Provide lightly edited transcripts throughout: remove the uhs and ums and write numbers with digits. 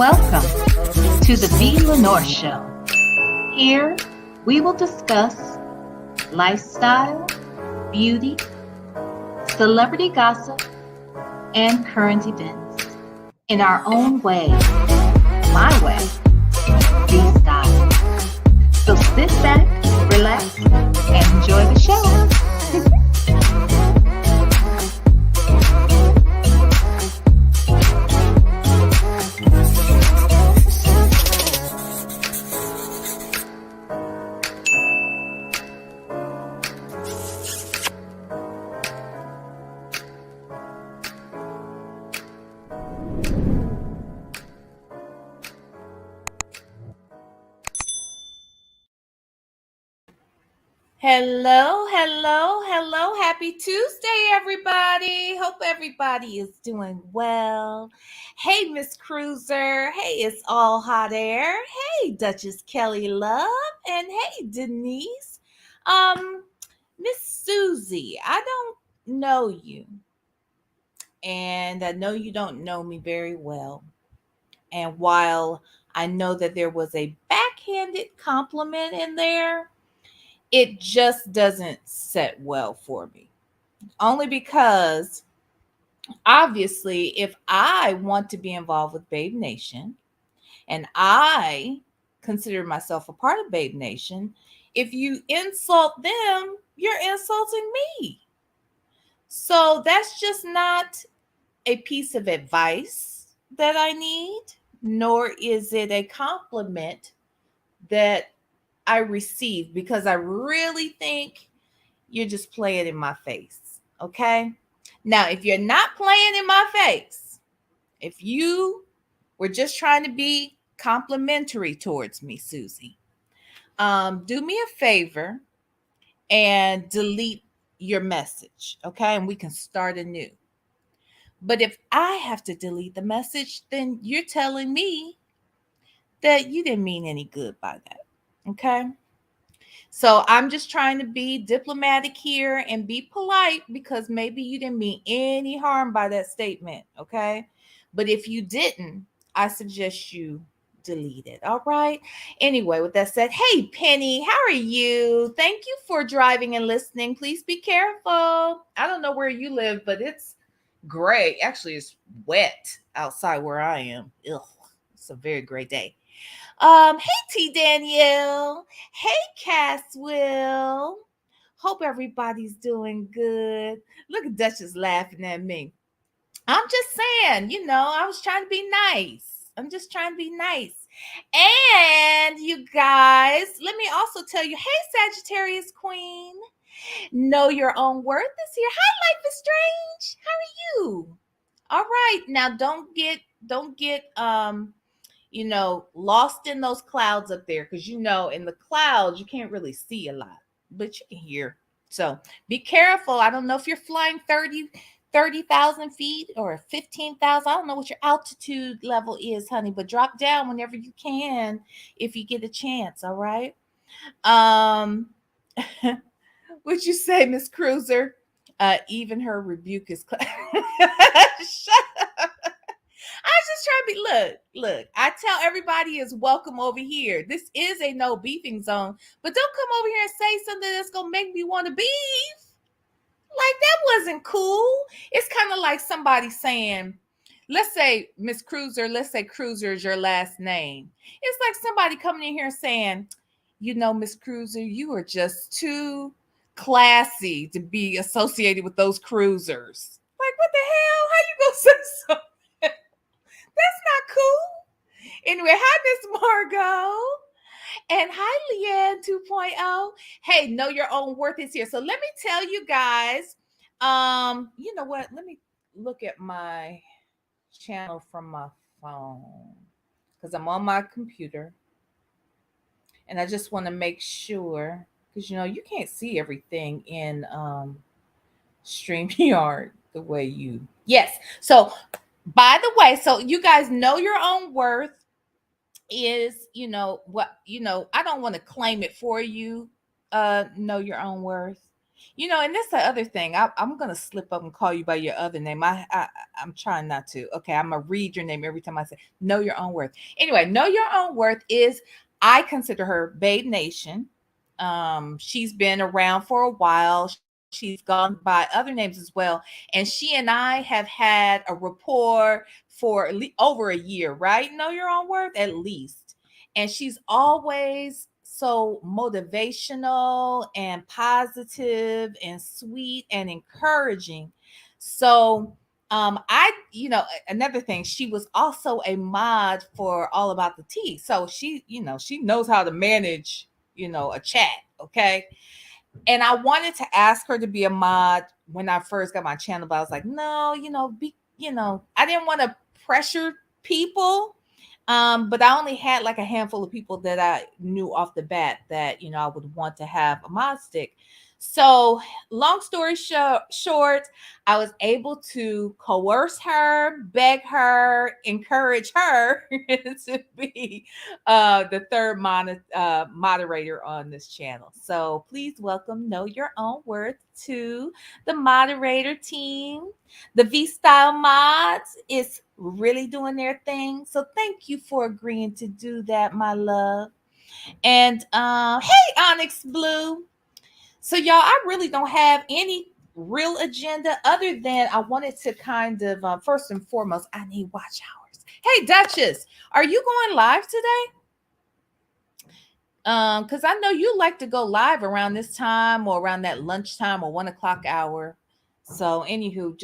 Welcome to the B. Lenore Show. Here we will discuss lifestyle, beauty, celebrity gossip, and current events in our own way, my way, the style. So sit back, relax, and enjoy the show. Hello, hello, hello. Happy Tuesday, everybody. Hope everybody is doing well. Hey, Miss Cruiser. Hey, it's all hot air. Hey, Duchess Kelly Love. And hey, Denise. Um, Miss Susie, I don't know you. And I know you don't know me very well. And while I know that there was a backhanded compliment in there, it just doesn't set well for me. Only because obviously, if I want to be involved with Babe Nation and I consider myself a part of Babe Nation, if you insult them, you're insulting me. So that's just not a piece of advice that I need, nor is it a compliment that I receive, because I really think you're just playing in my face. Okay. Now, if you're not playing in my face, if you were just trying to be complimentary towards me, Susie, do me a favor and delete your message. Okay. And we can start anew. But if I have to delete the message, then you're telling me that you didn't mean any good by that. Okay. So I'm just trying to be diplomatic here and be polite, because maybe you didn't mean any harm by that statement, okay? But if you didn't, I suggest you delete it. All right. Anyway, with that said, hey Penny, how are you? Thank you for driving and listening. Please be careful. I don't know where you live, but it's gray. Actually, it's wet outside where I am. Ugh, it's a very gray day. Hey T Danielle. Hey Caswell. Hope everybody's doing good. Look at Duchess laughing at me. I'm just saying, I was trying to be nice. I'm just trying to be nice. And you guys, let me also tell you, hey Sagittarius Queen. Know your own worth is here. Hi, Life is Strange. How are you? All right. Now don't get lost in those clouds up there, because in the clouds you can't really see a lot, but you can hear. So be careful. I don't know if you're flying 30,000 feet or 15,000. I don't know what your altitude level is, honey, but drop down whenever you can if you get a chance. All right. Um, what you say, Miss Cruiser? Even her rebuke is. Shut up. I was just trying to be look. I tell everybody is welcome over here. This is a no beefing zone, but don't come over here and say something that's gonna make me want to beef. Like, that wasn't cool. It's kind of like somebody saying, let's say Miss Cruiser, let's say Cruiser is your last name. It's like somebody coming in here saying, Miss Cruiser, you are just too classy to be associated with those cruisers. Like, what the hell? How you gonna say something? That's not cool. Anyway, hi, Miss Margot. And hi, Leanne 2.0. Hey, know your own worth is here. So let me tell you guys, you know what? Let me look at my channel from my phone, because I'm on my computer. And I just want to make sure, because you can't see everything in StreamYard the way you. Yes. So by the way, so you guys know your own worth is, what, I don't want to claim it for you. Know your own worth. And that's the other thing. I'm gonna slip up and call you by your other name. I'm trying not to. Okay, I'm gonna read your name every time I say know your own worth. Anyway, know your own worth is, I consider her Babe Nation. She's been around for a while. She's gone by other names as well, and she and I have had a rapport for over a year. Right? Know your own worth at least, and she's always so motivational and positive and sweet and encouraging. So another thing, she was also a mod for All About the Tea. So she knows how to manage, a chat. Okay. And I wanted to ask her to be a mod when I first got my channel, but I was like, no, I didn't want to pressure people. But I only had like a handful of people that I knew off the bat that, I would want to have a mod stick. So, long story short, I was able to coerce her, beg her, encourage her to be the third moderator on this channel. So please welcome Know Your Own Worth to the moderator team. The V Style mods is really doing their thing. So thank you for agreeing to do that, my love. And hey, Onyx Blue. So y'all, I really don't have any real agenda other than I wanted to kind of first and foremost, I need watch hours. Hey, Duchess, are you going live today? Because I know you like to go live around this time or around that lunchtime or 1 o'clock hour. So, anywho,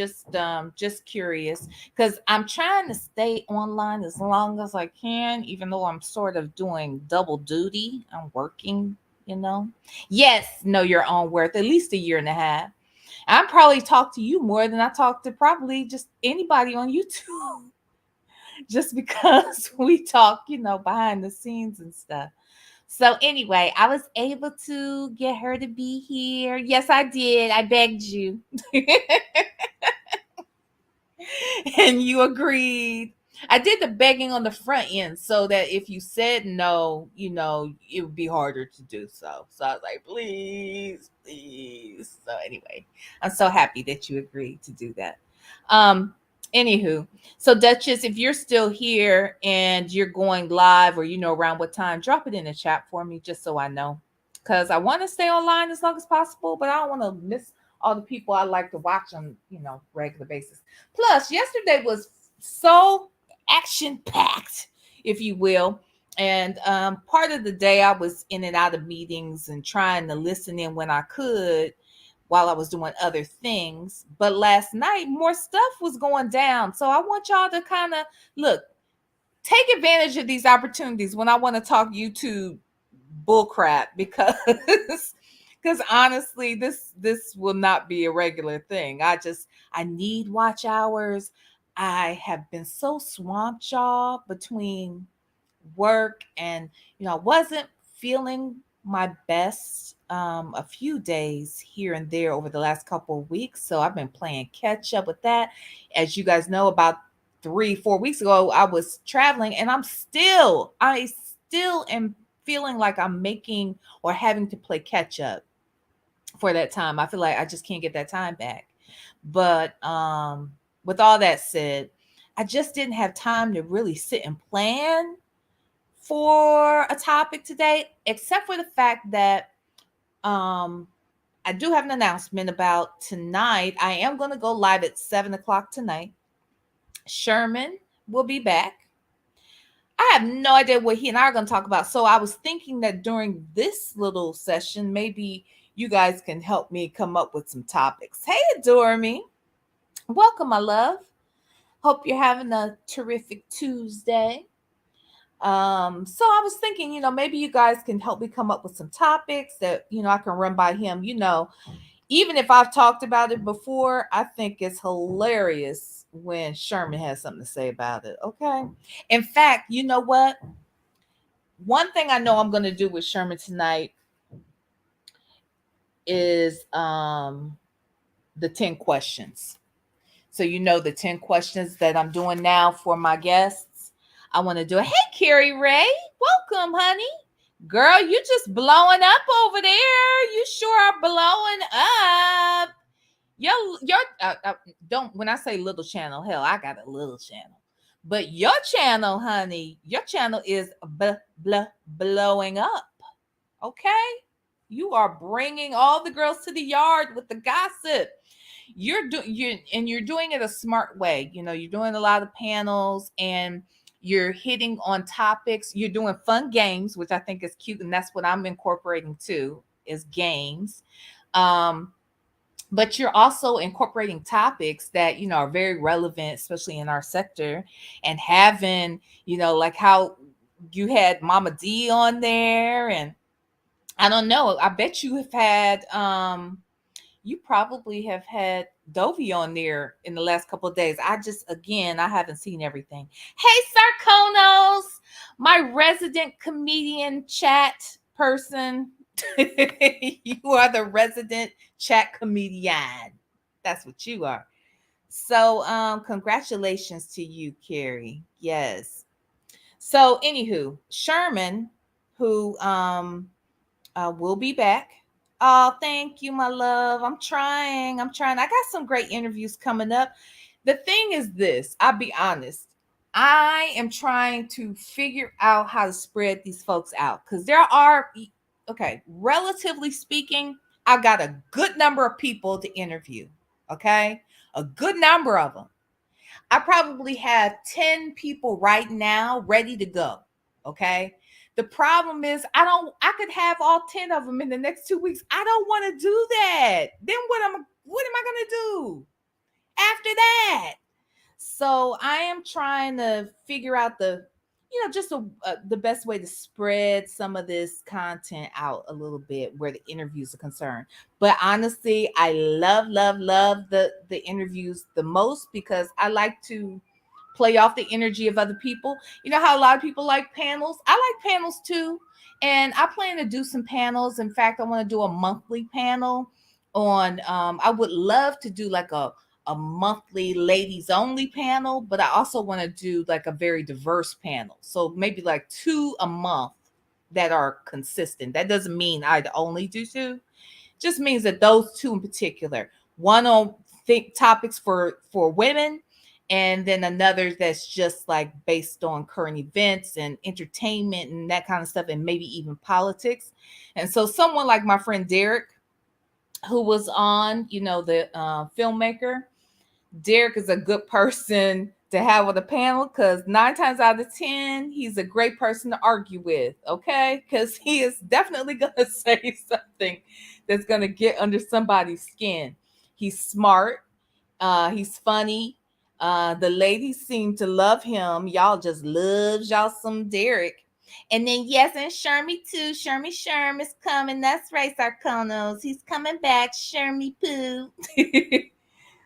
just curious, because I'm trying to stay online as long as I can, even though I'm sort of doing double duty. I'm working. Yes, know your own worth. At least a year and a half. I probably talk to you more than I talk to probably just anybody on YouTube, just because we talk, behind the scenes and stuff. So anyway, I was able to get her to be here. Yes, I did. I begged you. And you agreed. I did the begging on the front end so that if you said no, it would be harder to do so. So I was like, please, please. So anyway, I'm so happy that you agreed to do that. Um, Anywho, so Duchess, if you're still here and you're going live or around what time, drop it in the chat for me just so I know. Because I want to stay online as long as possible, but I don't want to miss all the people I like to watch on, regular basis. Plus, yesterday was so action packed, if you will. And part of the day I was in and out of meetings and trying to listen in when I could while I was doing other things. But last night, more stuff was going down. So I want y'all to kind of take advantage of these opportunities when I want to talk YouTube bullcrap, because because honestly, this will not be a regular thing. I need watch hours. I have been so swamped, y'all, between work and I wasn't feeling my best a few days here and there over the last couple of weeks. So I've been playing catch up with that. As you guys know, about 3-4 weeks ago, I was traveling, and I still am feeling like I'm making or having to play catch up for that time. I feel like I just can't get that time back. But with all that said, I just didn't have time to really sit and plan for a topic today, except for the fact that um I do have an announcement about tonight. I am going to go live at 7 o'clock tonight. Sherman will be back. I have no idea what he and I are going to talk about. So I was thinking that during this little session, maybe you guys can help me come up with some topics. Hey, Adore Me. Welcome, my love. Hope you're having a terrific Tuesday. So I was thinking, maybe you guys can help me come up with some topics that, I can run by him. Even if I've talked about it before, I think it's hilarious when Sherman has something to say about it. Okay. In fact, you know what? One thing I know I'm going to do with Sherman tonight is the 10 questions. So the 10 questions that I'm doing now for my guests. I want to do it. Hey, Carrie Ray. Welcome, honey. Girl, you just blowing up over there. You sure are blowing up. Your don't when I say little channel, hell, I got a little channel. But your channel, honey, your channel is blowing up. Okay? You are bringing all the girls to the yard with the gossip. You're doing it a smart way. You know, you're doing a lot of panels and you're hitting on topics. You're doing fun games, which I think is cute, and that's what I'm incorporating too, is games. Um, but you're also incorporating topics that are very relevant, especially in our sector, and having like how you had Mama D on there, and I don't know, I bet you probably have had Dovey on there in the last couple of days. I haven't seen everything. Hey, Sarkonos, my resident comedian chat person. You are the resident chat comedian. That's what you are. So, congratulations to you, Carrie. Yes. So, anywho, Sherman, who will be back. Oh, thank you, my love. I'm trying. I got some great interviews coming up. The thing is this, I'll be honest. I am trying to figure out how to spread these folks out because okay, relatively speaking, I've got a good number of people to interview. Okay, a good number of them. I probably have 10 people right now ready to go. Okay. The problem is I could have all 10 of them in the next 2 weeks. I don't want to do that. Then what am I gonna do after that? So I am trying to figure out the best way to spread some of this content out a little bit where the interviews are concerned. But honestly, I love the interviews the most because I like to play off the energy of other people. You know how a lot of people like panels? I like panels too. And I plan to do some panels. In fact, I want to do a monthly panel on I would love to do like a monthly ladies only panel, but I also want to do like a very diverse panel. So maybe like 2 a month that are consistent. That doesn't mean I'd only do 2. Just means that those 2 in particular, one on think topics for women, and then another that's just like based on current events and entertainment and that kind of stuff, and maybe even politics. And so someone like my friend Derek, who was on, the filmmaker, Derek is a good person to have on the panel because 9 times out of 10, he's a great person to argue with, okay? Because he is definitely going to say something that's going to get under somebody's skin. He's smart. He's funny. The ladies seem to love him. Y'all just loves y'all some Derek. And then, yes, and Shermy too. Sherm is coming. That's right, Sarkonos. He's coming back. Shermy Poo.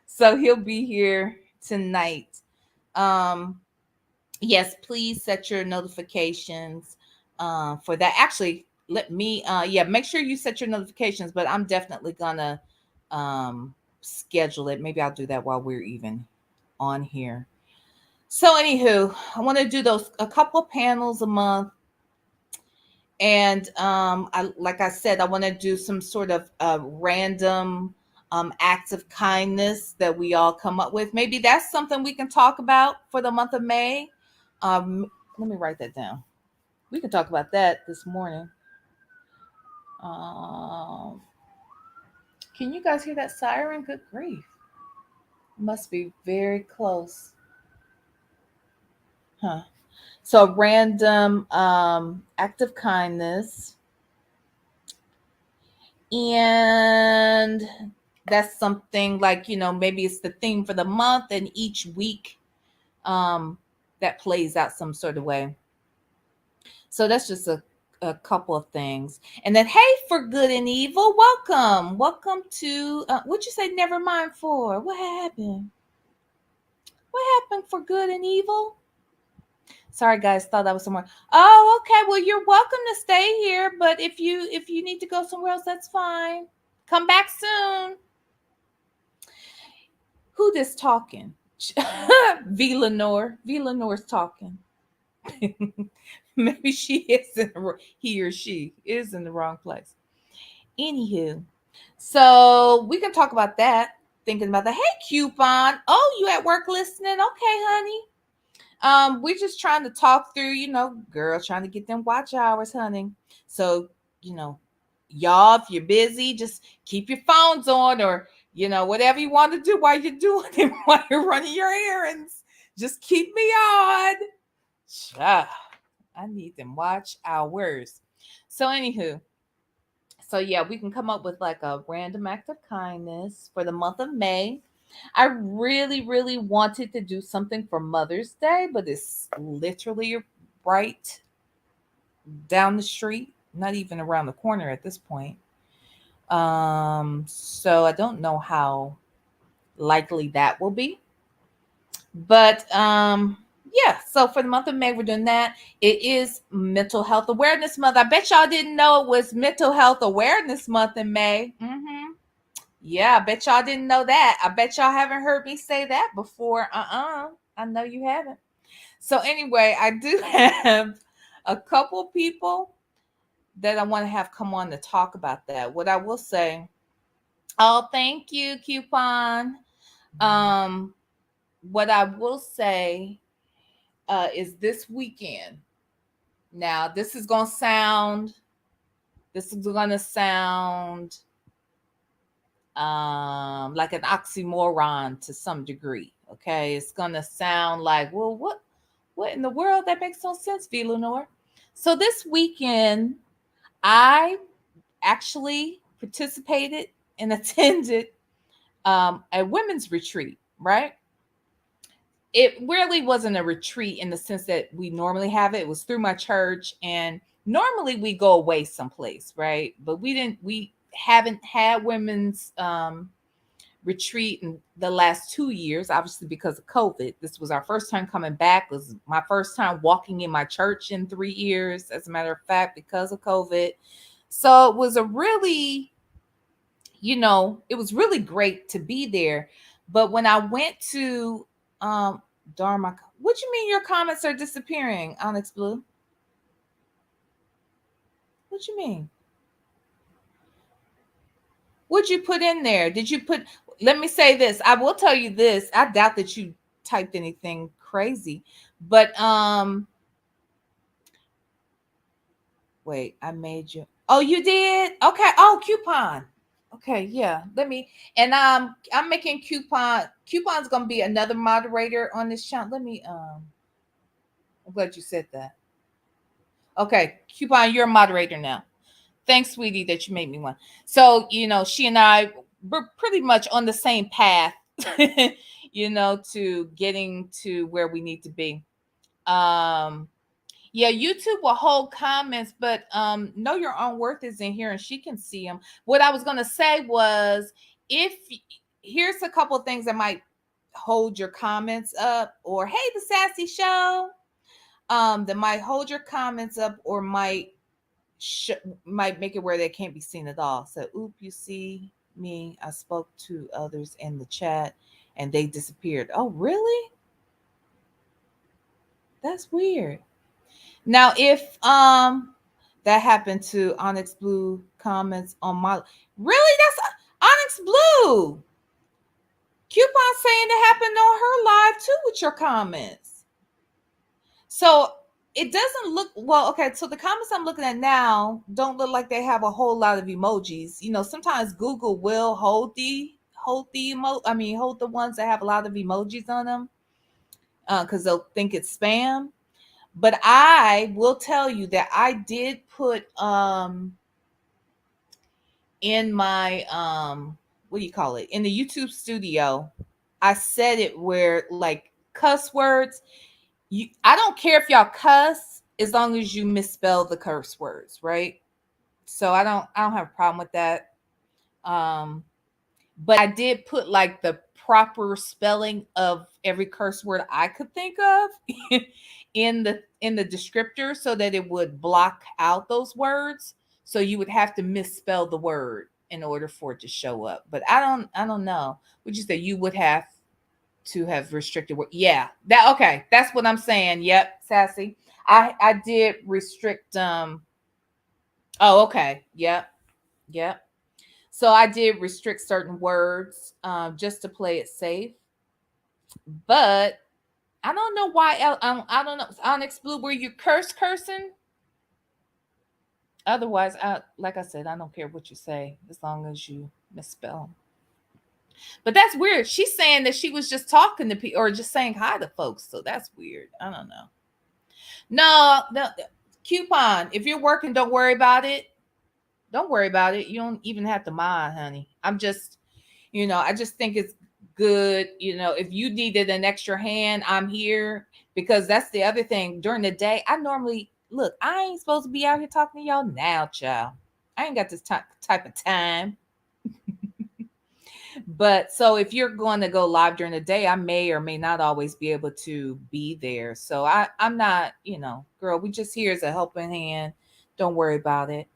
So he'll be here tonight. Um, yes, please set your notifications for that. Actually, make sure you set your notifications, but I'm definitely gonna schedule it. Maybe I'll do that while we're even on here. So anywho, I want to do a couple panels a month. And like I said, I want to do some sort of random acts of kindness that we all come up with. Maybe that's something we can talk about for the month of May. Let me write that down. We can talk about that this morning. Can you guys hear that siren? Good grief. Must be very close. Huh. So random act of kindness. And that's something like, maybe it's the theme for the month, and each week that plays out some sort of way. So that's just a couple of things. And then, hey, for good and evil, welcome to what'd you say never mind for? What happened for good and evil? Sorry guys, thought that was somewhere. Oh, okay, well, you're welcome to stay here, but if you need to go somewhere else, that's fine. Come back soon. Who this talking? V Lenore's talking. Maybe he or she is in the wrong place. Anywho, so we can talk about that. Thinking about the hey coupon. Oh, you at work listening? Okay, honey. We're just trying to talk through, girl trying to get them watch hours, honey. So, you know, y'all, if you're busy, just keep your phones on or, whatever you want to do while you're doing it, while you're running your errands. Just keep me on. Ah, I need them watch hours. So, anywho, so yeah, we can come up with like a random act of kindness for the month of May. I really, really wanted to do something for Mother's Day, but it's literally right down the street, not even around the corner at this point. So I don't know how likely that will be. But yeah, so for the month of May, we're doing that. It is Mental Health Awareness Month. I bet y'all didn't know it was Mental Health Awareness Month in May. Yeah, I bet y'all didn't know that. I bet y'all haven't heard me say that before. I know you haven't. So anyway, I do have a couple people that I want to have come on to talk about that. What I will say, oh, thank you, coupon. Um, what I will say is this weekend. Now, this is gonna sound like an oxymoron to some degree. Okay, it's gonna sound like, well, what in the world? That makes no sense, V. Lenore. So this weekend, I actually participated and attended a women's retreat. Right? It really wasn't a retreat in the sense that we normally have it. It was through my church, and normally we go away someplace, right? But we haven't had women's retreat in the last 2 years, obviously because of COVID. This was our first time coming back. It was my first time walking in my church in 3 years, as a matter of fact, because of COVID. So it was it was really great to be there. But when I went to Dharma, what you mean your comments are disappearing, Onyx Blue? What you mean? What'd you put in there? Did you put, let me say this. I will tell you this. I doubt that you typed anything crazy. But wait, I made you. Oh, you did? Okay. Oh, coupon. Okay, yeah. Let me, and I'm making Coupon's gonna be another moderator on this channel. Let me I'm glad you said that. Okay, Coupon, you're a moderator now. Thanks, sweetie, that you made me one. So, she and I were pretty much on the same path, to getting to where we need to be. Yeah, YouTube will hold comments, but Know Your Own Worth is in here and she can see them. What I was gonna say was, if here's a couple of things that might hold your comments up, or hey, the Sassy Show, that might hold your comments up, or might make it where they can't be seen at all. So, oop, you see me. I spoke to others in the chat and they disappeared. Oh, really? That's weird. Now, if that happened to Onyx Blue comments on my, really, that's Onyx Blue. Coupon saying it happened on her live too with your comments. So it doesn't look well. Okay, so the comments I'm looking at now don't look like they have a whole lot of emojis. Sometimes Google will hold the ones that have a lot of emojis on them, because they'll think it's spam. But I will tell you that I did put in my what do you call it, in the YouTube studio. I said it where, like, cuss words. I don't care if y'all cuss as long as you misspell the curse words, right? So I don't have a problem with that. But I did put like the proper spelling of every curse word I could think of in the descriptor, so that it would block out those words. So you would have to misspell the word in order for it to show up. But I don't know. Would you say you would have to have restricted word? Yeah. That okay. That's what I'm saying. Yep, Sassy. I did restrict oh, okay. Yep. Yep. So I did restrict certain words just to play it safe. But I don't know why I don't know. Onyx Blue, were you cursing? Otherwise, like I said, I don't care what you say as long as you misspell. But that's weird. She's saying that she was just talking to people or just saying hi to folks. So that's weird. I don't know. No, coupon. If you're working, don't worry about it. Don't worry about it. You don't even have to mind, honey. I'm just, I just think it's good. If you needed an extra hand, I'm here because that's the other thing. During the day, I normally look, I ain't supposed to be out here talking to y'all now, child. I ain't got this type of time. But so if you're going to go live during the day, I may or may not always be able to be there. So I'm not, girl, we just here as a helping hand. Don't worry about it.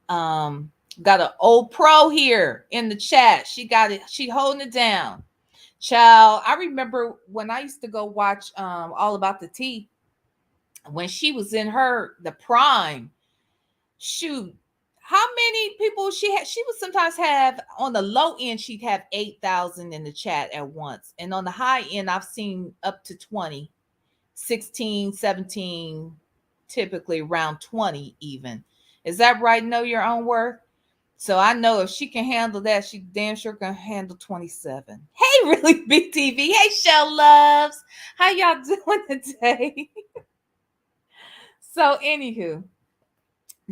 Um, got an old pro here in the chat. She got it. She holding it down. Child, I remember when I used to go watch All About the Tea when she was in the prime. Shoot, how many people she had? She would sometimes have on the low end, she'd have 8,000 in the chat at once. And on the high end, I've seen up to 20, 16, 17, typically around 20 even. Is that right? Know your own worth? So I know if she can handle that, she damn sure can handle 27. Hey, really big TV. Hey, Shell Loves. How y'all doing today? So, anywho,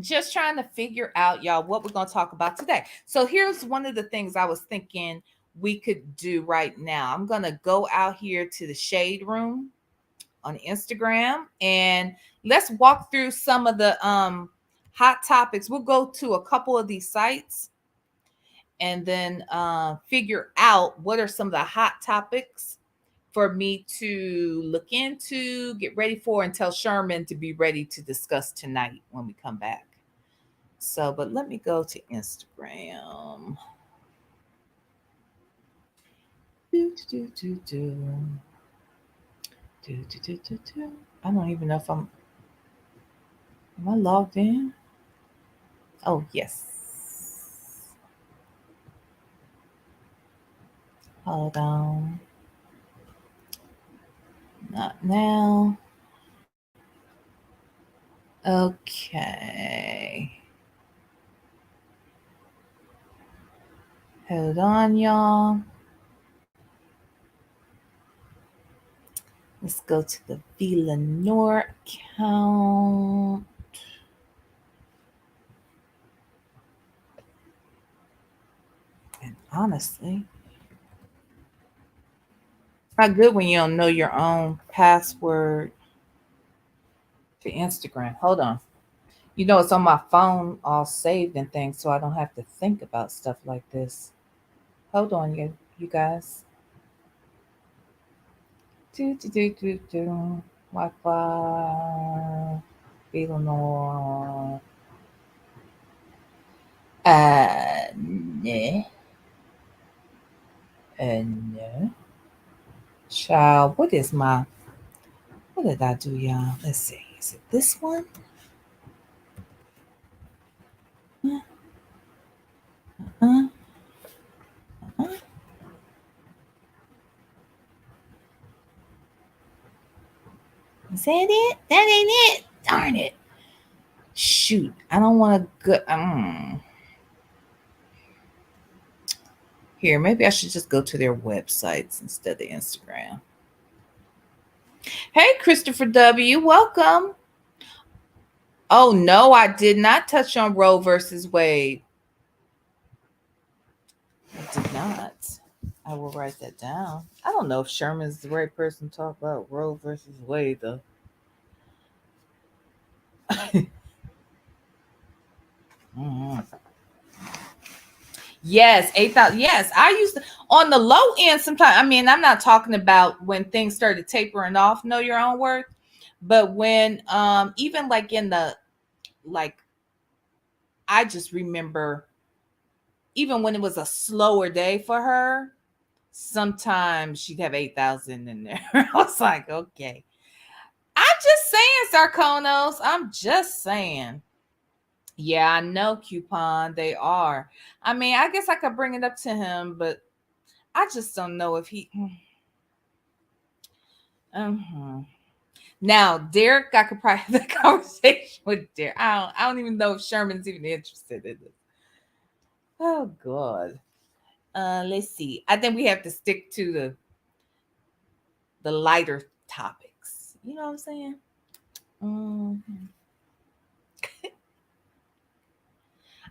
just trying to figure out, y'all, what we're going to talk about today. So here's one of the things I was thinking we could do right now. I'm going to go out here to the Shade Room on Instagram and let's walk through some of the hot topics. We'll go to a couple of these sites and then figure out what are some of the hot topics for me to look into, get ready for, and tell Sherman to be ready to discuss tonight when we come back. So, but let me go to Instagram. I don't even know if am I logged in? Oh, yes. Hold on. Not now. Okay. Hold on, y'all. Let's go to the Villanor account. And honestly, it's not good when you don't know your own password to Instagram. Hold on. It's on my phone all saved and things, so I don't have to think about stuff like this. Hold on, you guys. Wi-Fi. Villanor. No. No. Child, what did I do, y'all? Let's see. Is it this one? Uh-uh. Uh-uh. Is that it? That ain't it. Darn it. Shoot. I don't want to go. Here, maybe I should just go to their websites instead of Instagram. Hey, Christopher W. Welcome. Oh, no, I did not touch on Roe versus Wade. I did not. I will write that down. I don't know if Sherman's the right person to talk about Roe versus Wade, though. Mm-hmm. Yes, 8,000. Yes, I used to on the low end sometimes. I mean, I'm not talking about when things started tapering off, know your own worth, but when even like in the like I just remember even when it was a slower day for her, sometimes she'd have 8,000 in there. I was like, okay. I'm just saying, Sarkonos. I'm just saying. Yeah, I know, Coupon. They are. I mean, I guess I could bring it up to him, but I just don't know if he. Uh-huh. Now, Derek, I could probably have the conversation with Derek. I don't even know if Sherman's even interested in it. Oh God. Let's see. I think we have to stick to the lighter topics. You know what I'm saying? Mhm.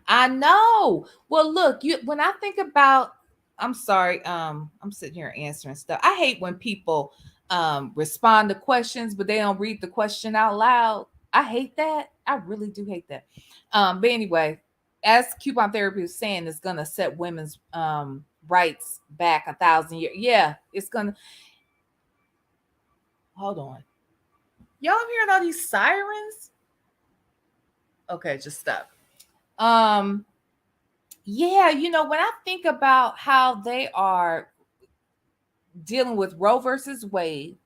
I know. Well, look, you when I think about I'm sorry, I'm sitting here answering stuff. I hate when people respond to questions, but they don't read the question out loud. I hate that. I really do hate that. But anyway, as coupon therapy is saying, it's gonna set women's rights back 1,000 years. Yeah, it's gonna hold on. Y'all hearing all these sirens? Okay, just stop. Um, yeah, when I think about how they are dealing with Roe versus Wade,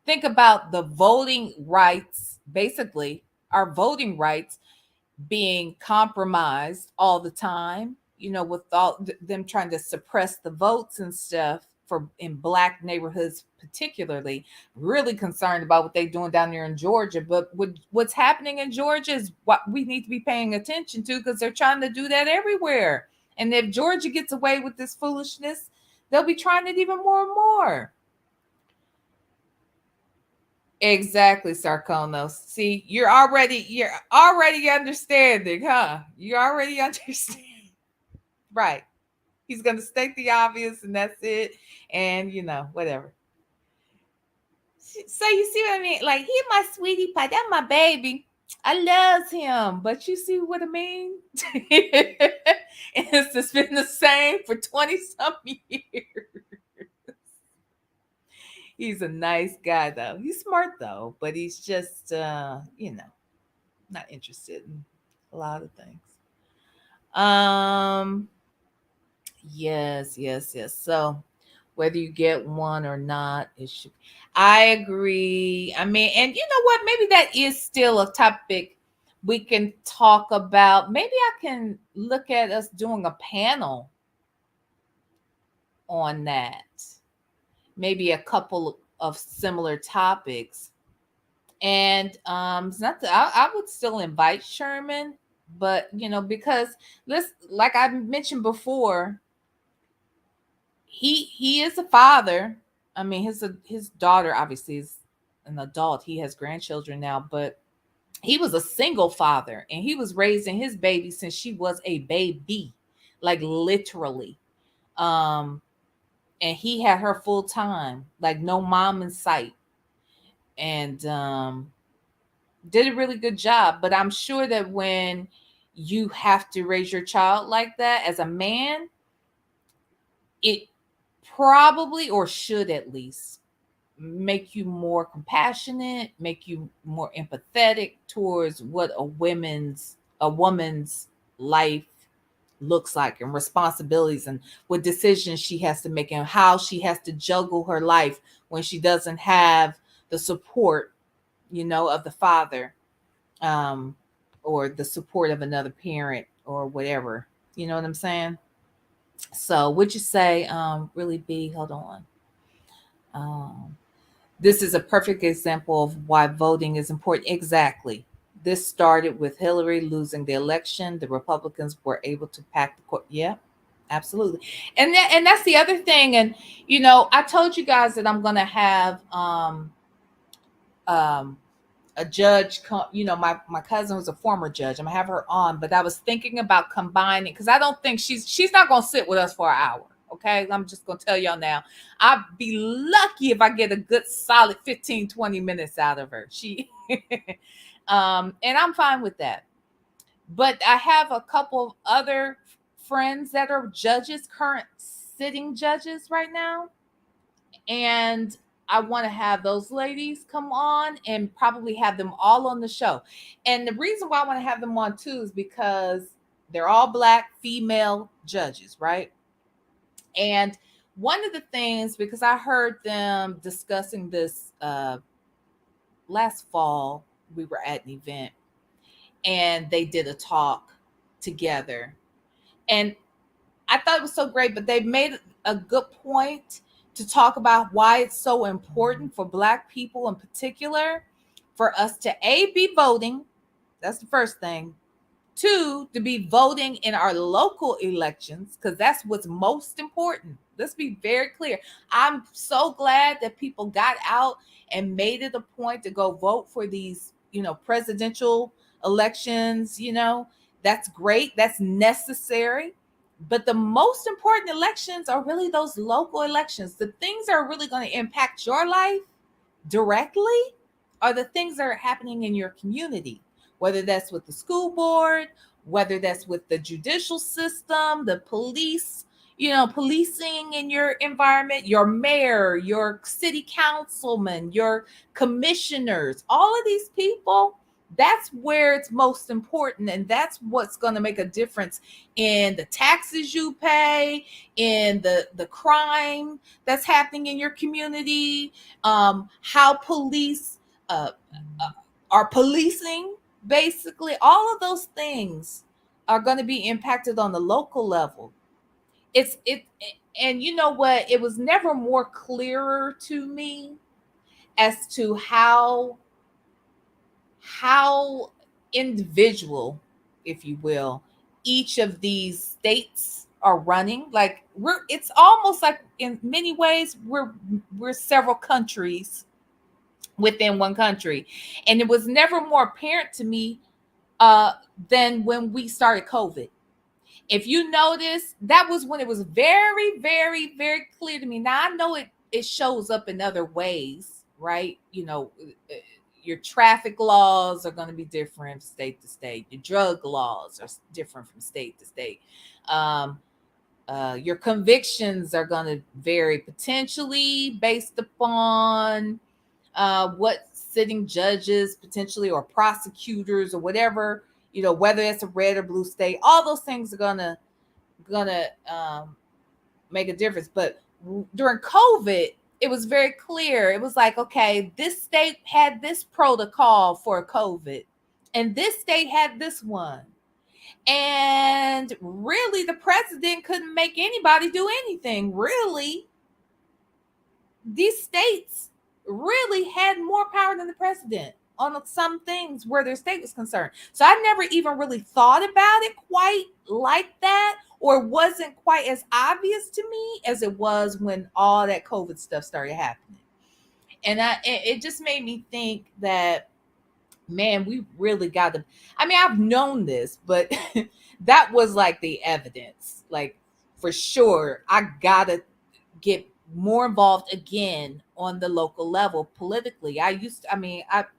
think about the voting rights, basically, our voting rights being compromised all the time, with all them trying to suppress the votes and stuff for in black neighborhoods, particularly. Really concerned about what they're doing down there in Georgia. But what's happening in Georgia is what we need to be paying attention to, because they're trying to do that everywhere. And if Georgia gets away with this foolishness, they'll be trying it even more and more. Exactly, Sarkonos. See, you're already understanding, huh? You already understand. Right. He's gonna state the obvious and that's it. And whatever. So you see what I mean? Like, he my sweetie pie, that's my baby. I loves him. But you see what I mean? And it's just been the same for 20 some years. He's a nice guy though. He's smart though, but he's just not interested in a lot of things. Um, yes, yes, yes. So whether you get one or not, it should. I agree. I mean, and you know what? Maybe that is still a topic we can talk about. Maybe I can look at us doing a panel on that. Maybe a couple of similar topics. And it's not that I would still invite Sherman, but because let's like I mentioned before, he is a father. I mean, his daughter obviously is an adult. He has grandchildren now, but he was a single father and he was raising his baby since she was a baby, like literally. Um, and he had her full time, like no mom in sight, and did a really good job. But I'm sure that when you have to raise your child like that as a man, it probably, or should at least, make you more compassionate, make you more empathetic towards what a woman's life looks like, and responsibilities, and what decisions she has to make, and how she has to juggle her life when she doesn't have the support of the father, um or the support of another parent or whatever. You know what I'm saying? So would you say, really be hold on, um this is a perfect example of why voting is important. Exactly. This started with Hillary losing the election. The Republicans were able to pack the court. Yeah, absolutely. And that's the other thing. And I told you guys that I'm gonna have um a judge come. My cousin was a former judge. I'm gonna have her on, but I was thinking about combining, because I don't think she's not gonna sit with us for an hour. Okay, I'm just gonna tell y'all now, I'd be lucky if I get a good solid 15-20 minutes out of her. She and I'm fine with that. But I have a couple of other friends that are judges, current sitting judges right now, and I want to have those ladies come on and probably have them all on the show. And the reason why I want to have them on too is because they're all black female judges, right? And one of the things, because I heard them discussing this last fall we were at an event and they did a talk together. And I thought it was so great, but they made a good point to talk about why it's so important for Black people in particular for us to be voting. That's the first thing. Two, to be voting in our local elections, because that's what's most important. Let's be very clear. I'm so glad that people got out and made it a point to go vote for these, presidential elections. That's great. That's necessary. But the most important elections are really those local elections. The things that are really going to impact your life directly are the things that are happening in your community, whether that's with the school board, whether that's with the judicial system, the police, policing in your environment, your mayor, your city councilman, your commissioners, all of these people. That's where it's most important. And that's what's going to make a difference in the taxes you pay, in the crime that's happening in your community, how police uh, uh, are policing. Basically, all of those things are going to be impacted on the local level. And you know what? It was never more clearer to me as to how individual, if you will, each of these states are running. Like it's almost like in many ways we're several countries within one country. And it was never more apparent to me uh, than when we started COVID. If you notice, that was when it was very, very, very clear to me. Now I know it shows up in other ways, right? Your traffic laws are going to be different state to state. Your drug laws are different from state to state. Um, your convictions are going to vary potentially based upon what sitting judges potentially or prosecutors or whatever, whether it's a red or blue state. All those things are gonna make a difference. But during COVID, it was very clear. It was like, okay, this state had this protocol for COVID, and this state had this one. And really, the president couldn't make anybody do anything. Really, these states really had more power than the president on some things where their state was concerned. So I never even really thought about it quite like that, or wasn't quite as obvious to me as it was when all that COVID stuff started happening. And it just made me think that, man, we really got to. I mean, I've known this, but that was like the evidence. Like, for sure, I gotta get more involved again on the local level politically. I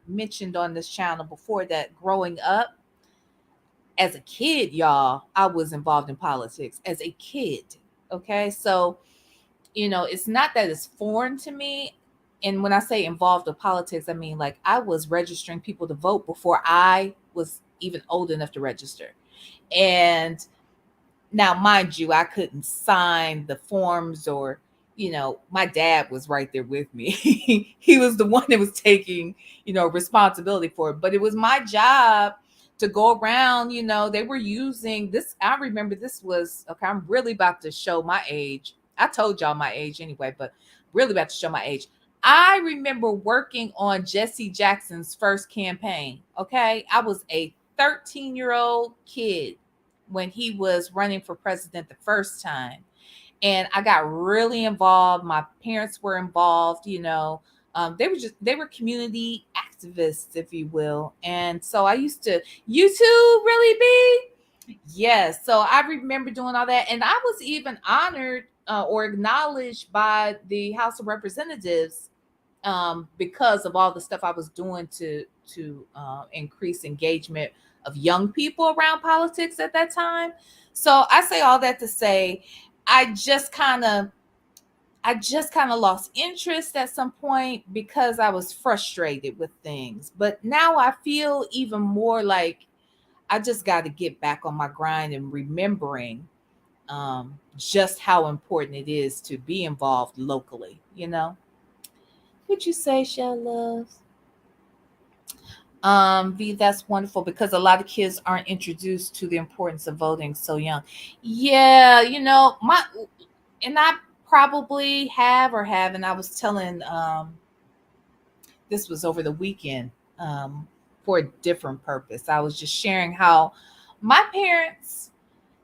mentioned on this channel before that growing up as a kid, y'all, I was involved in politics as a kid. Okay. So, it's not that it's foreign to me. And when I say involved with politics, I mean, like, I was registering people to vote before I was even old enough to register. And now, mind you, I couldn't sign the forms, or, my dad was right there with me. He was the one that was taking, responsibility for it. But it was my job to go around. They were using this. I remember this was, okay, I'm really about to show my age. I told y'all my age anyway, but really about to show my age. I remember working on Jesse Jackson's first campaign. Okay. I was a 13-year-old kid when he was running for president the first time. And I got really involved. My parents were involved, they were community activists, if you will. And so I used to, you too, really be? Yes. So I remember doing all that. And I was even honored or acknowledged by the House of Representatives because of all the stuff I was doing to increase engagement of young people around politics at that time. So I say all that to say, I just kind of lost interest at some point because I was frustrated with things. But now I feel even more like I just got to get back on my grind and remembering just how important it is to be involved locally. What you say, Shell Loves? V, that's wonderful because a lot of kids aren't introduced to the importance of voting so young. Yeah, my and I probably have or haven't. I was telling this was over the weekend for a different purpose. I was just sharing how my parents,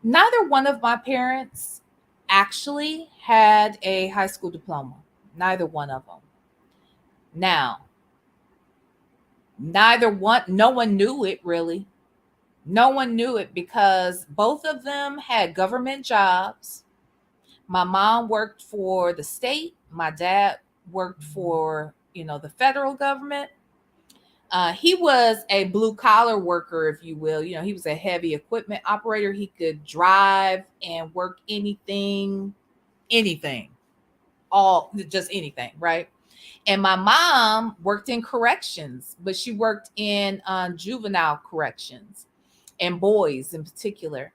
neither one of my parents actually had a high school diploma. Neither one of them. Now, neither one, no one knew it really. No one knew it because both of them had government jobs. My mom worked for the state. My dad worked for, the federal government. He was a blue collar worker, if you will. He was a heavy equipment operator. He could drive and work anything, all just anything, right? And my mom worked in corrections, but she worked in juvenile corrections and boys in particular.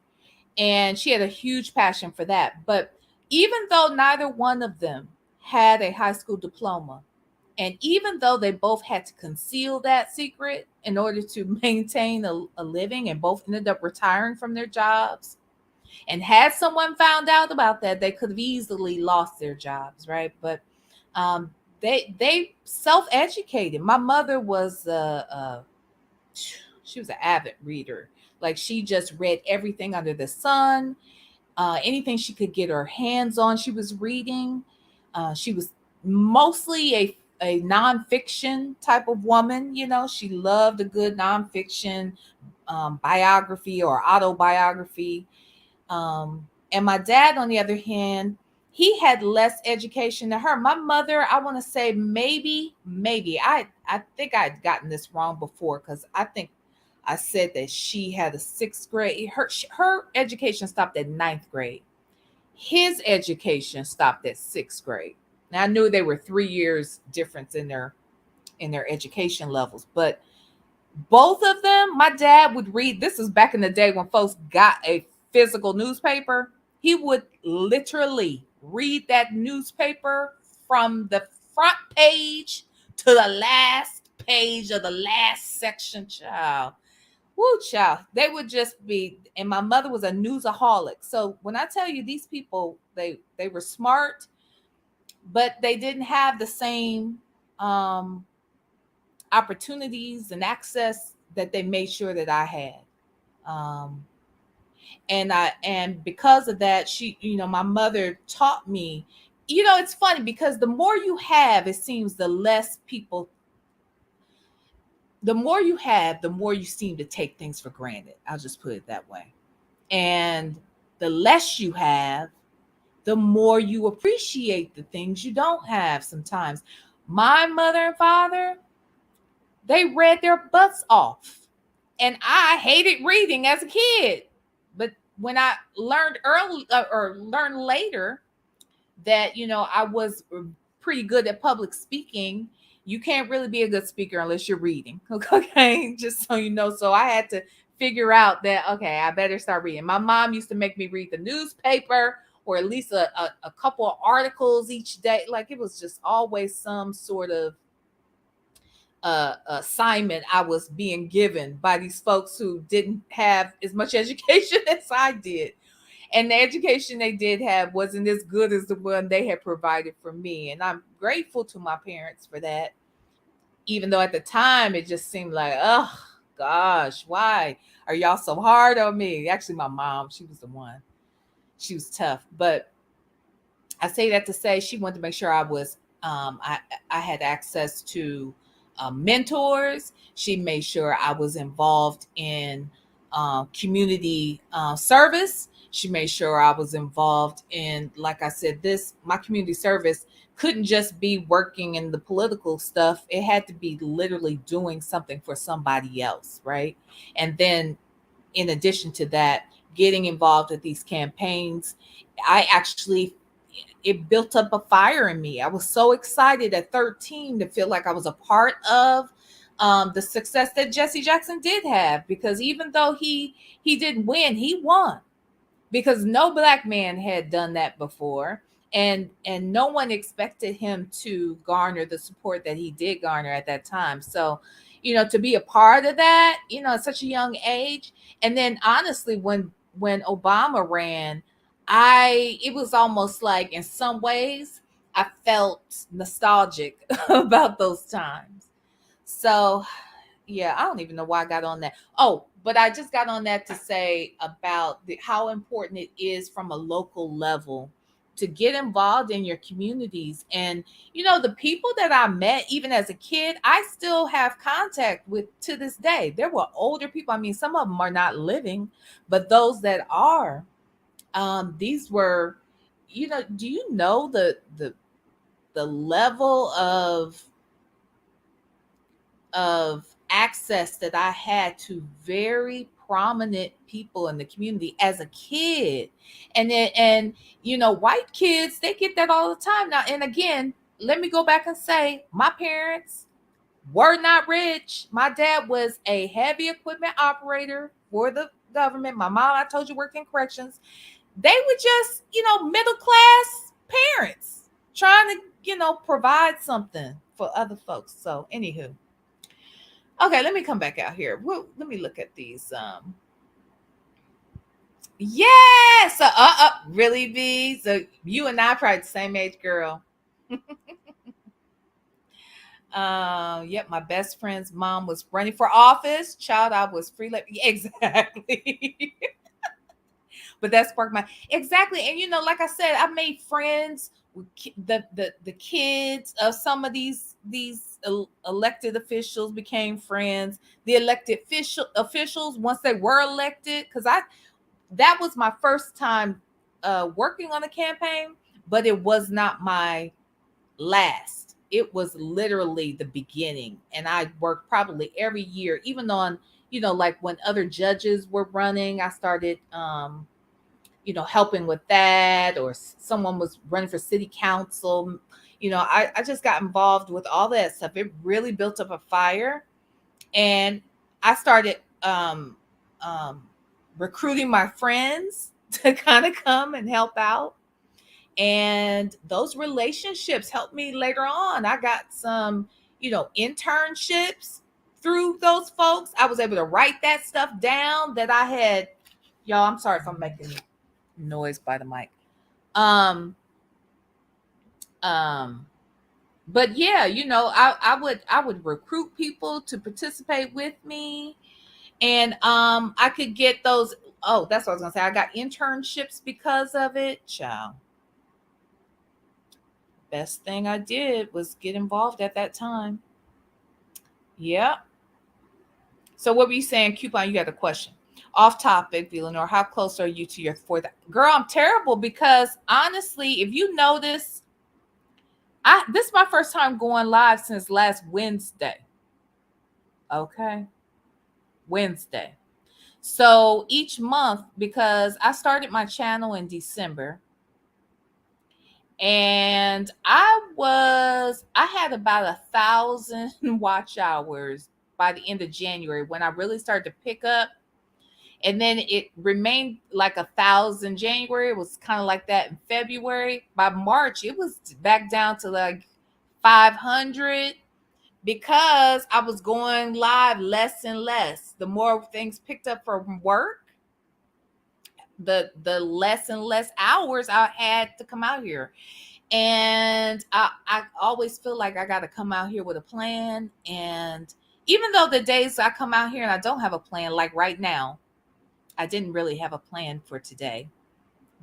And she had a huge passion for that. But even though neither one of them had a high school diploma, and even though they both had to conceal that secret in order to maintain a living, and both ended up retiring from their jobs, and had someone found out about that, they could have easily lost their jobs, right? But um, they self-educated. My mother was she was an avid reader. Like she just read everything under the sun. Anything she could get her hands on, she was reading. She was mostly a nonfiction type of woman. She loved a good nonfiction biography or autobiography. And my dad, on the other hand, he had less education than her. My mother, I want to say maybe I think I'd gotten this wrong before because I think I said that she had a sixth grade. Her education stopped at ninth grade. His education stopped at sixth grade. Now I knew they were 3 years difference in their education levels, but both of them, my dad would read. This is back in the day when folks got a physical newspaper. He would literally read that newspaper from the front page to the last page of the last section, child. Woo, child. They would just be, and my mother was a newsaholic. So when I tell you these people, they were smart, but they didn't have the same um opportunities and access that they made sure that I had. Um, and because of that, my mother taught me. It's funny because the more you have, it seems the less people. The more you have, the more you seem to take things for granted. I'll just put it that way. And the less you have, the more you appreciate the things you don't have sometimes. My mother and father, they read their butts off. And I hated reading as a kid. But when I learned early or learned later that, I was pretty good at public speaking, you can't really be a good speaker unless you're reading. Okay. Just so you know. So I had to figure out that, okay, I better start reading. My mom used to make me read the newspaper or at least a couple of articles each day. Like it was just always some sort of assignment I was being given by these folks who didn't have as much education as I did. And the education they did have wasn't as good as the one they had provided for me. And I'm grateful to my parents for that. Even though at the time it just seemed like, oh gosh, why are y'all so hard on me? Actually, my mom, she was the one. She was tough. But I say that to say she wanted to make sure I had access to mentors. She made sure I was involved in community service. She made sure I was involved in, like I said, my community service couldn't just be working in the political stuff. It had to be literally doing something for somebody else, right? And then in addition to that, getting involved with these campaigns, I actually it built up a fire in me. I was so excited at 13 to feel like I was a part of the success that Jesse Jackson did have, because even though he didn't win, he won because no black man had done that before, and no one expected him to garner the support that he did garner at that time. So to be a part of that, at such a young age. And then honestly, when Obama ran, I it was almost like in some ways I felt nostalgic about those times. So yeah, I don't even know why I got on that. Oh, but I just got on that to say about how important it is from a local level to get involved in your communities. And, the people that I met, even as a kid, I still have contact with to this day. There were older people. I mean, some of them are not living, but those that are, these were, do you know the level of access that I had to very prominent people in the community as a kid. White kids, they get that all the time now. And again, let me go back and say my parents were not rich. My dad was a heavy equipment operator for the government. My mom, I told you, worked in corrections. They were just, middle class parents trying to, provide something for other folks. So, anywho, okay, let me come back out here. Let me look at these. Yes. Really, B? So you and I probably the same age, girl. Yep. My best friend's mom was running for office. Child, I was free. Exactly. But that sparked my exactly. And like I said, I made friends with the kids of some of these elected officials became friends. The elected officials once they were elected, because I that was my first time working on a campaign, but it was not my last. It was literally the beginning, and I worked probably every year, even on like when other judges were running. I started helping with that, or someone was running for city council. I just got involved with all that stuff. It really built up a fire, and I started um, recruiting my friends to kind of come and help out. And those relationships helped me later on. I got some, internships through those folks. I was able to write that stuff down that I had. Y'all, I'm sorry if I'm making noise by the mic. Um, um, but yeah, I would recruit people to participate with me, and I could get those. Oh, that's what I was gonna say. I got internships because of it. Child, best thing I did was get involved at that time. Yeah. So what were you saying, Coupon? You got a question. Off topic, Eleanor. How close are you to your fourth? Girl, I'm terrible because honestly, if you notice, this is my first time going live since last Wednesday. Okay. Wednesday. So each month, because I started my channel in December, and I had about 1,000 watch hours by the end of January when I really started to pick up. And then it remained like 1,000 January. It was kind of like that in February. By March, it was back down to like 500, because I was going live less and less. The more things picked up from work, the less and less hours I had to come out here. And I always feel like I got to come out here with a plan. And even though the days I come out here and I don't have a plan, like right now, I didn't really have a plan for today,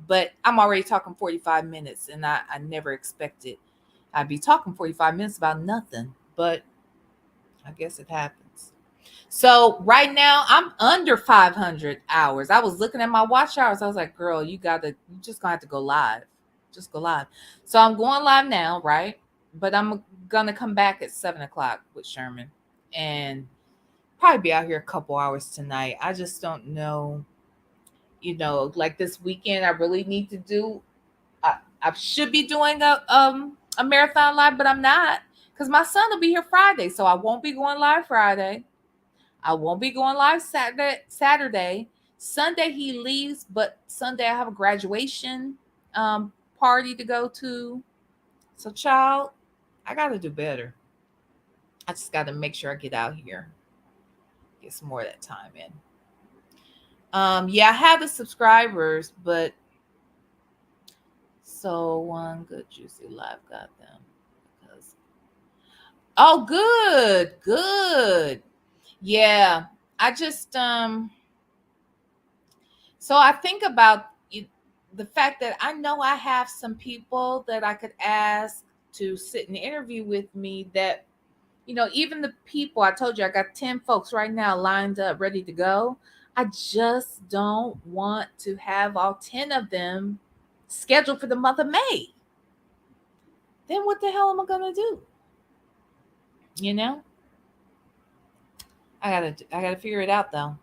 but I'm already talking 45 minutes, and I never expected I'd be talking 45 minutes about nothing, but I guess it happens. So right now I'm under 500 hours. I was looking at my watch hours. I was like, girl, you just gonna have to go live. Just go live. So I'm going live now, right? But I'm gonna come back at 7 o'clock with Sherman, and probably be out here a couple hours tonight. I just don't know. Like this weekend, I really need to do. I should be doing a marathon live, but I'm not, because my son will be here Friday, so I won't be going live Friday. I won't be going live Saturday. Sunday he leaves, but Sunday I have a graduation party to go to. So, child, I got to do better. I just got to make sure I get out here, get some more of that time in. Yeah, I have the subscribers, but so one good juicy live got them because oh good. Yeah. I just so I think about the fact that I know I have some people that I could ask to sit and interview with me that, even the people I told you, I got 10 folks right now lined up, ready to go. I just don't want to have all 10 of them scheduled for the month of May. Then what the hell am I going to do? You know? I gotta figure it out though.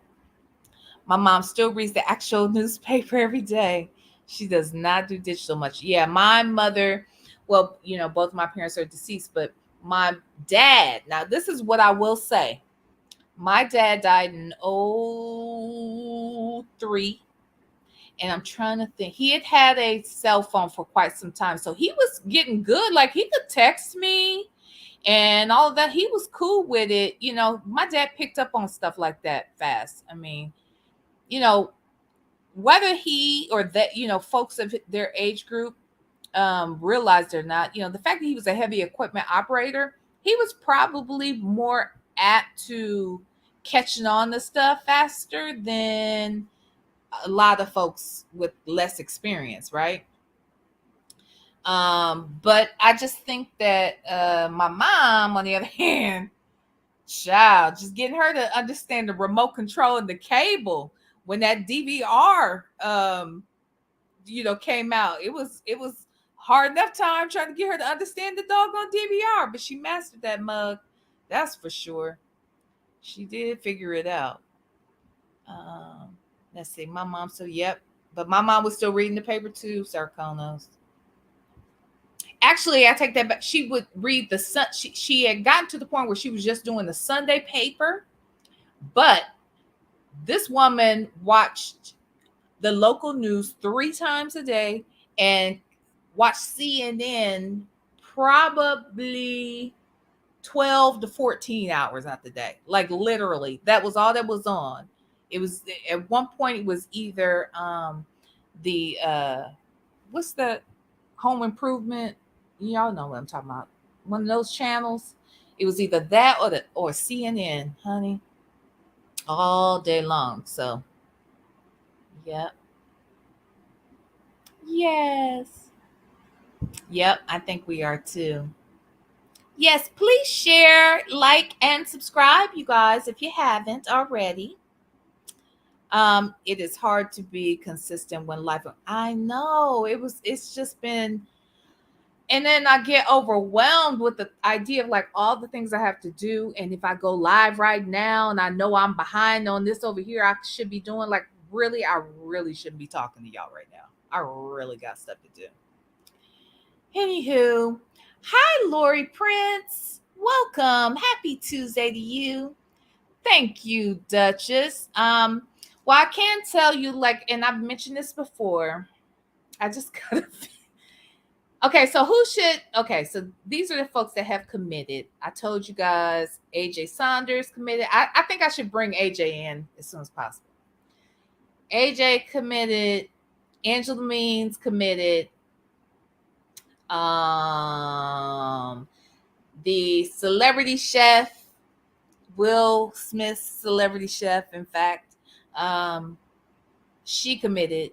My mom still reads the actual newspaper every day. She does not do digital much. Yeah, my mother, well, both my parents are deceased, but my dad, now this is what I will say. My dad died in '03, and I'm trying to think. He had a cell phone for quite some time, so he was getting good. Like he could text me and all of that. He was cool with it. My dad picked up on stuff like that fast. I mean, you know, whether he or that, folks of their age group realized or not, the fact that he was a heavy equipment operator, he was probably more apt to catching on to stuff faster than a lot of folks with less experience, right? But I just think that my mom, on the other hand, child, just getting her to understand the remote control and the cable when that DVR came out. It was hard enough time trying to get her to understand the doggone DVR, but she mastered that mug. That's for sure. She did figure it out. Um, let's see, my mom. So yep, but my mom was still reading the paper too. Sarconos. Actually, I take that back. She would read the sun. She had gotten to the point where she was just doing the Sunday paper, but this woman watched the local news 3 times a day and watched CNN probably 12 to 14 hours out the day. Like literally, that was all that was on. It was at one point it was either the what's the home improvement? Y'all know what I'm talking about. One of those channels. It was either that or CNN, honey, all day long. So, yeah. Yes. Yep, I think we are too. Yes, please share, like, and subscribe, you guys, if you haven't already. It is hard to be consistent when life. I know it's just been, and then I get overwhelmed with the idea of like all the things I have to do. And if I go live right now and I know I'm behind on this over here, I should be doing like really, I really shouldn't be talking to y'all right now. I really got stuff to do. Anywho, hi, Lori Prince. Welcome. Happy Tuesday to you. Thank you, Duchess. Well, I can tell you, like, and I've mentioned this before. I just gotta. Okay, so so these are the folks that have committed. I told you guys, AJ Saunders committed. I think I should bring AJ in as soon as possible. AJ committed. Angela Means committed. The celebrity chef, Will Smith, celebrity chef, in fact, she committed.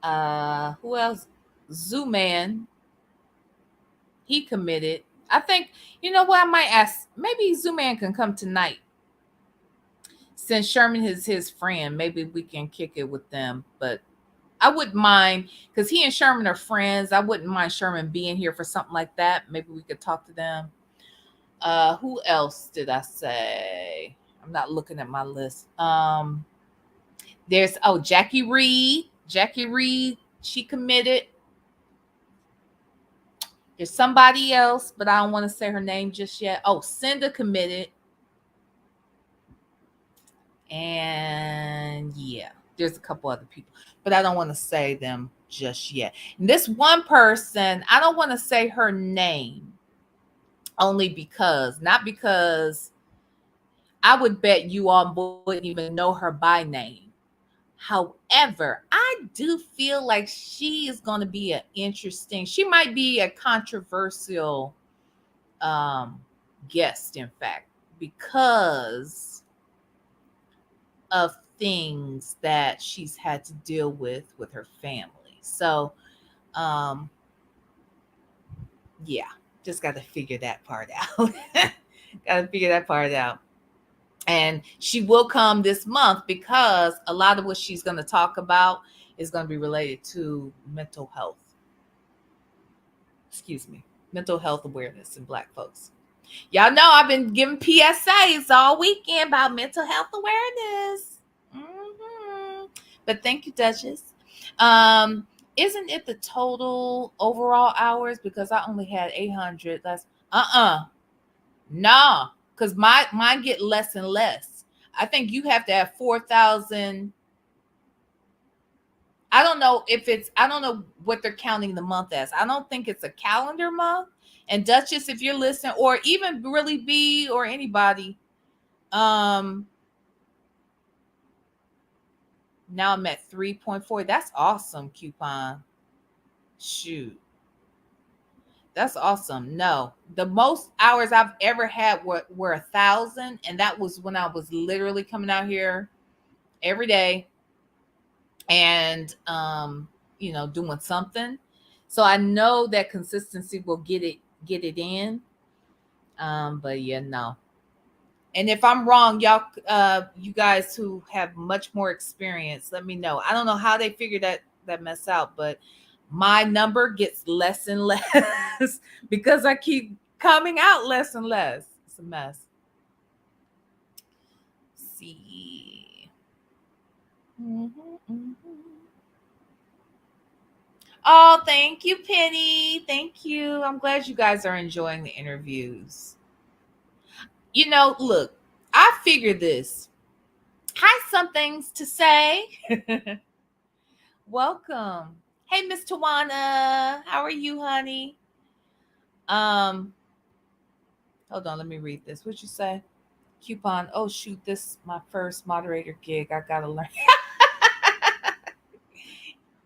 Who else? Zooman, he committed. I think, you know what, I might ask, maybe Zooman can come tonight. Since Sherman is his friend, maybe we can kick it with them. But I wouldn't mind, because he and Sherman are friends. I wouldn't mind Sherman being here for something like that. Maybe we could talk to them. Who else did I say? I'm not looking at my list. There's Jackie Reed. Jackie Reed, she committed. There's somebody else, but I don't want to say her name just yet. Oh, Cinda committed. And yeah, there's a couple other people, but I don't want to say them just yet. And this one person, I don't want to say her name, only because, not because I would bet you all wouldn't even know her by name. However, I do feel like she is going to be an interesting, she might be a controversial um, guest, in fact, because of things that she's had to deal with her family. So, um, yeah, just got to figure that part out. Got to figure that part out. And she will come this month because a lot of what she's going to talk about is going to be related to mental health. Excuse me, mental health awareness in Black folks. Y'all know I've been giving PSAs all weekend about mental health awareness. Mm-hmm. But thank you, Duchess. Um, isn't it the total overall hours? Because I only had 800. That's nah, because mine get less and less. I think you have to have 4,000. I don't know what they're counting the month as. I don't think it's a calendar month. And Duchess, if you're listening, or even really B or anybody, um, now I'm at 3.4. That's awesome, coupon. Shoot. That's awesome. No, the most hours I've ever had were 1,000, and that was when I was literally coming out here every day and doing something. So I know that consistency will get it in. But yeah, no. And if I'm wrong, y'all, you guys who have much more experience, let me know. I don't know how they figured that mess out, but my number gets less and less because I keep coming out less and less. It's a mess. Let's see. Mm-hmm. Oh, thank you, Penny. Thank you. I'm glad you guys are enjoying the interviews. Look, I figured this. Hi, some things to say. Welcome. Hey, Miss Tawana. How are you, honey? Um, Hold on, let me read this. What'd you say? Coupon. Oh shoot, this is my first moderator gig. I gotta learn.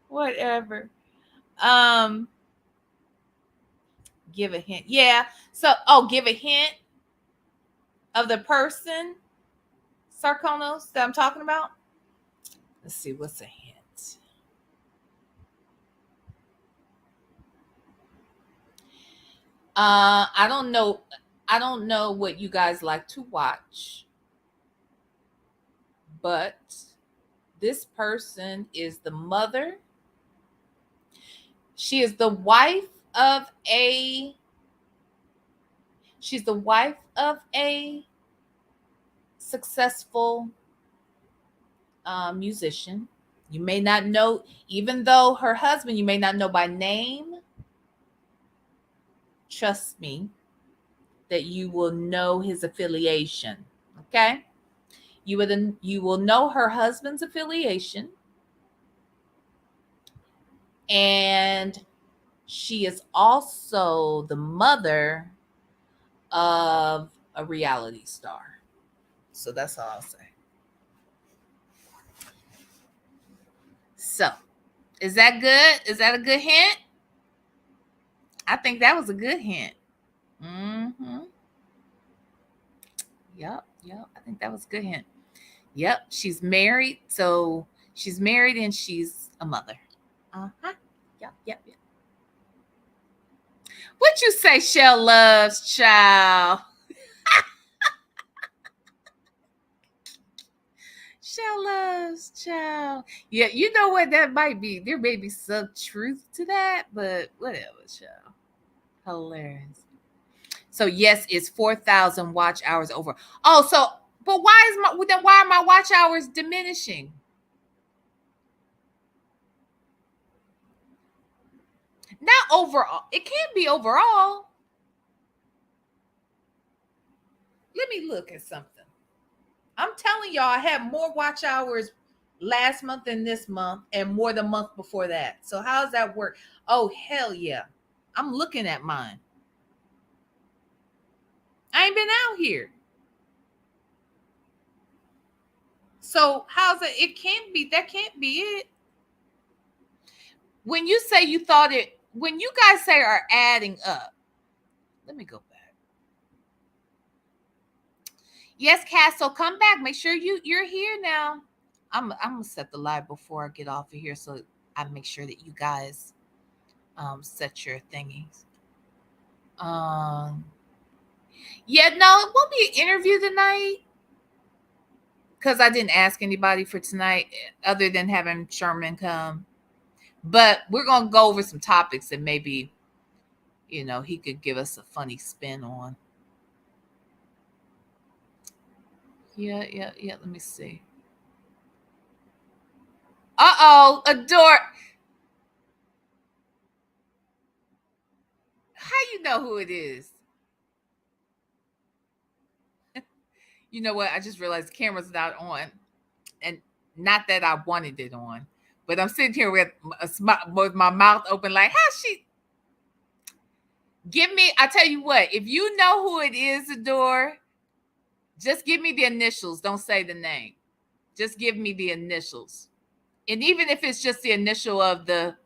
Whatever. Um, give a hint. Yeah. So, give a hint of the person, Sarkonos, that I'm talking about. Let's see, what's a hint? I don't know. I don't know what you guys like to watch, but this person is the mother. She is the wife of a she's the wife of a successful musician. You may not know, even though her husband, you may not know by name. Trust me, that you will know his affiliation. Okay, you will know her husband's affiliation, and she is also the mother of a reality star. So that's all I'll say. So, is that good? Is that a good hint? I think that was a good hint. Mm-hmm. Yep. I think that was a good hint. Yep. She's married. So she's married and she's a mother. Uh-huh. Yep. What you say, Shell loves, child? Shell loves, child. Yeah, you know what that might be. There may be some truth to that, but whatever, child. Hilarious. So yes, it's 4,000 watch hours over. Oh, so but why are my watch hours diminishing? Not overall. It can't be overall. Let me look at something. I'm telling y'all, I had more watch hours last month than this month, and more the month before that. So how does that work? Oh hell yeah! I'm looking at mine. I ain't been out here. So how's it? It can't be. That can't be it. When you say you thought it, when you guys say are adding up, let me go back. Yes, Cass. So come back. Make sure you're here now. I'm gonna set the live before I get off of here, so I make sure that you guys set your thingies. Yeah, no, it won't be an interview tonight because I didn't ask anybody for tonight other than having Sherman come. But we're gonna go over some topics that maybe, he could give us a funny spin on. Yeah. Let me see. Adore. How you know who it is? You know what? I just realized the camera's not on, and not that I wanted it on, but I'm sitting here with with my mouth open, like, how she? Give me. I tell you what. If you know who it is, Adore, just give me the initials. Don't say the name. Just give me the initials, and even if it's just the initial of the.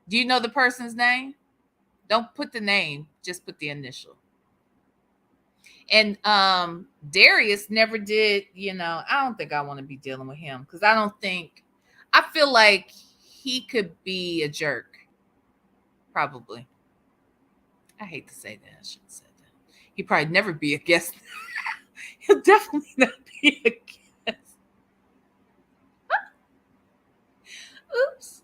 Do you know the person's name? Don't put the name. Just put the initial. And Darius never did, I don't think I want to be dealing with him because I feel like he could be a jerk. Probably. I hate to say that. I shouldn't say that. He'd probably never be a guest. He'll definitely not be a guest. Oops.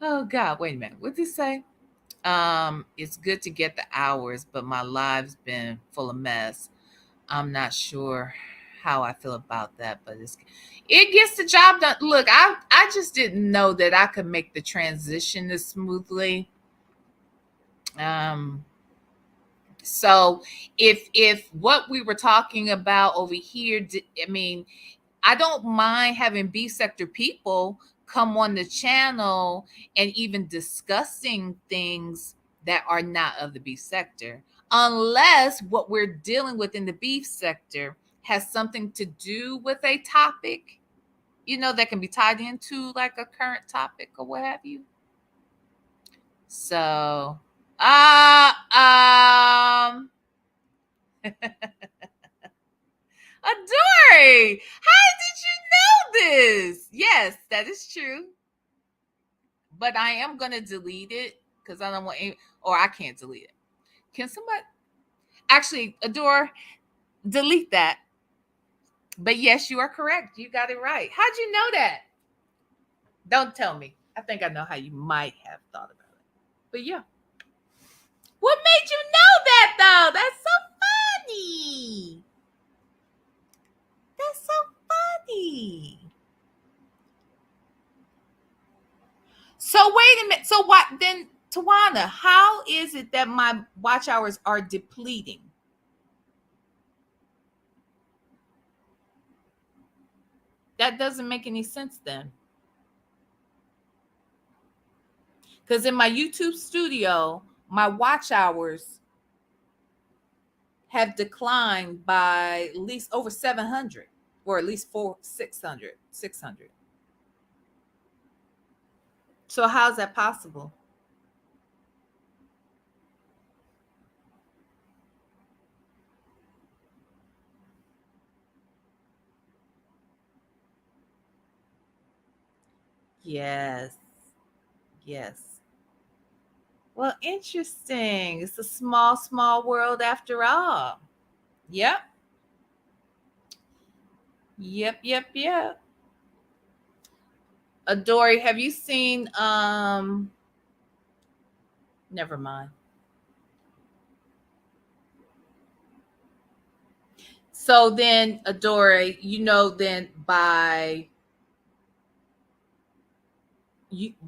Oh God, wait a minute. What'd he say? It's good to get the hours, but my live's been full of mess. I'm not sure how I feel about that, but it gets the job done. Look, I just didn't know that I could make the transition this smoothly. So if what we were talking about over here, I mean, I don't mind having B sector people come on the channel and even discussing things that are not of the beef sector, unless what we're dealing with in the beef sector has something to do with a topic, that can be tied into like a current topic or what have you. So, Adore, how did you know this? Yes, that is true. But I am going to delete it because I don't want any, or I can't delete it. Can somebody actually, Adore, delete that? But yes, you are correct. You got it right. How'd you know that? Don't tell me. I think I know how you might have thought about it. But yeah. What made you know that though? That's so funny. That's so funny. So wait a minute. So what then, Tawana, how is it that my watch hours are depleting? That doesn't make any sense then. Because in my YouTube studio, my watch hours have declined by at least over 700, or at least 600. So how's that possible? Yes. Well, interesting. It's a small world after all. Yep. Adore, have you seen never mind. So then, Adore, then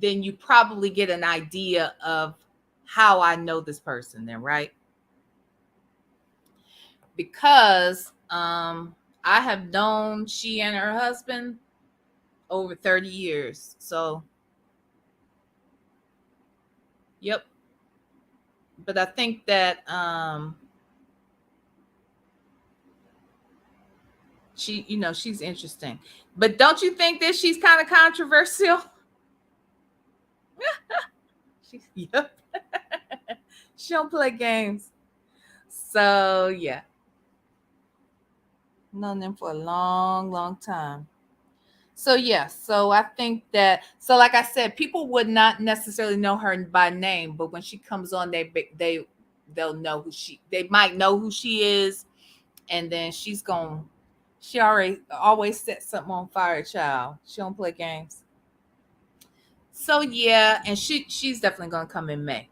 then you probably get an idea of how I know this person then, right? Because I have known she and her husband over 30 years. So yep. But I think that She's interesting. But don't you think that she's kind of controversial? Yep. She don't play games. So yeah, known them for a long, long time. So yeah, so I think that like I said, people would not necessarily know her by name, but when she comes on, they'll know who they might know who she is, and then she already always set something on fire, child. She don't play games. So yeah, and she's definitely gonna come in May.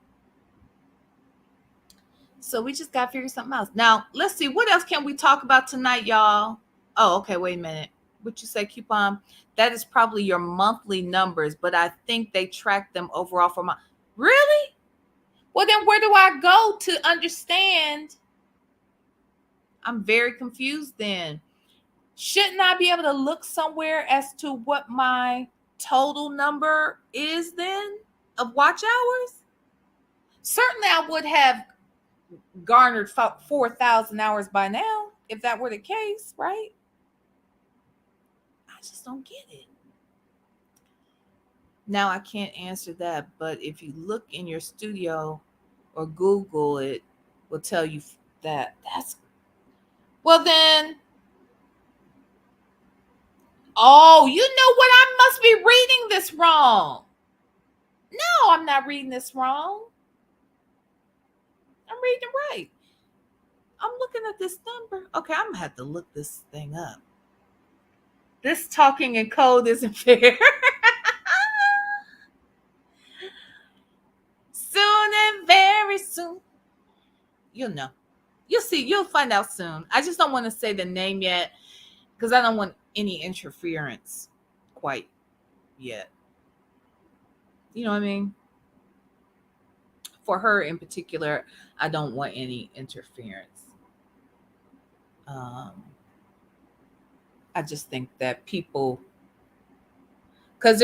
So we just gotta figure something else. Now let's see what else can we talk about tonight, y'all. Oh, okay. Wait a minute. What you say, coupon? That is probably your monthly numbers, but I think they track them overall for my. Really? Well, then where do I go to understand? I'm very confused. Then shouldn't I be able to look somewhere as to what my total number is then of watch hours? Certainly, I would have garnered 4,000 hours by now if that were the case, right? I just don't get it. Now I can't answer that, but if you look in your studio or Google it, will tell you that. That's well then. Oh, you know what? I must be reading this wrong. No, I'm not reading this wrong. I'm reading it right. I'm looking at this number. Okay, I'm gonna have to look this thing up. This talking in code isn't fair. Soon and very soon. You'll know. You'll see. You'll find out soon. I just don't want to say the name yet because I don't want any interference quite yet. You know what I mean? For her in particular, I don't want any interference. Um, I just think that people, because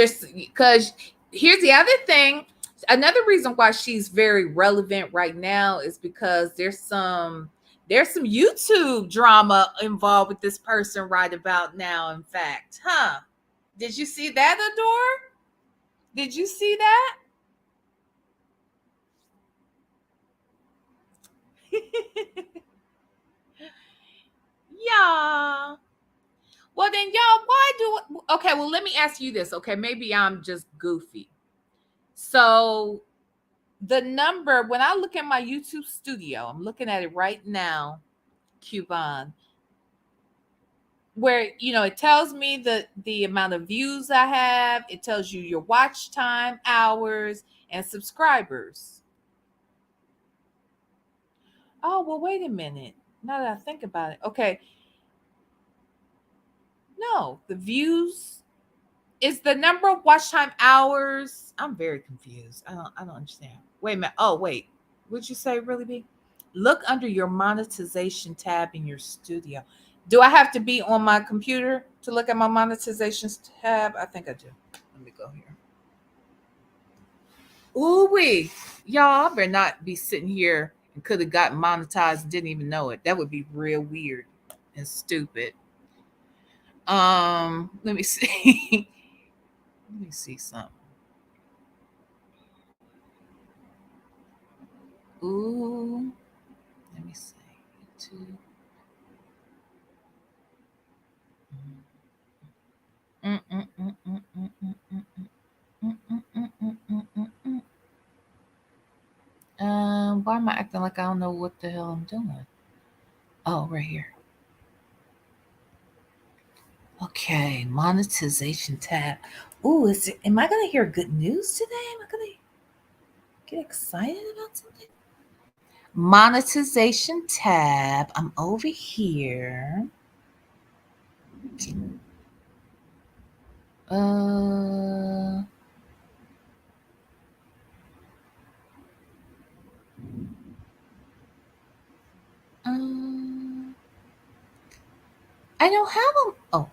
here's the other thing. Another reason why she's very relevant right now is because there's some YouTube drama involved with this person right about now. In fact, huh? Did you see that, Adore? Did you see that? Yeah. Well, then, y'all, why do? Okay, well, let me ask you this. Okay, maybe I'm just goofy. So the number when I look at my YouTube studio, I'm looking at it right now, Cuban, where it tells me the amount of views I have. It tells you your watch time, hours, and subscribers. Oh, well, wait a minute. Now that I think about it, okay, no, the views is the number of watch time hours. I'm very confused. I don't understand. Wait a minute. Oh, wait. Would you say really big? Look under your monetization tab in your studio. Do I have to be on my computer to look at my monetization tab? I think I do. Let me go here. Ooh wee. Y'all, I better not be sitting here and could have gotten monetized and didn't even know it. That would be real weird and stupid. Let me see. Let me see something. Ooh, let me see. YouTube. Mm, mm, mm, mm, mm, mm, mm, mm, mm, mm, mm, mm, mm, mm. Why am I acting like I don't know what the hell I'm doing? Oh, right here. Okay, monetization tab. Ooh, am I gonna hear good news today? Am I gonna get excited about something? Monetization tab. I'm over here. Uh, um, I don't have them. Oh,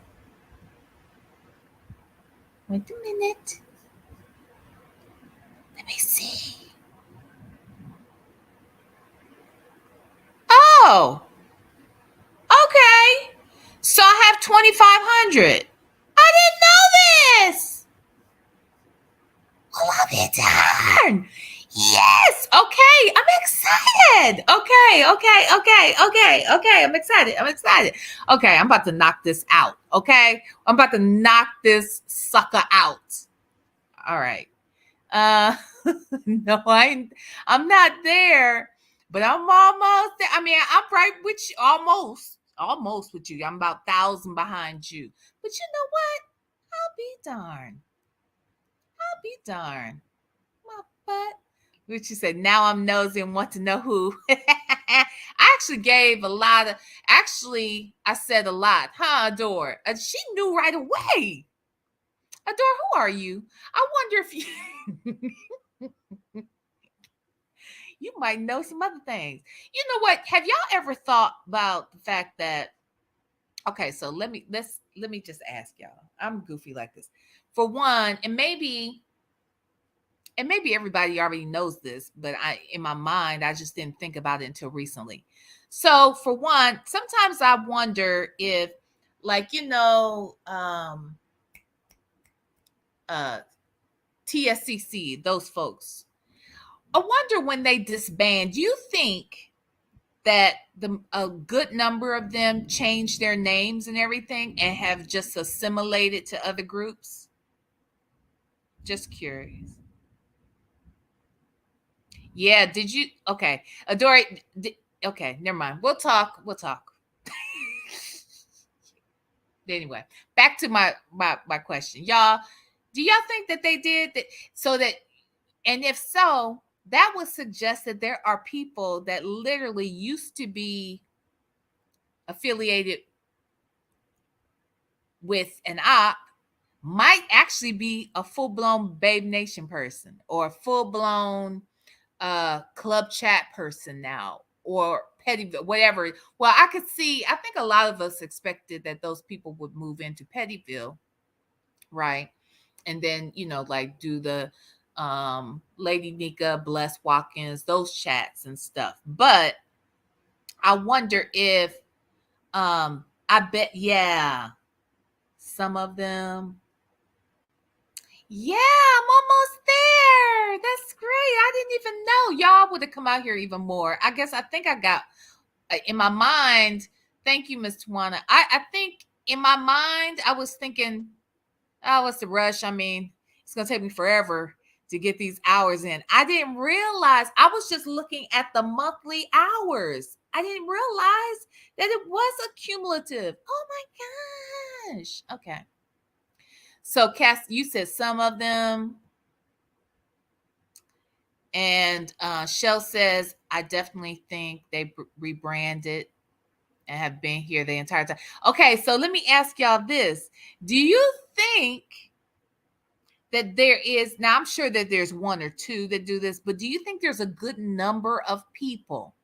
wait a minute. Let me see. Oh, okay. So I have 2,500. I didn't know this. Well, I'll be darned. Yes. Okay. I'm excited. Okay. I'm excited. Okay. I'm about to knock this out. Okay. I'm about to knock this sucker out. All right. Uh, no, I'm not there, but I'm almost there. I mean, I'm right with you, almost with you. I'm about 1,000 behind you. But you know what? I'll be darned. I'll be darned. My butt. Which you said, now I'm nosy and want to know who. I actually gave a lot of, actually, I said a lot, huh, Adore? She knew right away. Adore, who are you? I wonder if you, you might know some other things. You know what? Have y'all ever thought about the fact that, okay, so let me just ask y'all. I'm goofy like this. For one, and maybe everybody already knows this, but I in my mind I just didn't think about it until recently. So for one, sometimes I wonder if, like, uh TSCC, those folks, I wonder when they disband, do you think that a good number of them changed their names and everything and have just assimilated to other groups? Just curious. Yeah, did you? Okay, Adore. Okay, never mind. We'll talk. Anyway, back to my question, y'all. Do y'all think that they did that? So that, and if so, that would suggest that there are people that literally used to be affiliated with an op, might actually be a full-blown Babe Nation person or a full-blown club chat person now, or Pettyville, whatever. Well, I could see, I think a lot of us expected that those people would move into Pettyville, right? And then, like do the Lady Nika, Bless Watkins, those chats and stuff. But I wonder if I bet, yeah, some of them. Yeah, I'm almost there. That's great. I didn't even know. Y'all would have come out here even more. I guess I think I got in my mind. Thank you, Miss Tawana. I think in my mind I was thinking, oh, what's the rush? I mean, it's gonna take me forever to get these hours in. I didn't realize, I was just looking at the monthly hours. I didn't realize that it was a cumulative. Oh my gosh. Okay. So, Cass, you said some of them. And Shell says, I definitely think they rebranded and have been here the entire time. Okay, so let me ask y'all this. Do you think that there is, now I'm sure that there's one or two that do this, but do you think there's a good number of people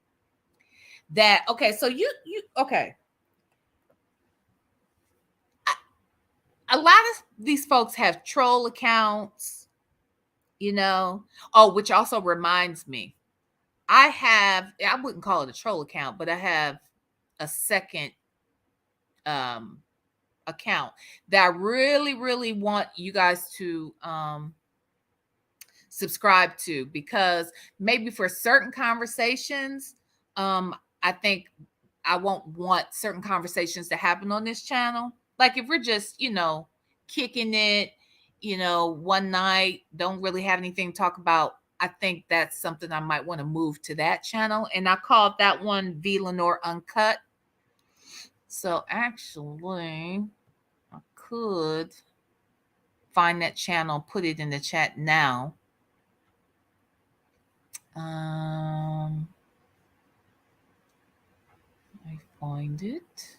that, okay, so okay. A lot of these folks have troll accounts, Oh, which also reminds me, I wouldn't call it a troll account, but I have a second account that I really, really want you guys to subscribe to, because maybe for certain conversations, I think I won't want certain conversations to happen on this channel. Like if we're just, kicking it, one night, don't really have anything to talk about. I think that's something I might want to move to that channel. And I called that one V Lenore Uncut. So actually, I could find that channel, put it in the chat now. I find it.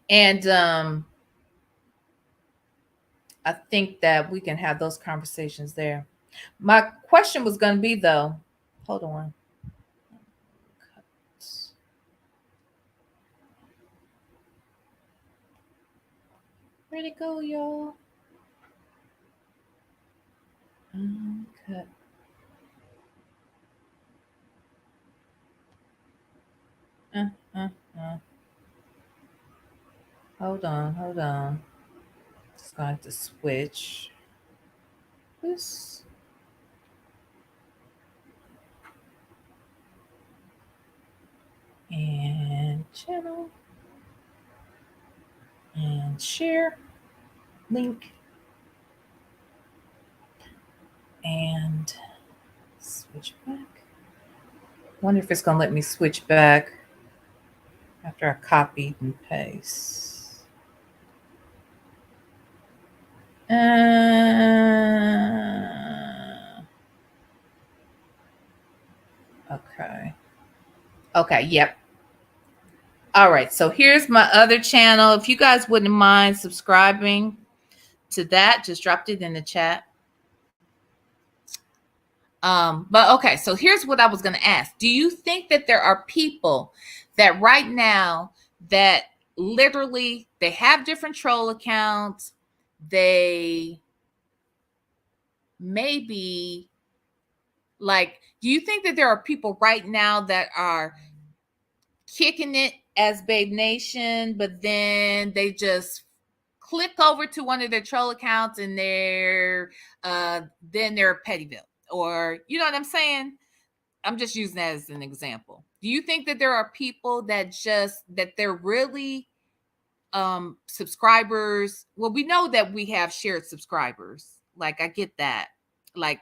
And I think that we can have those conversations there. My question was going to be, though, hold on. Where'd it go, y'all? Uncut. Hold on, hold on. Just going to switch this. And channel. And share. Link. And switch back. Wonder if it's going to let me switch back after I copied and paste. Okay. Okay, yep. All right, so here's my other channel. If you guys wouldn't mind subscribing to that, just dropped it in the chat. But okay, so here's what I was going to ask. Do you think that there are people that right now that literally they have different troll accounts, they maybe like, do you think that there are people right now that are kicking it as Babe Nation, but then they just click over to one of their troll accounts and then they're Pettyville, or you know what I'm saying? I'm just using that as an example. Do you think that there are people that they're really subscribers? Well, we know that we have shared subscribers. Like, I get that. Like,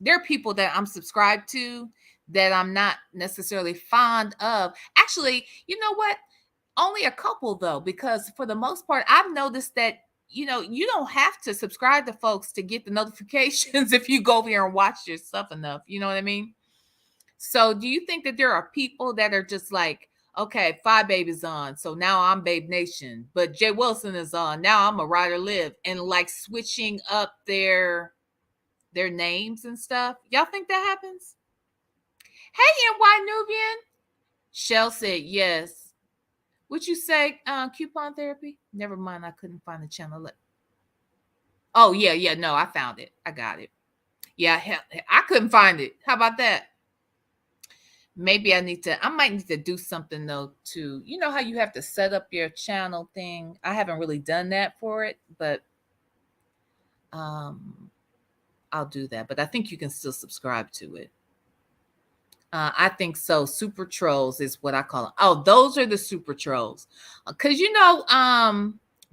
there are people that I'm subscribed to that I'm not necessarily fond of. Actually, you know what? Only a couple though, because for the most part, I've noticed that you don't have to subscribe to folks to get the notifications if you go over here and watch your stuff enough. You know what I mean? So do you think that there are people that are just like, okay, Five Baby's on, so now I'm Babe Nation, but Jay Wilson is on, now I'm a Rider Live, and like switching up their names and stuff? Y'all think that happens? Hey, NY Nubian. Shell said yes. Would you say coupon therapy? Never mind, I couldn't find the channel. Oh, yeah, no, I found it. I got it. Yeah, I couldn't find it. How about that? Maybe I might need to do something though to, you know how you have to set up your channel thing? I haven't really done that for it, but I'll do that. But I think you can still subscribe to it. I think so. Super trolls is what I call them. Oh, those are the super trolls. Because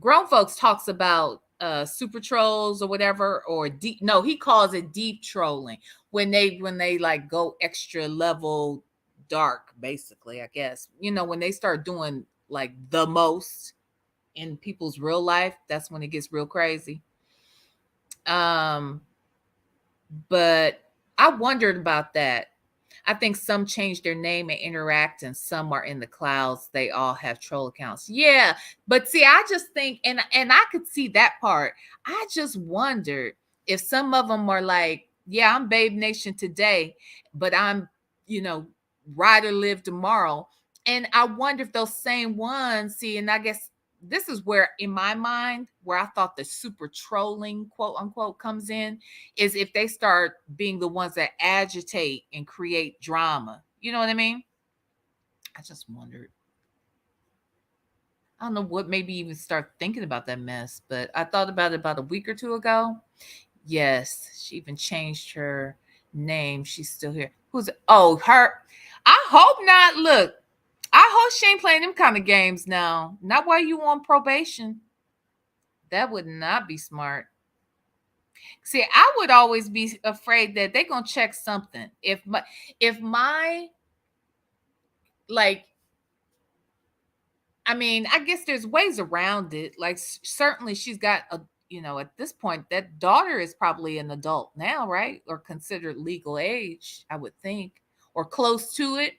grown folks talks about super trolls or whatever, or deep. No, he calls it deep trolling when they like go extra level dark, basically. I guess when they start doing like the most in people's real life, that's when it gets real crazy. But I wondered about that. I think some changed their name and interact, and some are in the clouds. They all have troll accounts. Yeah, but see, I just think, and I could see that part. I just wondered if some of them are like, yeah, I'm Babe Nation today, but I'm, Rider Live tomorrow. And I wonder if those same ones, see, and I guess this is where, in my mind, where I thought the super trolling, quote unquote, comes in, is if they start being the ones that agitate and create drama. You know what I mean? I just wondered. I don't know what made me even start thinking about that mess, but I thought about it about a week or two ago. Yes, she even changed her name. She's still here. Her. I hope not. Look, I hope she ain't playing them kind of games now. Not while you on probation. That would not be smart. See, I would always be afraid that they're gonna check something. If my like, I mean, I guess there's ways around it. Like, certainly she's got at this point, that daughter is probably an adult now, right? Or considered legal age, I would think, or close to it.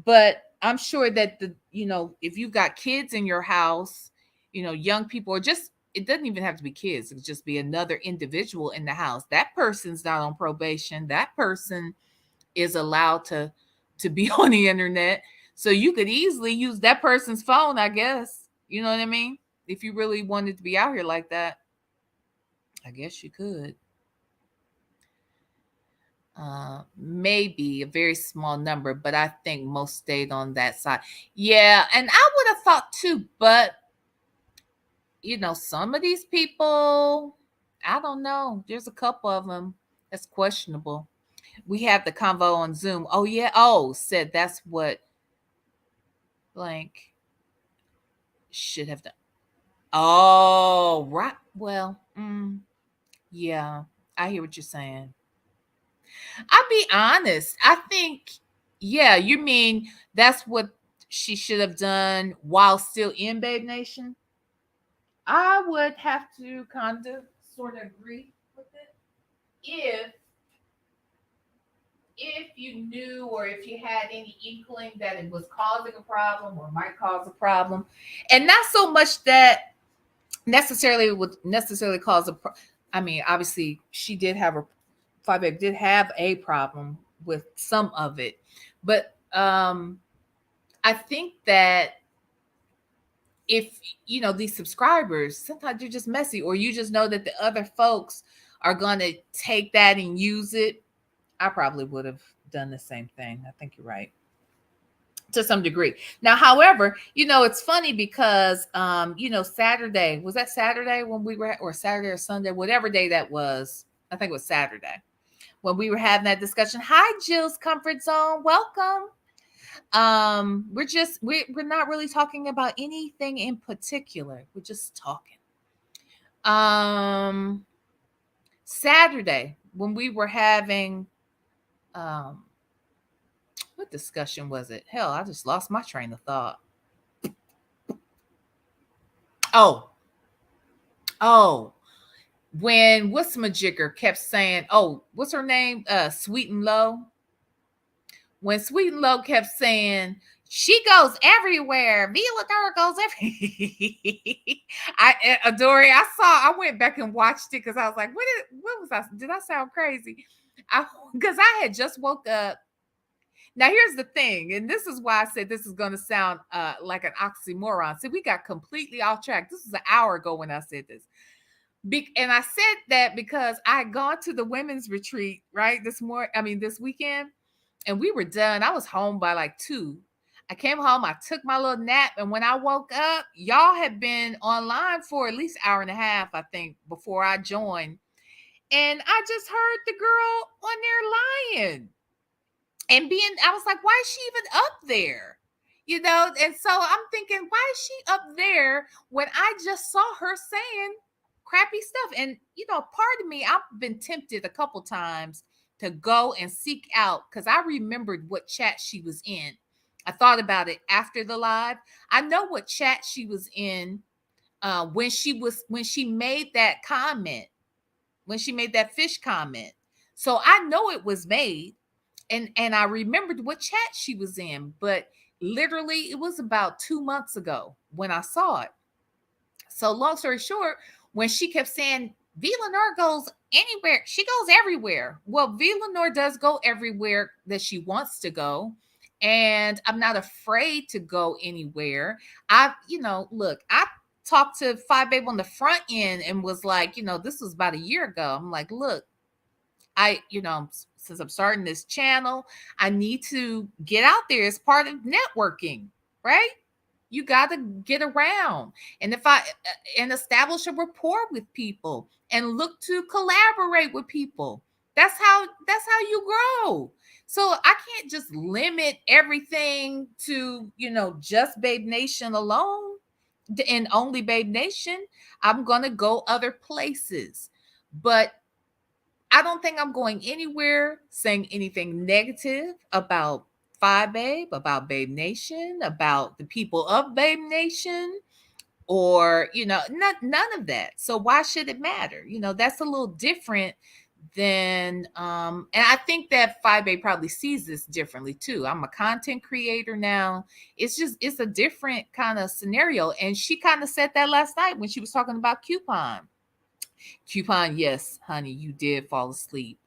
But I'm sure that if you've got kids in your house, young people, or just, it doesn't even have to be kids. It could just be another individual in the house. That person's not on probation. That person is allowed to be on the internet. So you could easily use that person's phone, I guess. You know what I mean? If you really wanted to be out here like that, I guess you could. maybe a very small number, but I think most stayed on that side. Yeah, and I would have thought too, but some of these people, I don't know. There's a couple of them that's questionable. We have the convo on Zoom. Oh yeah. Oh, said that's what blank should have done. Oh, right. Well, yeah, I hear what you're saying. I'll be honest. I think, yeah, you mean that's what she should have done while still in Babe Nation? I would have to kind of sort of agree with it. If you knew or if you had any inkling that it was causing a problem or might cause a problem, and not so much that necessarily would necessarily cause I mean, obviously she did have a Five did have a problem with some of it, but I think that if these subscribers, sometimes you're just messy, or you just know that the other folks are gonna take that and use it. I probably would have done the same thing. I think you're right to some degree. Now, however, it's funny because Saturday, was that Saturday when we were, or Saturday or Sunday, whatever day that was. I think it was Saturday when we were having that discussion. Hi, Jill's Comfort Zone. Welcome. We're not really talking about anything in particular. We're just talking. Saturday when we were having what discussion was it? Hell, I just lost my train of thought. Oh, when what's my jigger kept saying, oh, what's her name? Sweet and Low. When Sweet and Low kept saying, she goes everywhere. Vila Dara goes everywhere. Dory, I went back and watched it because I was like, what was I? Did I sound crazy? Because I had just woke up. Now, here's the thing, and this is why I said this is going to sound like an oxymoron. See, we got completely off track. This was an hour ago when I said this. And I said that because I had gone to the women's retreat, right, this weekend, and we were done. I was home by like 2. I came home, I took my little nap, and when I woke up, y'all had been online for at least hour and a half, I think, before I joined. And I just heard the girl on there lying. And I was like, why is she even up there? And so I'm thinking, why is she up there when I just saw her saying crappy stuff? And, part of me, I've been tempted a couple times to go and seek out, because I remembered what chat she was in. I thought about it after the live. I know what chat she was in when she made that comment, when she made that fish comment. So I know it was made. And I remembered what chat she was in, but literally it was about 2 months ago when I saw it. So long story short, when she kept saying V. Lenore goes anywhere, she goes everywhere. Well, V. Lenore does go everywhere that she wants to go. And I'm not afraid to go anywhere. Look, I talked to Five Babe on the front end and was like, this was about a year ago. I'm like, look, since I'm starting this channel, I need to get out there as part of networking, right? You got to get around. And and establish a rapport with people and look to collaborate with people. That's how you grow. So I can't just limit everything to, just Babe Nation alone and only Babe Nation. I'm going to go other places. But I don't think I'm going anywhere saying anything negative about Babe, about Babe Nation, about the people of Babe Nation, or none of that. So why should it matter? That's a little different than and I think that Babe probably sees this differently too. I'm a content creator now. It's a different kind of scenario. And she kind of said that last night when she was talking about Coupon, yes, honey, you did fall asleep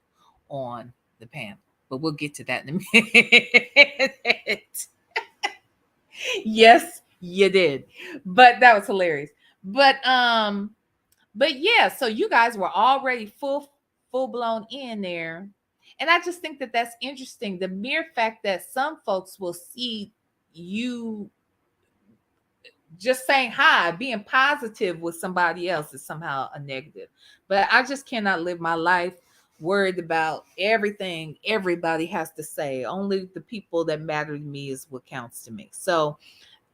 on the panel, but we'll get to that in a minute. Yes, you did. But that was hilarious. But yeah, so you guys were already full blown in there. And I just think that that's interesting. The mere fact that some folks will see you just saying hi, being positive with somebody else is somehow a negative. But I just cannot live my life worried about everything everybody has to say. Only the people that matter to me is what counts to me. So,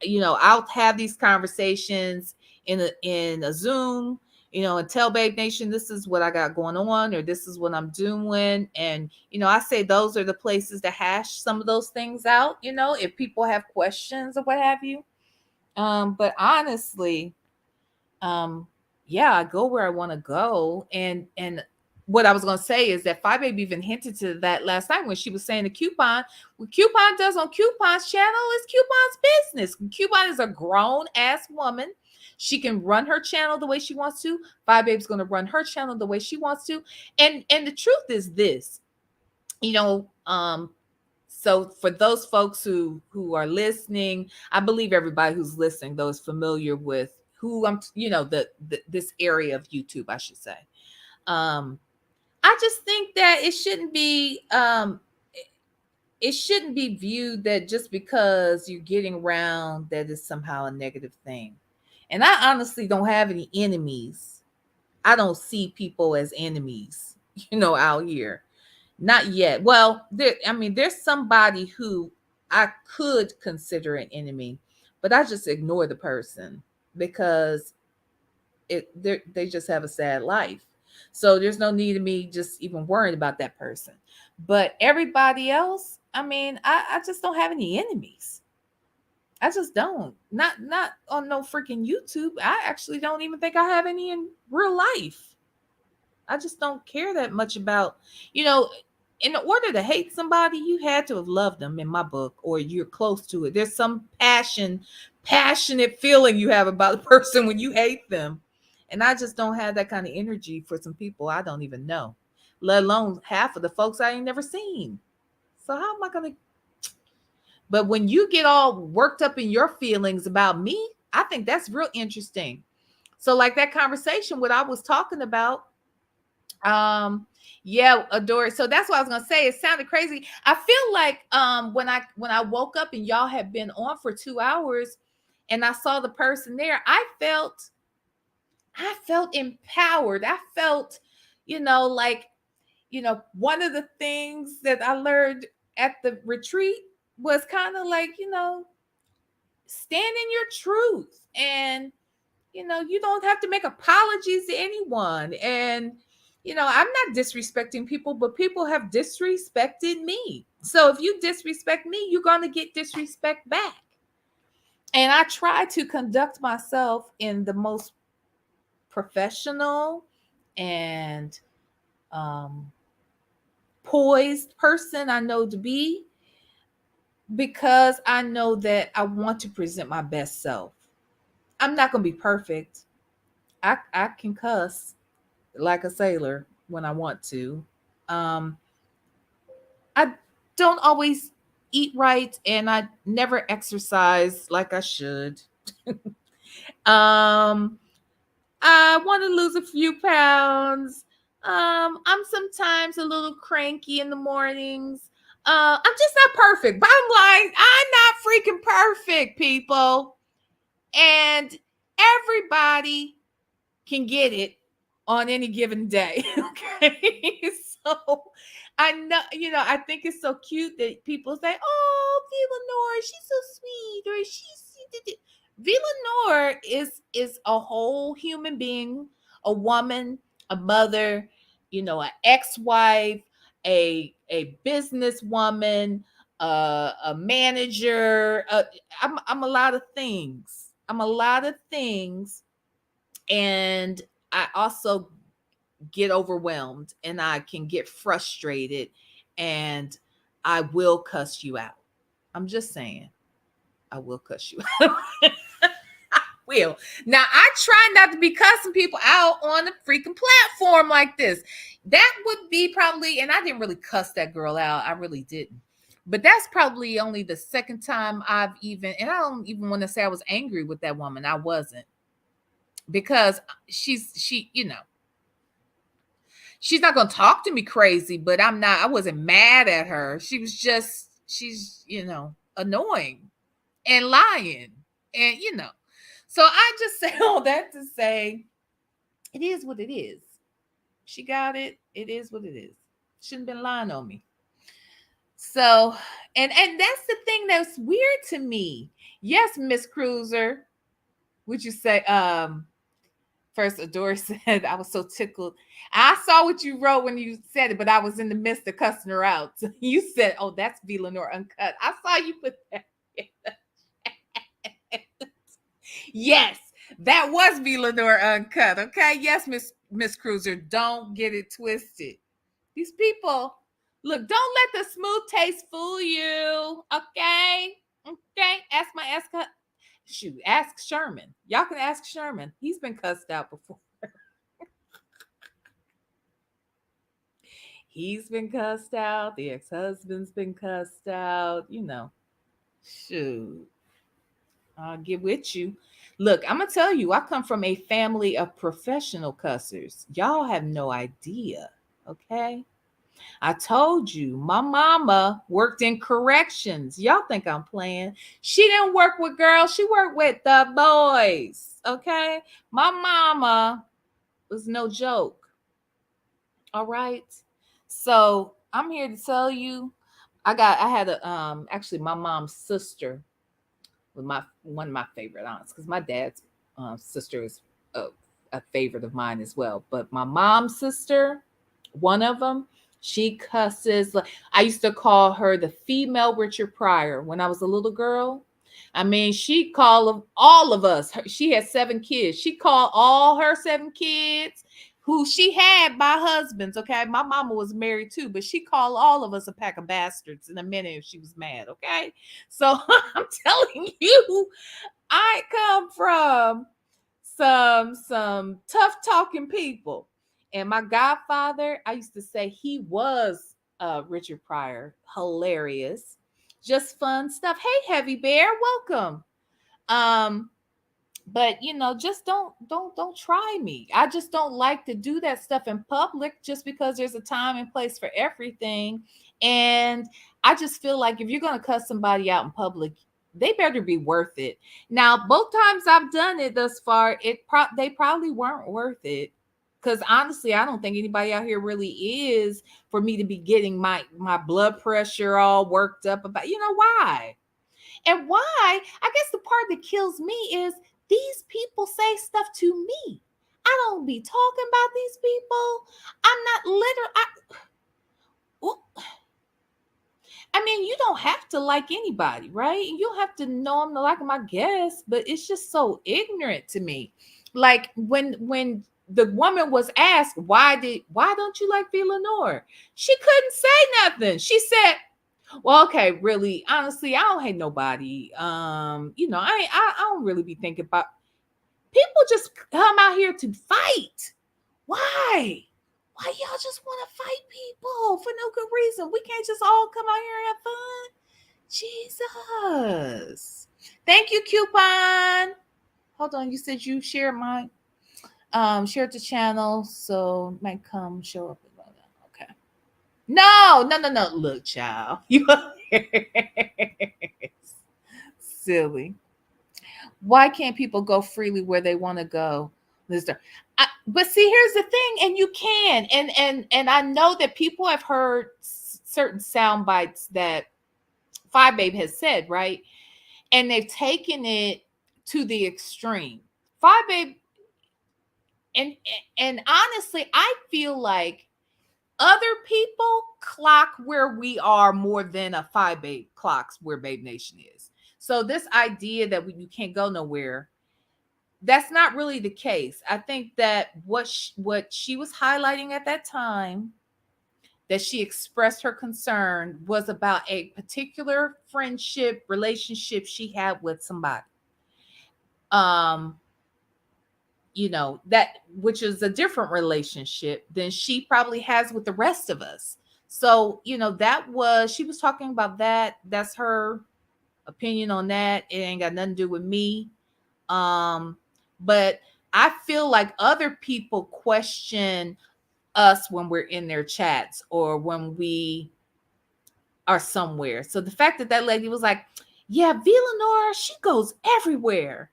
I'll have these conversations in a Zoom, and tell Babe Nation this is what I got going on, or this is what I'm doing. And I say those are the places to hash some of those things out, if people have questions or what have you. But honestly, um, yeah, I go where I want to go. And what I was gonna say is that Five Baby even hinted to that last night when she was saying the coupon. What Coupon does on Coupon's channel is Coupon's business. Coupon is a grown ass woman. She can run her channel the way she wants to. Five Baby's gonna run her channel the way she wants to. And the truth is this, you know, um, so for those folks who are listening, I believe everybody who's listening though is familiar with who I'm, the this area of YouTube, I should say. um I just think that it shouldn't be viewed that just because you're getting around that is somehow a negative thing. And I honestly don't have any enemies. I don't see people as enemies, out here. Not yet. Well, there's somebody who I could consider an enemy, but I just ignore the person because they just have a sad life. So there's no need of me just even worrying about that person. But everybody else, I just don't have any enemies. I just don't. Not on no freaking YouTube. I actually don't even think I have any in real life. I just don't care that much about, you know, in order to hate somebody, you had to have loved them in my book, or you're close to it. There's some passionate feeling you have about a person when you hate them. And I just don't have that kind of energy for some people I don't even know, let alone half of the folks I ain't never seen. So how am I going to? But when you get all worked up in your feelings about me, I think that's real interesting. So, like that conversation, what I was talking about, yeah, adore. So that's what I was gonna say. It sounded crazy. I feel like when I woke up and y'all had been on for 2 hours and I saw the person there, I felt empowered. I felt, like, one of the things that I learned at the retreat was kind of like, stand in your truth. And you don't have to make apologies to anyone. And I'm not disrespecting people, but people have disrespected me. So if you disrespect me, you're going to get disrespect back. And I try to conduct myself in the most professional and um, poised person I know to be, because I know that I want to present my best self. I'm not going to be perfect. I can cuss like a sailor when I want to. Um, I don't always eat right, and I never exercise like I should. um, I want to lose a few pounds. I'm sometimes a little cranky in the mornings. I'm just not perfect. Bottom line, I'm not freaking perfect, people. And everybody can get it on any given day. Okay. So I know, I think it's so cute that people say, "Oh, Villanor, she's so sweet," or she's Villanor is a whole human being, a woman, a mother, an ex-wife, a businesswoman, a manager. I'm a lot of things. I'm a lot of things, and I also get overwhelmed and I can get frustrated, and I will cuss you out. I'm just saying, I will cuss you out. I will. Now, I try not to be cussing people out on a freaking platform like this. That would be probably, and I didn't really cuss that girl out. I really didn't. But that's probably only the second time I've even, and I don't even want to say I was angry with that woman. I wasn't, because she she's not gonna talk to me crazy, but I wasn't mad at her. She's annoying and lying. And so I just say all that to say it is what it is. She got it. It is what it is. Shouldn't have been lying on me. So, and that's the thing that's weird to me. Yes, Miss Cruiser. Would you say first Adore said I was so tickled. I saw what you wrote when you said it, but I was in the midst of cussing her out. So you said, "Oh, that's V. Lenore Uncut." I saw you put that. Yes, that was V. Lenore Uncut. Okay, yes, Miss Cruiser. Don't get it twisted. These people, look, don't let the smooth taste fool you. Okay, okay. Ask Sherman. Y'all can ask Sherman. He's been cussed out before. He's been cussed out. The ex-husband's been cussed out. Shoot. I'll get with you. Look, I'm gonna tell you, I come from a family of professional cussers. Y'all have no idea. Okay. I told you, my mama worked in corrections. Y'all think I'm playing. She didn't work with girls, she worked with the boys. Okay. My mama was no joke. All right. So I'm here to tell you, I had actually my mom's sister with my one of my favorite aunts, because my dad's sister is a favorite of mine as well. But my mom's sister, one of them, she cusses. Like, I used to call her the female Richard Pryor when I was a little girl. I mean, she called all of us. She had 7 kids. She called all her 7 kids who she had by husbands. Okay, my mama was married too, but she called all of us a pack of bastards in a minute if she was mad. Okay, so I'm telling you, I come from some tough talking people. And my godfather, I used to say he was Richard Pryor. Hilarious. Just fun stuff. Hey, Heavy Bear, welcome. Um, but just don't try me. I just don't like to do that stuff in public, just because there's a time and place for everything. And I just feel like if you're going to cuss somebody out in public, they better be worth it. Now, both times I've done it thus far, they probably weren't worth it, because honestly, I don't think anybody out here really is, for me to be getting my blood pressure all worked up about. Why? And why? I guess the part that kills me is these people say stuff to me. I don't be talking about these people. I'm not well, I mean, you don't have to like anybody, right? You don't have to know them to like them, I guess. But it's just so ignorant to me. Like when the woman was asked, why don't you like V. Lenore? She couldn't say nothing. She said, well, okay, really, honestly, I don't hate nobody. I don't really be thinking about people just come out here to fight. Why? Why y'all just want to fight people for no good reason? We can't just all come out here and have fun. Jesus. Thank you, Coupon. Hold on, you said you shared my shared the channel, so it might come show up. Okay. No. Look, child. You silly. Why can't people go freely where they want to go? But see, here's the thing, and you can, and I know that people have heard certain sound bites that Five Babe has said, right? And they've taken it to the extreme. Five Babe, and honestly, I feel like other people clock where we are more than a Five Babe clocks where Babe Nation is. So this idea that you can't go nowhere, that's not really the case. I think that what she was highlighting at that time, that she expressed her concern, was about a particular friendship relationship she had with somebody. That, which is a different relationship than she probably has with the rest of us. So, she was talking about that. That's her opinion on that. It ain't got nothing to do with me. But I feel like other people question us when we're in their chats or when we are somewhere. So the fact that that lady was like, yeah, V. Lenore, she goes everywhere.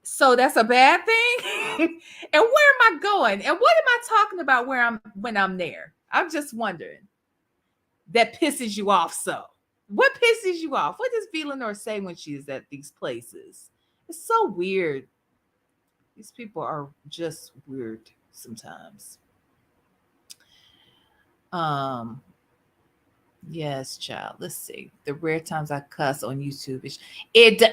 So that's a bad thing. And where am I going? And what am I talking about where I'm when I'm there? I'm just wondering. That pisses you off so. What pisses you off? What does V. Lenore say when she's at these places? It's so weird. These people are just weird sometimes. Um, yes, child. Let's see. The rare times I cuss on YouTube.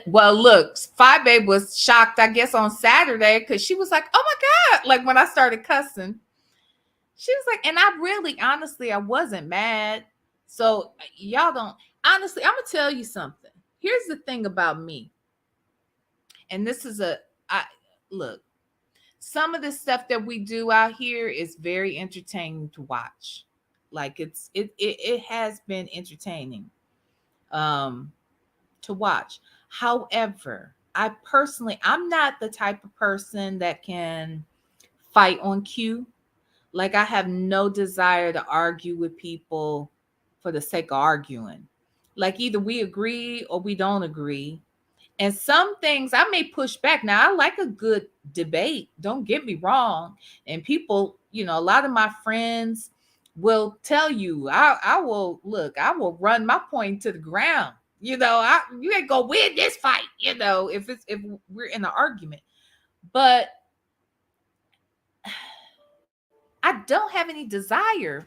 Well, look, Five Babe was shocked, I guess, on Saturday because she was like, "Oh my god!" Like when I started cussing, she was like, and I really, honestly, I wasn't mad. So y'all don't. Honestly, I'm gonna tell you something. Here's the thing about me, and this is I look. Some of the stuff that we do out here is very entertaining to watch. Like it has been entertaining um to watch. However, I'm not the type of person that can fight on cue. Like I have no desire to argue with people for the sake of arguing. Like either we agree or we don't agree. And some things I may push back. Now, I like a good debate. Don't get me wrong. And people, a lot of my friends will tell you, I will look, I will run my point to the ground. You ain't gonna win this fight, if we're in an argument. But I don't have any desire.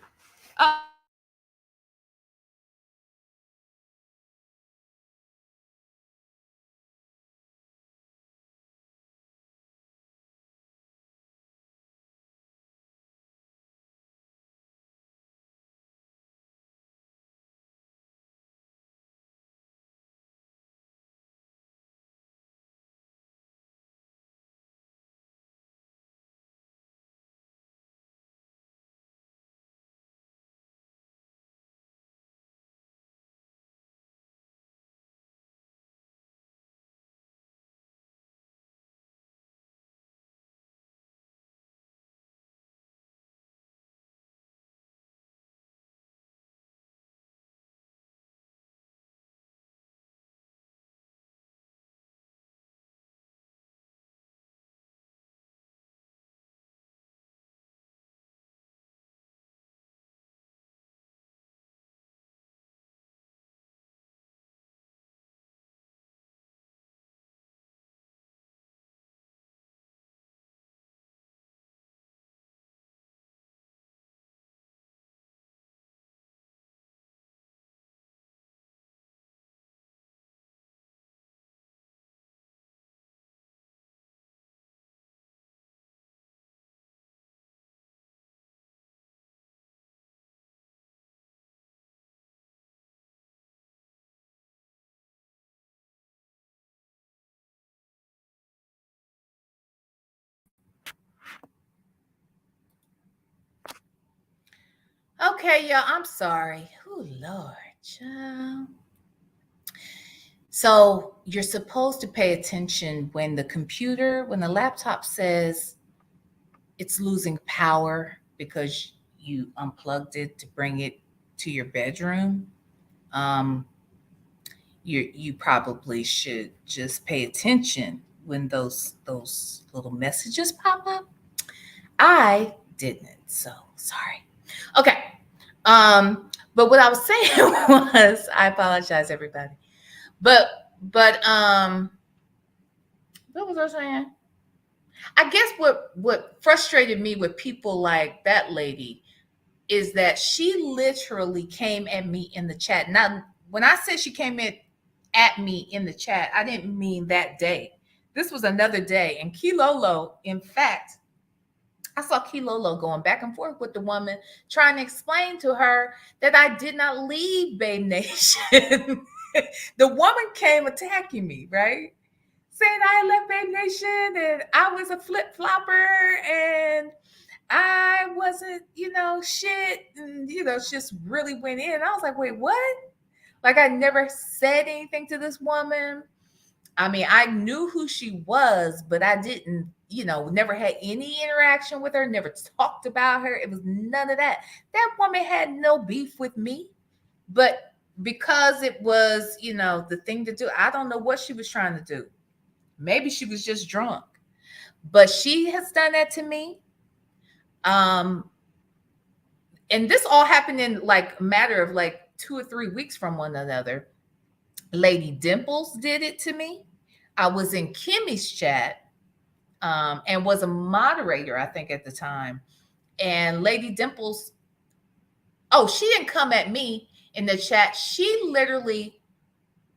Okay, y'all, I'm sorry. Oh, Lord, child. So you're supposed to pay attention when the laptop says it's losing power because you unplugged it to bring it to your bedroom. Um, you probably should just pay attention when those little messages pop up. I didn't, so sorry. Okay. But what I was saying was, I apologize, everybody. But but what was I saying? I guess what frustrated me with people like that lady is that she literally came at me in the chat. Now, when I said she came at me in the chat, I didn't mean that day. This was another day. And Kilolo, in fact, I saw Kilolo going back and forth with the woman, trying to explain to her that I did not leave Babe Nation. The woman came attacking me, right? Saying I left Babe Nation and I was a flip flopper and I wasn't, shit. And, she just really went in. I was like, wait, what? Like, I never said anything to this woman. I mean, I knew who she was, but I didn't, never had any interaction with her, never talked about her. It was none of that. That woman had no beef with me. But because it was, the thing to do, I don't know what she was trying to do. Maybe she was just drunk. But she has done that to me. Um, and this all happened in like a matter of like 2 or 3 weeks from one another. Lady Dimples did it to me. I was in Kimmy's chat, and was a moderator, I think, at the time. And Lady Dimples, oh, she didn't come at me in the chat. She literally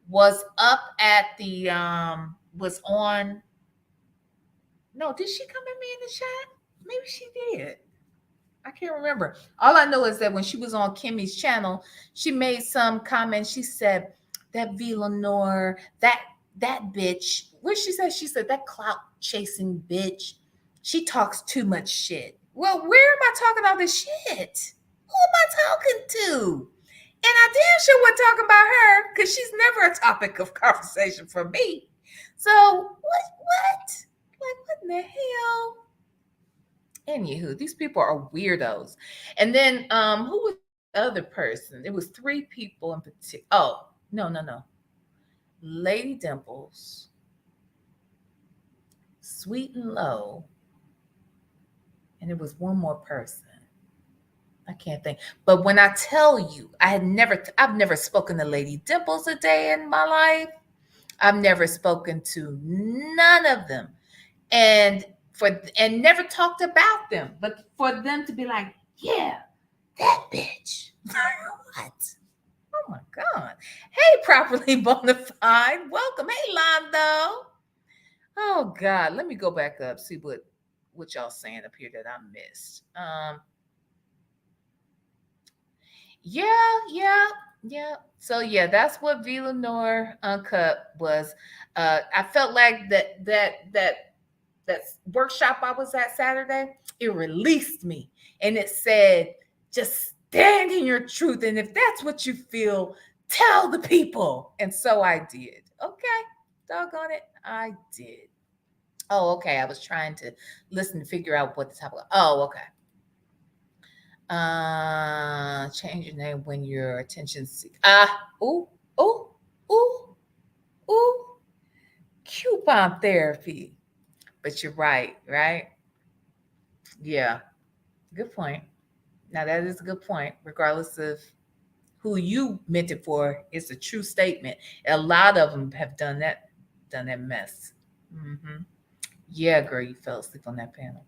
was up at the was on. No, did she come at me in the chat? Maybe she did. I can't remember. All I know is that when she was on Kimmy's channel, she made some comment. She said that V Lenore, that bitch. What she said? She said that clout chasing bitch. She talks too much shit. Well, where am I talking all this shit? Who am I talking to? And I damn sure wasn't talking about her because she's never a topic of conversation for me. So what? Like what in the hell? Anywho, these people are weirdos. And then who was the other person? It was 3 people in particular. Oh, no. Lady Dimples, Sweet and Low, and it was one more person. I can't think. But when I tell you, I've never spoken to Lady Dimples a day in my life. I've never spoken to none of them. And never talked about them. But for them to be like, yeah, that bitch. What? Oh my God. Hey, properly bona fide. Welcome. Hey, Londo. Oh God. Let me go back up, see what y'all saying up here that I missed. Yeah. So yeah, that's what V Lenore Uncut was. I felt like that workshop I was at Saturday, it released me. And it said, just stand in your truth. And if that's what you feel, tell the people. And so I did. Okay. Doggone it. I did. Oh, okay. I was trying to listen to figure out what the topic was. Oh, okay. Change your name when your attention ooh, ooh, ooh, ooh. Coupon therapy. But you're right? Yeah. Good point. Now that is a good point. Regardless of who you meant it for, it's a true statement. A lot of them have done that mess. Mm-hmm. Yeah, girl, you fell asleep on that panel.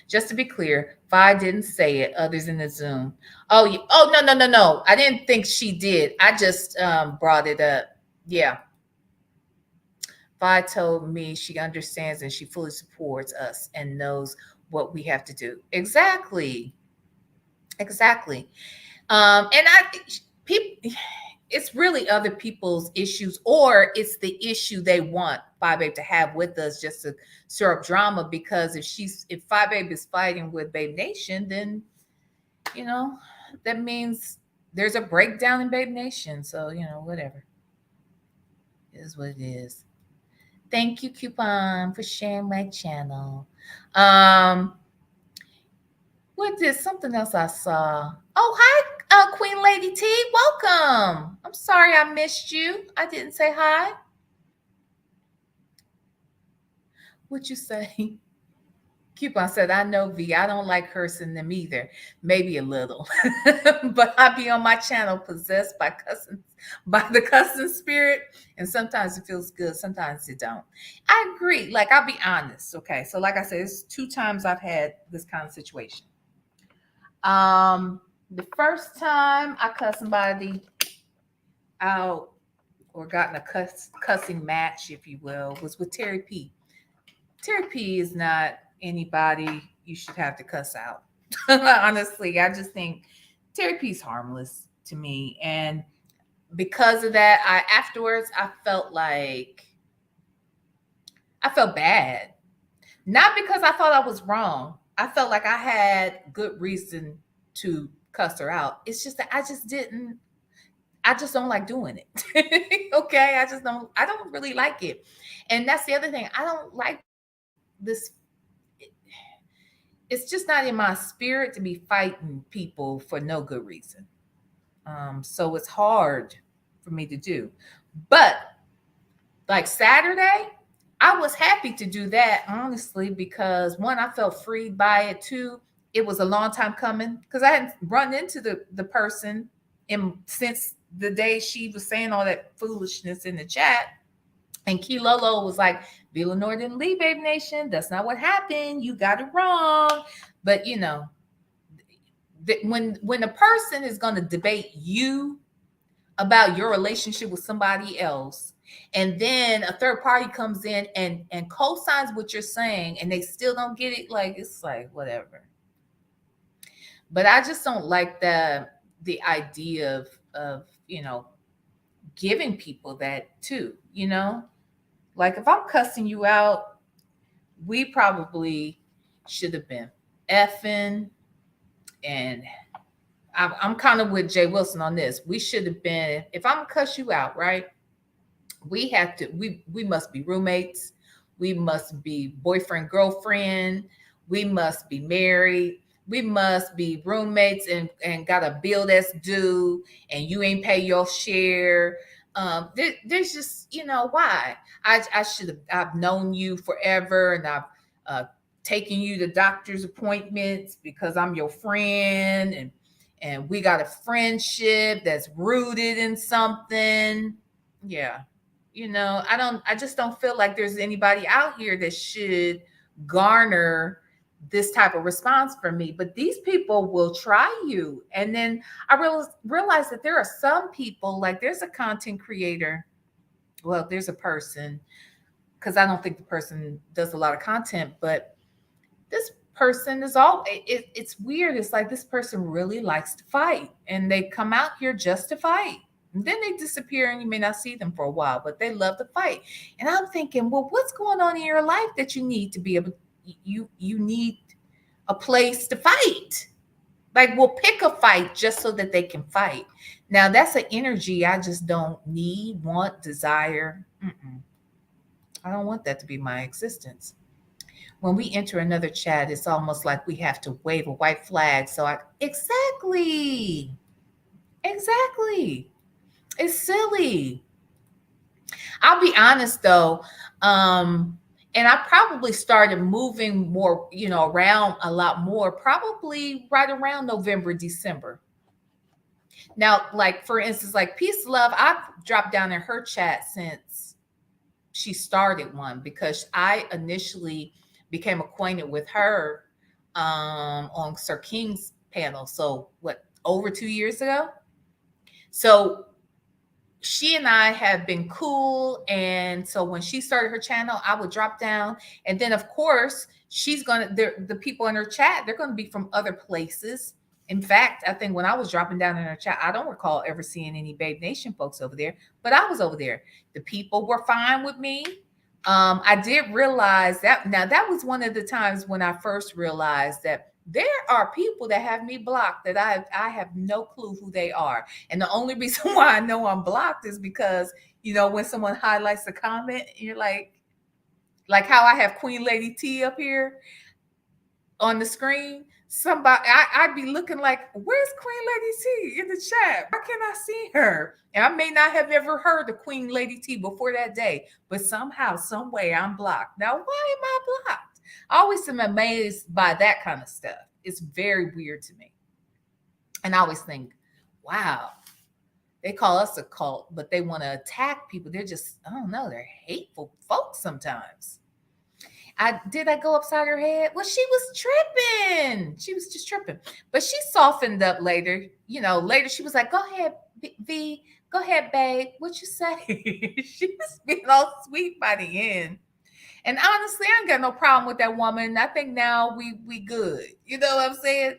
Just to be clear, Vi didn't say it. Others in the Zoom. Oh, no. I didn't think she did. I just brought it up. Yeah. Vi told me she understands and she fully supports us and knows what we have to do. Exactly. And people, it's really other people's issues, or it's the issue they want Phi Babe to have with us just to stir up drama. Because if Phi Babe is fighting with Babe Nation, then that means there's a breakdown in Babe Nation. So whatever, it is what it is. Thank you, Coupon, for sharing my channel. What did something else I saw? Oh, hi, Queen Lady T. Welcome. I'm sorry I missed you. I didn't say hi. What'd you say? Coupon said, I know V. I don't like cursing them either. Maybe a little. But I be on my channel possessed by the cussing spirit. And sometimes it feels good. Sometimes it don't. I agree. Like, I'll be honest. Okay. So like I said, it's 2 times I've had this kind of situation. The first time I cussed somebody out or got in a cussing match, if you will, was with Terry P. Terry P is not anybody you should have to cuss out. Honestly, I just think Terry P's harmless to me. And because of that, afterwards I felt bad. Not because I thought I was wrong. I felt like I had good reason to cuss her out. It's just that I just don't like doing it. Okay, I don't really like it. And that's the other thing. I don't like this. It's just not in my spirit to be fighting people for no good reason. So it's hard for me to do. But like Saturday, I was happy to do that, honestly, because one, I felt freed by it. Two, it was a long time coming because I hadn't run into the person since the day she was saying all that foolishness in the chat. And Key Lolo was like, "V Lenore didn't leave Babe Nation. That's not what happened. You got it wrong." But when a person is going to debate you about your relationship with somebody else, and then a third party comes in and co-signs what you're saying, and they still don't get it, like, it's like whatever. But I just don't like the idea of giving people that too. Like if I'm cussing you out, we probably should have been effing. And I'm kind of with Jay Wilson on this. We should have been, if I'm gonna cuss you out, right? We must be roommates. We must be boyfriend, girlfriend. We must be married. We must be roommates and got a bill that's due and you ain't pay your share. There's just, why? I should have, I've known you forever, and I've taken you to doctor's appointments because I'm your friend, and we got a friendship that's rooted in something. Yeah. I just don't feel like there's anybody out here that should garner this type of response from me. But these people will try you. And then I realized that there are some people, like there's a content creator. Well, there's a person, because I don't think the person does a lot of content, but this person is it's weird. It's like this person really likes to fight, and they come out here just to fight. And then they disappear and you may not see them for a while, but they love to fight. And I'm thinking, well, what's going on in your life that you need to be able, you need a place to fight? Like, we'll pick a fight just so that they can fight. Now, that's an energy I just don't need, want, desire. I don't want that to be my existence. When we enter another chat, it's almost like we have to wave a white flag. Exactly. Exactly. It's silly. I'll be honest though, and I probably started moving more, around a lot more, probably right around November, December. Now, like for instance, like Peace Love, I've dropped down in her chat since she started one, because I initially became acquainted with her on Sir King's panel. So what, over 2 years ago? So she and I have been cool. And so when she started her channel, I would drop down. And then of course, the people in her chat, they're going to be from other places. In fact, I think when I was dropping down in her chat, I don't recall ever seeing any Babe Nation folks over there, but I was over there. The people were fine with me. I did realize that. Now, that was one of the times when I first realized that there are people that have me blocked that I have no clue who they are. And the only reason why I know I'm blocked is because, when someone highlights a comment, you're like how I have Queen Lady T up here on the screen. I'd be looking like, where's Queen Lady T in the chat? Why can't I see her? And I may not have ever heard of Queen Lady T before that day, but somehow, some way, I'm blocked. Now, why am I blocked? I always am amazed by that kind of stuff. It's very weird to me. And I always think, wow, they call us a cult, but they want to attack people. They're just, I don't know, they're hateful folks sometimes. Did I go upside her head? Well, she was tripping. She was just tripping. But she softened up later. Later she was like, go ahead, V. Go ahead, babe. What you say? She was being all sweet by the end. And honestly, I ain't got no problem with that woman. I think now we good. You know what I'm saying?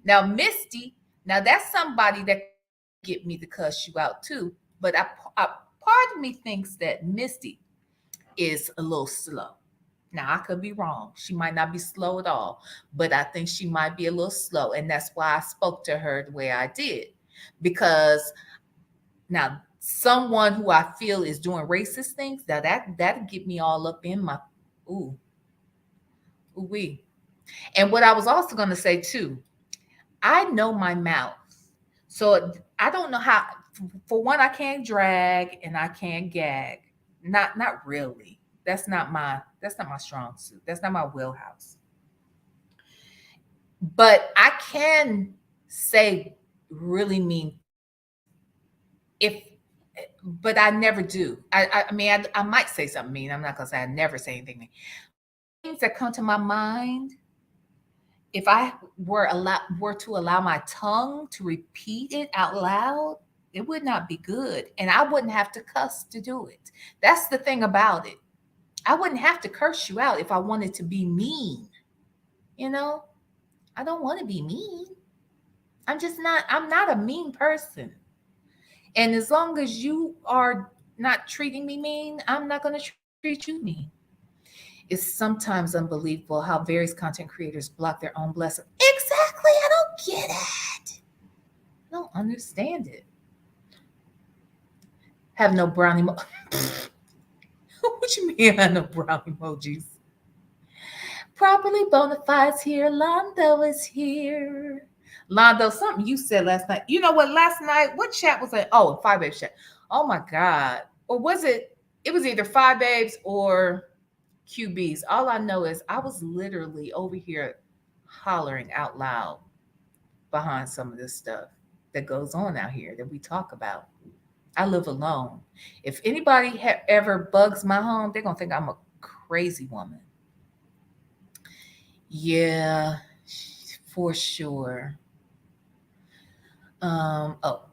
Now, Misty, that's somebody that get me to cuss you out too. But part of me thinks that Misty is a little slow. Now, I could be wrong. She might not be slow at all, but I think she might be a little slow. And that's why I spoke to her the way I did. Because Now, someone who I feel is doing racist things, that'd get me all up in my ooh, ooh wee. And what I was also gonna say too, I know my mouth. So I don't know how for one, I can't drag and I can't gag. Not really. That's not my strong suit. That's not my wheelhouse. But I can say really mean if but I never do. I mean I might say something mean. I'm not gonna say I never say anything mean. Things that come to my mind, if I were to allow my tongue to repeat it out loud, it would not be good. And I wouldn't have to cuss to do it. That's the thing about it. I wouldn't have to curse you out if I wanted to be mean. You know, I don't want to be mean. I'm not a mean person. And as long as you are not treating me mean, I'm not going to treat you mean. It's sometimes unbelievable how various content creators block their own blessing. Exactly. I don't get it. I don't understand it. Have no brownie. What you mean? I have no brown emojis. Properly bona fides here. Londo is here. Londo, something you said last night. You know what? Last night, what chat was it? Oh, Five Babes chat. Oh my God. Or was it? It was either Five Babes or QBs. All I know is I was literally over here hollering out loud behind some of this stuff that goes on out here that we talk about. I live alone. If anybody ever bugs my home, they're going to think I'm a crazy woman. Yeah, for sure. Oh,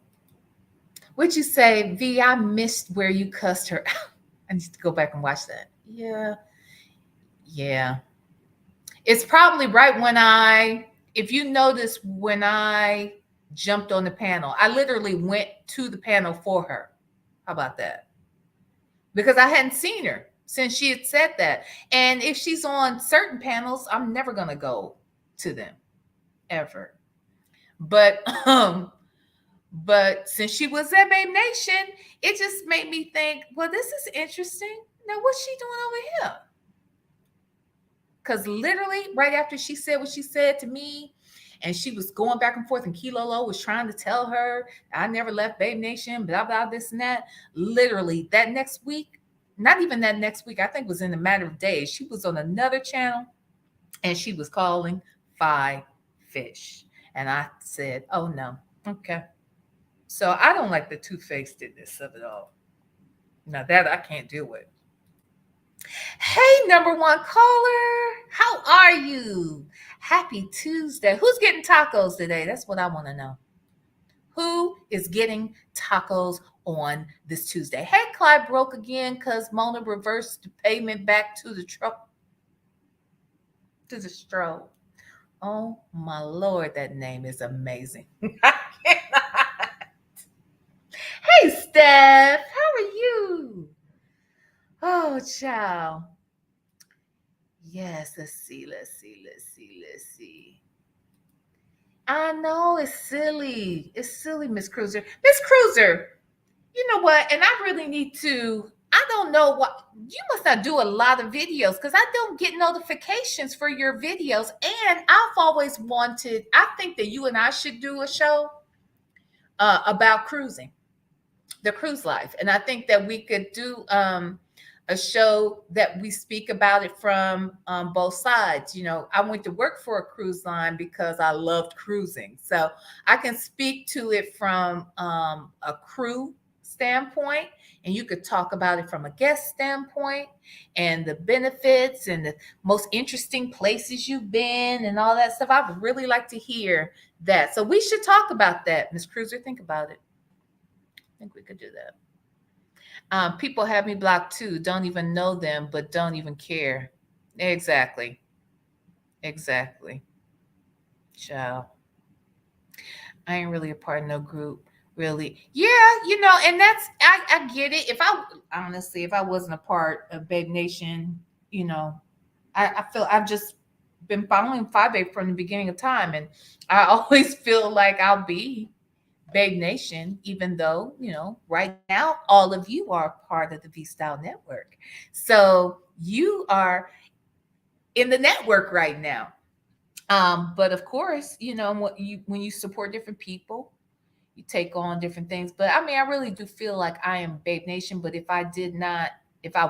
what'd you say, V? I missed where you cussed her out. I need to go back and watch that. Yeah, yeah. It's probably right if you notice, when I jumped on the panel, I literally went to the panel for her. How about that? Because I hadn't seen her since she had said that. And if she's on certain panels, I'm never going to go to them ever. But but since she was at Babe Nation, it just made me think, well, this is interesting. Now, what's she doing over here? Because literally, right after she said what she said to me, and she was going back and forth, and Kilolo was trying to tell her, I never left Babe Nation, blah, blah, this and that. Literally, that next week, not even that next week, I think it was in a matter of days, she was on another channel, and she was calling Five Fish. And I said, oh, no, okay. So I don't like the two-facedness of it all. Now that I can't deal with. Hey, number one caller. How are you? Happy Tuesday. Who's getting tacos today? That's what I want to know. Who is getting tacos on this Tuesday? Hey, Clyde broke again because Mona reversed the payment back to the truck, to the stroll. Oh, my Lord, that name is amazing. I cannot. Hey, Steph. How are you? Oh, child. Yes, let's see. I know it's silly. It's silly, Miss Cruiser. Miss Cruiser, you know what? And I really need to. I don't know what you must not do a lot of videos because I don't get notifications for your videos. And I've always wanted, I think that you and I should do a show about cruising, the cruise life. And I think that we could do a show that we speak about it from both sides. You know, I went to work for a cruise line because I loved cruising. So I can speak to it from a crew standpoint, and you could talk about it from a guest standpoint and the benefits and the most interesting places you've been and all that stuff. I would really like to hear that. So we should talk about that, Miss Cruiser. Think about it. I think we could do that. People have me blocked too. Don't even know them, but don't even care. Exactly. Child. I ain't really a part of no group. Really. Yeah, and I get it. If I wasn't a part of Babe Nation, I feel I've just been following Five Babe from the beginning of time. And I always feel like I'll be Babe Nation, even though, right now, all of you are part of the V Style Network. So you are in the network right now. But of course, when you support different people, you take on different things. But I mean, I really do feel like I am Babe Nation. But if I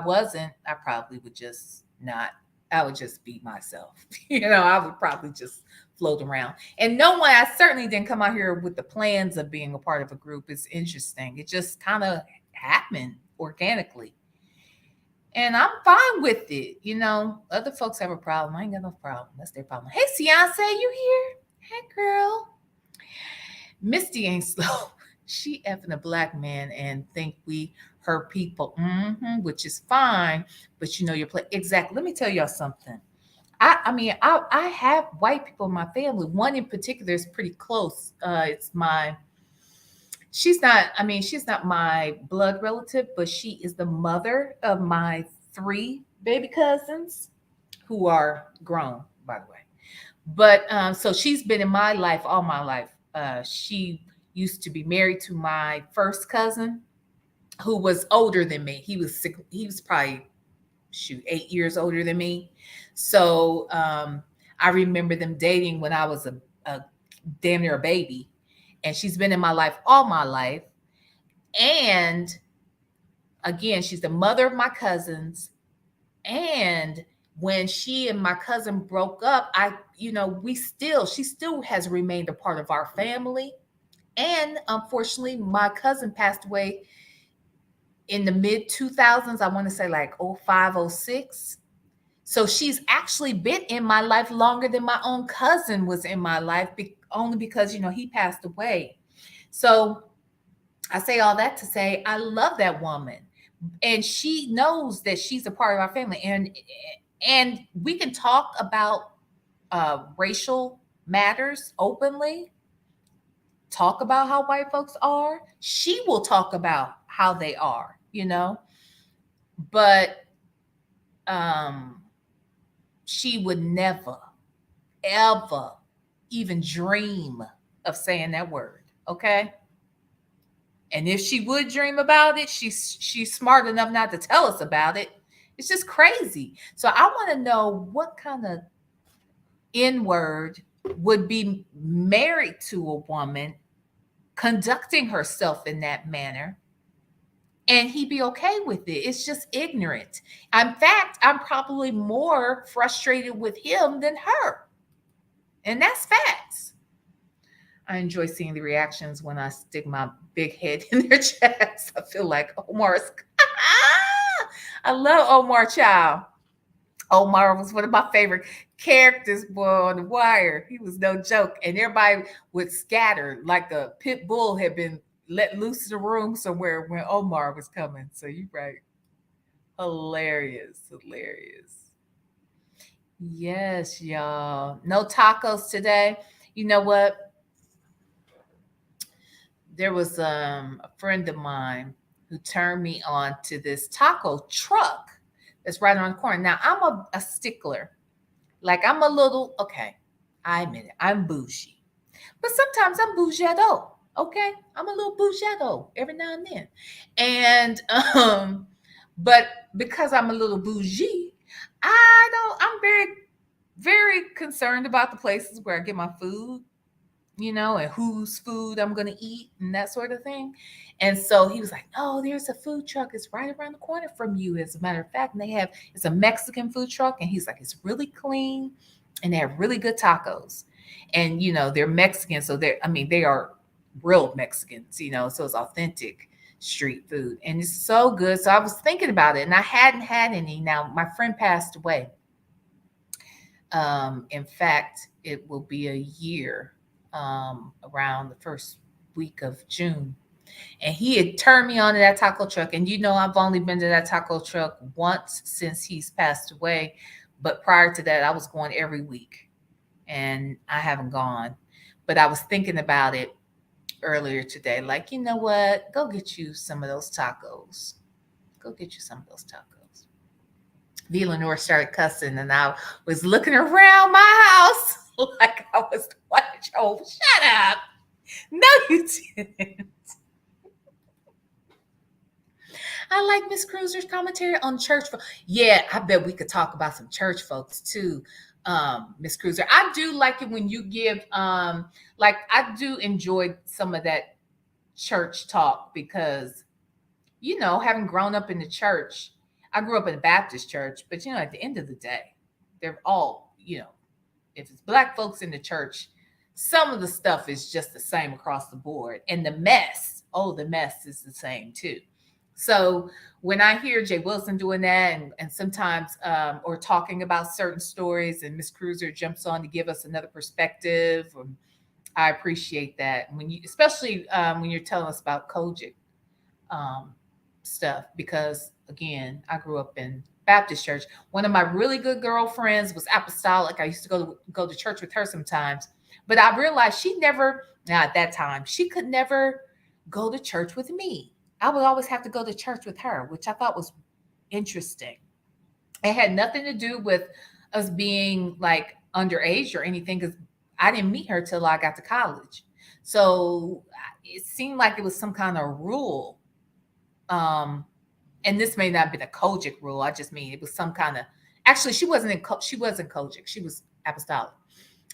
wasn't, I probably would just not. I would just be myself. I would probably just float around. And no one, I certainly didn't come out here with the plans of being a part of a group. It's interesting. It just kind of happened organically. And I'm fine with it. Other folks have a problem. I ain't got no problem. That's their problem. Hey, Beyonce, you here? Hey, girl. Misty ain't slow. She effing a black man and think we her people, which is fine. But your play exactly. Let me tell y'all something. I mean, I have white people in my family. One in particular is pretty close. It's my. She's not my blood relative, but she is the mother of my three baby cousins, who are grown, by the way. But so she's been in my life all my life. She used to be married to my first cousin, who was older than me. He was probably 8 years older than me. So I remember them dating when I was a damn near a baby, and she's been in my life all my life. And again, she's the mother of my cousins. And when she and my cousin broke up, she still has remained a part of our family. And unfortunately, my cousin passed away in the mid 2000s. I want to say like 05, 06. So she's actually been in my life longer than my own cousin was in my life, only because, he passed away. So I say all that to say I love that woman, and she knows that she's a part of our family, and we can talk about racial matters openly. Talk about how white folks are. She will talk about how they are, but um, she would never, ever even dream of saying that word. Okay. And if she would dream about it, she's smart enough not to tell us about it. It's just crazy. So I want to know what kind of N word would be married to a woman conducting herself in that manner, and he be okay with it. It's just ignorant. In fact, I'm probably more frustrated with him than her. And that's facts. I enjoy seeing the reactions when I stick my big head in their chest. I feel like Omar's. I love Omar Child. Omar was one of my favorite characters, boy, on The Wire. He was no joke. And everybody would scatter like a pit bull had been let loose in the room somewhere when Omar was coming. So you're right. Hilarious. Yes, y'all. No tacos today. You know what? There was a friend of mine who turned me on to this taco truck that's right on the corner. Now, I'm a stickler. Like, I'm a little, okay, I admit it, I'm bougie. But sometimes I'm bougetto, okay? I'm a little bougetto every now and then. And, but because I'm a little bougie, I'm very, very concerned about the places where I get my food, and whose food I'm going to eat and that sort of thing. And so he was like, "No, there's a food truck. It's right around the corner from you, as a matter of fact. And it's a Mexican food truck." And he's like, "It's really clean and they have really good tacos." And, they're Mexican. So they are real Mexicans, so it's authentic street food. And it's so good. So I was thinking about it, and I hadn't had any. Now, my friend passed away. In fact, it will be a year around the first week of June. And he had turned me on to that taco truck. And I've only been to that taco truck once since he's passed away. But prior to that, I was going every week. And I haven't gone. But I was thinking about it earlier today. Like, you know what? Go get you some of those tacos. Go get you some of those tacos. V. Lenore started cussing, and I was looking around my house like I was like, "Oh, shut up." No, you didn't. I like Miss Cruiser's commentary on church. Yeah, I bet we could talk about some church folks too, Miss Cruiser. I do like it when you give, like I do enjoy some of that church talk because, having grown up in the church, I grew up in a Baptist church, but at the end of the day, they're all, if it's black folks in the church, some of the stuff is just the same across the board. And the mess is the same too. So when I hear Jay Wilson doing that and sometimes or talking about certain stories and Miss Cruiser jumps on to give us another perspective, I appreciate that. When you, especially when you're telling us about Kojic um, stuff, because again, I grew up in Baptist church. One of my really good girlfriends was apostolic. I used to go to church with her sometimes, but I realized she never, now at that time, she could never go to church with me. I would always have to go to church with her, which I thought was interesting. It had nothing to do with us being like underage or anything, because I didn't meet her till I got to college. So it seemed like it was some kind of rule. Um, and this may not have been a Kojic rule. I just mean it was some kind of. Actually, she wasn't Kojic. She was apostolic,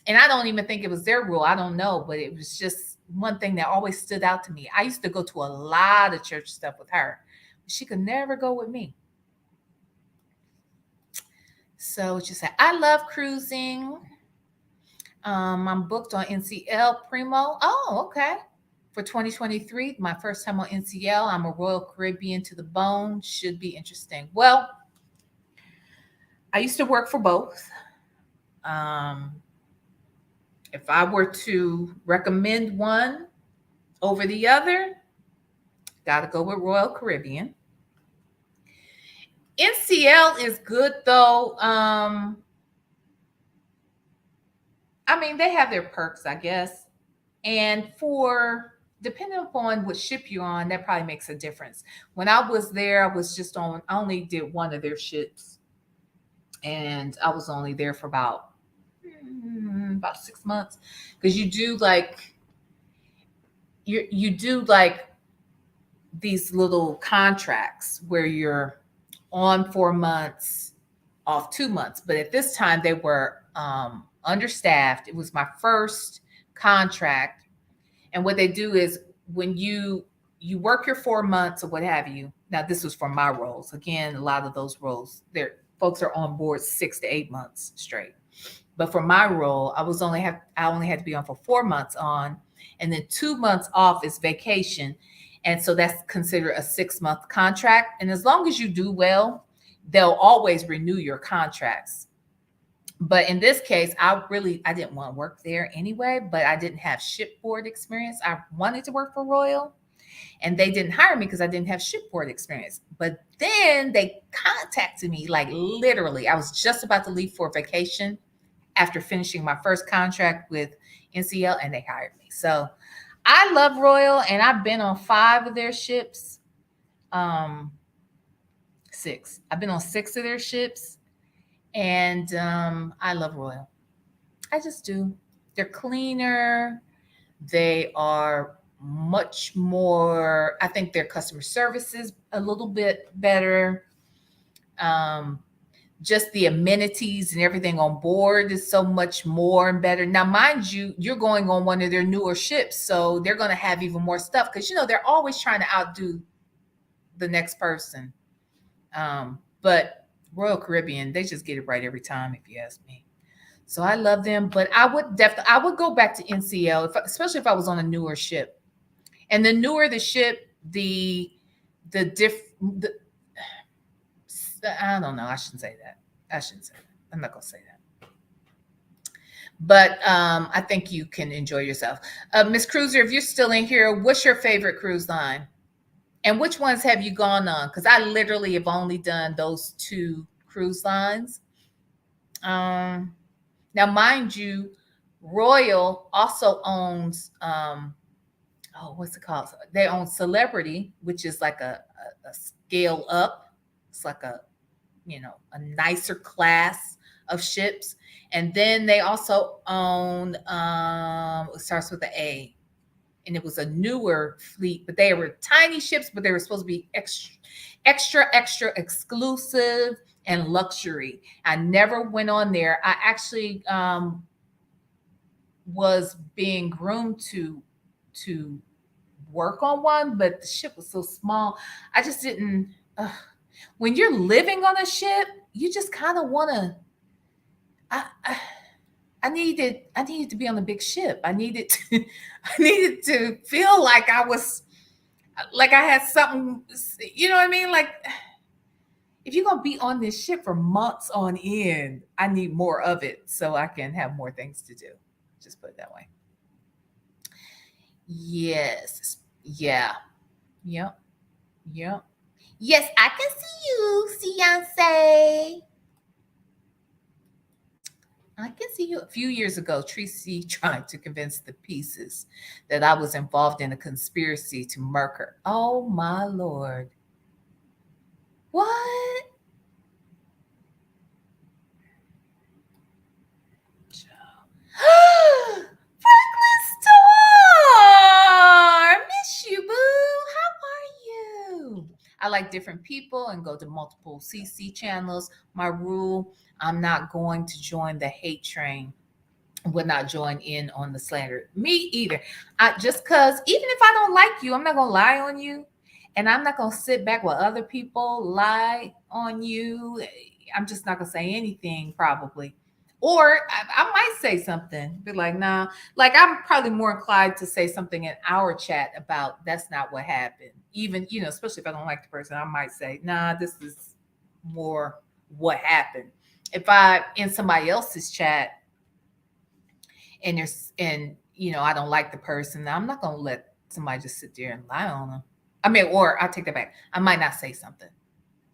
and I don't even think it was their rule. I don't know, but it was just one thing that always stood out to me. I used to go to a lot of church stuff with her. She could never go with me. So she said, I love cruising. I'm booked on NCL Primo. Oh, okay. For 2023, my first time on NCL. I'm a Royal Caribbean to the bone. Should be interesting. Well, I used to work for both. If I were to recommend one over the other, got to go with Royal Caribbean. NCL is good though. I mean, they have their perks, I guess. And for depending upon what ship you're on, that probably makes a difference. When I was there, I only did one of their ships, and I was only there for about 6 months, because you do like these little contracts where you're on 4 months, off 2 months. But at this time, they were understaffed. It was my first contract. And what they do is when you work your 4 months or what have you. Now, this was for my roles. Again, a lot of those roles, folks are on board 6 to 8 months straight. But for my role, I only had to be on for 4 months on, and then 2 months off is vacation. And so that's considered a 6 month contract. And as long as you do well, they'll always renew your contracts. But in this case, I didn't want to work there anyway, but I didn't have shipboard experience. I wanted to work for Royal, and they didn't hire me because I didn't have shipboard experience. But then they contacted me, like literally, I was just about to leave for vacation after finishing my first contract with NCL, and they hired me. So I love Royal, and I've been on 5 of their ships. 6. I've been on 6 of their ships, and I love Royal. I just do. They're cleaner. They are much more. I think their customer service is a little bit better. Um, just the amenities and everything on board is so much more and better. Now, mind you, you're going on one of their newer ships, so they're going to have even more stuff because they're always trying to outdo the next person. But Royal Caribbean, they just get it right every time, if you ask me. So I love them, but I would go back to NCL, especially if I was on a newer ship. And the newer the ship, the I don't know. I shouldn't say that. I'm not gonna say that. But I think you can enjoy yourself. Miss Cruiser, if you're still in here, what's your favorite cruise line? And which ones have you gone on? Because I literally have only done those 2 cruise lines. Now, mind you, Royal also owns what's it called? They own Celebrity, which is like a scale up. It's like a nicer class of ships. And then they also own it starts with the A. and it was a newer fleet, but they were tiny ships, but they were supposed to be extra exclusive and luxury. I never went on there. I actually was being groomed to work on one, but the ship was so small. I just didn't. When you're living on a ship, you just kind of want to. I, I needed to be on a big ship. I needed to I needed to feel like I was like I had something, you know what I mean? Like if you're gonna be on this ship for months on end, I need more of it so I can have more things to do. Just put it that way. Yes. Yeah. Yep. Yep. Yes, I can see you, Beyonce. I can see you. A few years ago, Tracy tried to convince the pieces that I was involved in a conspiracy to murder. Oh my lord! What? Franklin Storr, miss you, boo. How are you? I like different people and go to multiple CC channels. My rule: I'm not going to join the hate train, would not join in on the slander. Me either. Just because even if I don't like you, I'm not gonna lie on you, and I'm not gonna sit back while other people lie on you. I'm just not gonna say anything probably. Or I might say something, be like, nah, like I'm probably more inclined to say something in our chat about that's not what happened. Even, especially if I don't like the person, I might say, nah, this is more what happened. If I in somebody else's chat and I don't like the person, I'm not gonna let somebody just sit there and lie on them. I mean, or I take that back. I might not say something.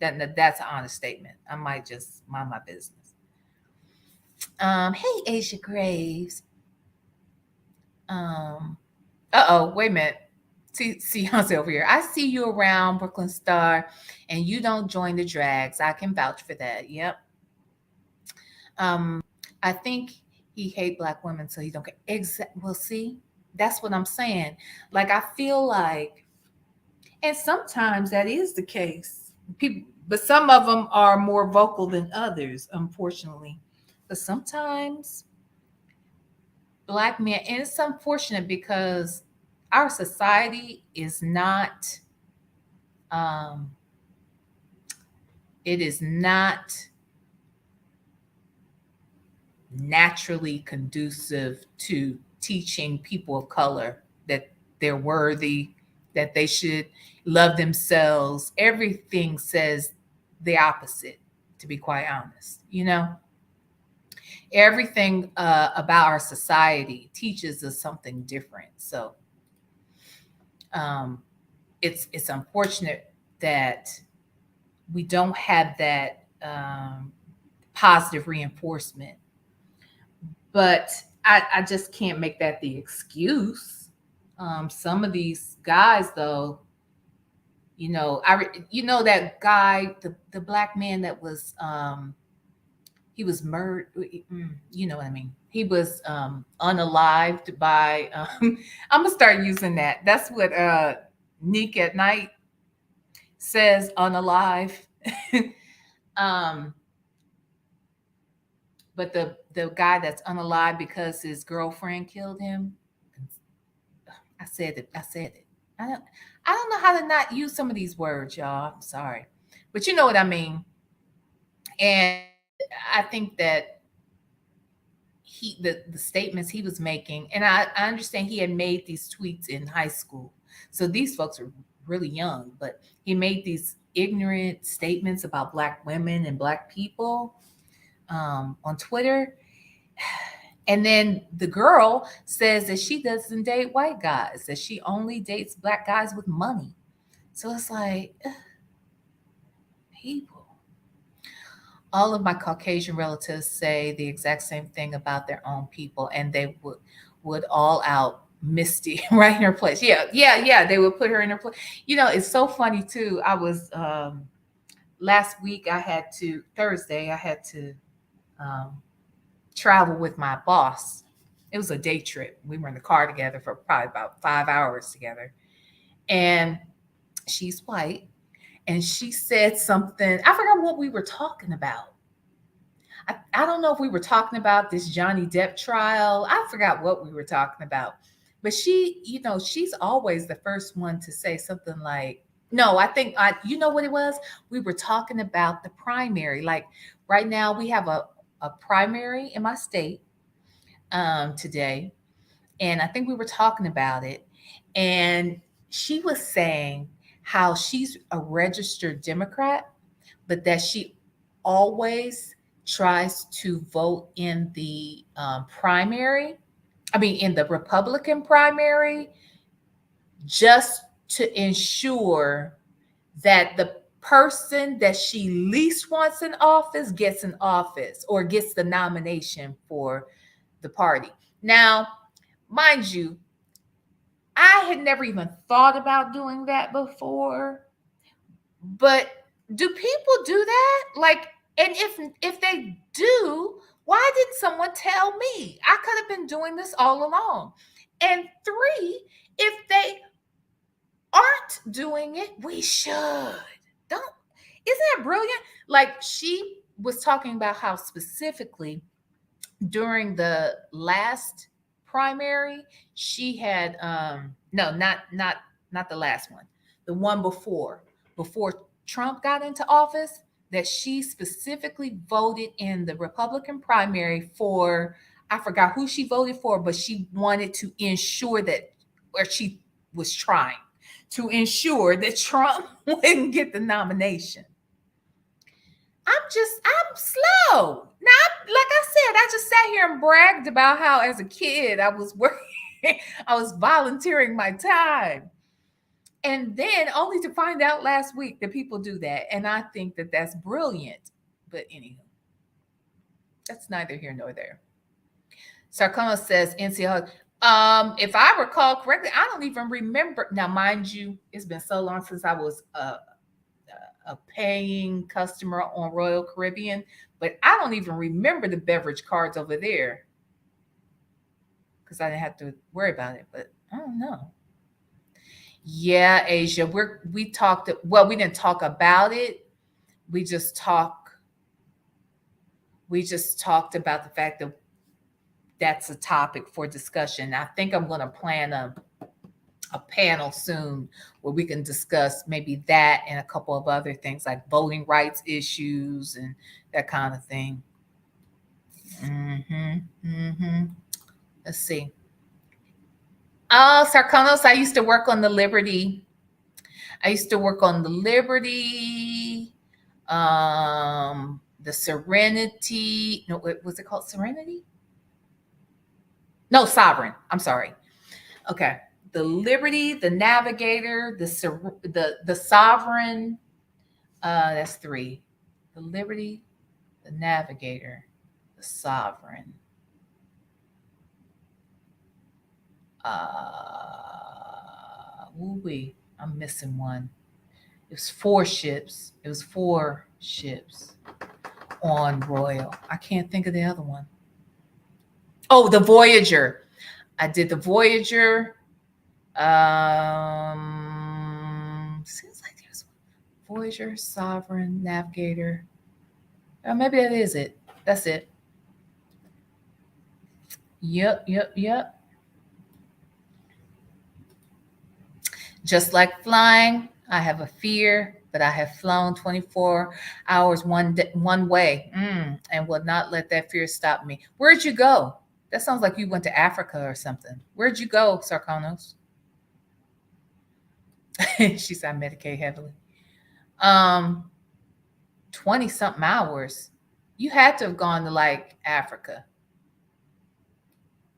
That's an honest statement. I might just mind my business. Hey Asia Graves. Wait a minute. See Hansi over here. I see you around Brooklyn Star, and you don't join the drags. I can vouch for that. Yep. I think he hate black women, so he don't care. Well, see, that's what I'm saying. Like I feel like, and sometimes that is the case. People, but some of them are more vocal than others, unfortunately. But sometimes black men, and it's unfortunate because our society is not. Um, it is not naturally conducive to teaching people of color that they're worthy, that they should love themselves. Everything says the opposite, to be quite honest. Everything about our society teaches us something different. So um, it's unfortunate that we don't have that positive reinforcement, but I just can't make that the excuse. Some of these guys, though, that guy, the black man that was he was murdered. You know what I mean? He was unalived by. I'm gonna start using that. That's what Nick at Night says. Unalive. um, but the guy that's unalive because his girlfriend killed him. I said it. I said it. I don't know how to not use some of these words, y'all. I'm sorry. But you know what I mean. And I think that the statements he was making, and I understand he had made these tweets in high school. So these folks are really young, but he made these ignorant statements about black women and black people on Twitter. And then the girl says that she doesn't date white guys, that she only dates black guys with money. So it's like, people. All of my Caucasian relatives say the exact same thing about their own people, and they would all out Misty right in her place. Yeah. They would put her in her place. It's so funny too. I was last week. Thursday. I had to travel with my boss, It was a day trip. We were in the car together for probably about 5 hours together. And she's white. And she said something. I forgot what we were talking about. I don't know if we were talking about this Johnny Depp trial. I forgot what we were talking about. But she's always the first one to say something like, no, I think you know what it was? We were talking about the primary. Like right now we have a primary in my state today. And I think we were talking about it. And she was saying how she's a registered Democrat, but that she always tries to vote in the primary. I mean, in the Republican primary, just to ensure that the person that she least wants in office gets in office or gets the nomination for the party. Now, mind you, I had never even thought about doing that before. But do people do that? Like, and if they do, why didn't someone tell me? I could have been doing this all along. And three, if they aren't doing it, we should. Don't Isn't that brilliant? Like she was talking about how specifically during the last primary, she had no, not the last one, the one before Trump got into office, that she specifically voted in the Republican primary for, I forgot who she voted for, but she wanted to ensure that, or she was trying to ensure that Trump wouldn't get the nomination. I'm slow. Now, like I said, I just sat here and bragged about how as a kid I was working, I was volunteering my time. And then only to find out last week that people do that. And I think that that's brilliant. But anywho, that's neither here nor there. Sarcoma says, NCL, if I recall correctly, I don't even remember. Now, mind you, it's been so long since I was a paying customer on Royal Caribbean, but I don't even remember the beverage cards over there because I didn't have to worry about it. But I don't know. Yeah, Asia, we talked. Well, we didn't talk about it. We just talked about the fact that that's a topic for discussion. I think I'm going to plan a panel soon where we can discuss maybe that and a couple of other things like voting rights issues and that kind of thing. Let's see. Oh, Sarkonos, I used to work on the Liberty. The Serenity. No, was it called Serenity? No, Sovereign. I'm sorry. Okay. The Liberty, the Navigator, the Sovereign. That's three. The Liberty, the Navigator, the Sovereign. Woo-wee. I'm missing one. It was four ships on Royal. I can't think of the other one. Oh, the Voyager. I did the Voyager. Seems like there's Voyager, Sovereign, Navigator. Maybe that is it. That's it. Yep. Just like flying, I have a fear, but I have flown 24 hours one way, and will not let that fear stop me. Where'd you go? That sounds like you went to Africa or something. Where'd you go, Sarkonos? She said, I medicate heavily. 20 something hours. You had to have gone to like Africa,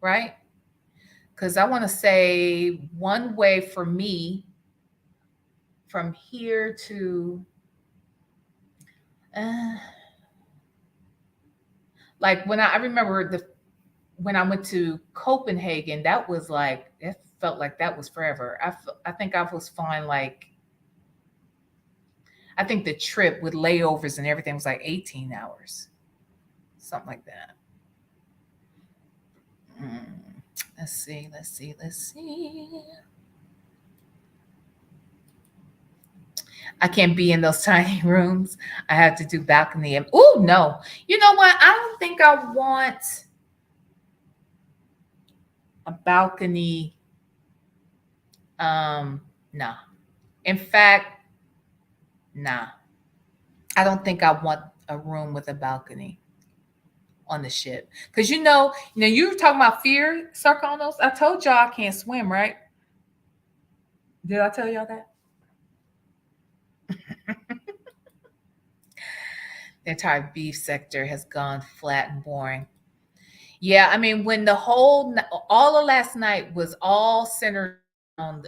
right? Because I want to say one way for me from here to like when I remember when I went to Copenhagen, that was like, it felt like that was forever. I think I was flying like, I think the trip with layovers and everything was like 18 hours, something like that. Let's see. Let's see. Let's see. I can't be in those tiny rooms. I have to do balcony. And oh no, you know what? I don't think I want a balcony. Nah. In fact, nah. I don't think I want a room with a balcony on the ship because you were talking about fear, Sarkonos. I told y'all I can't swim, right? Did I tell y'all that? The entire beef sector has gone flat and boring. Yeah, I mean, when all of last night was all centered on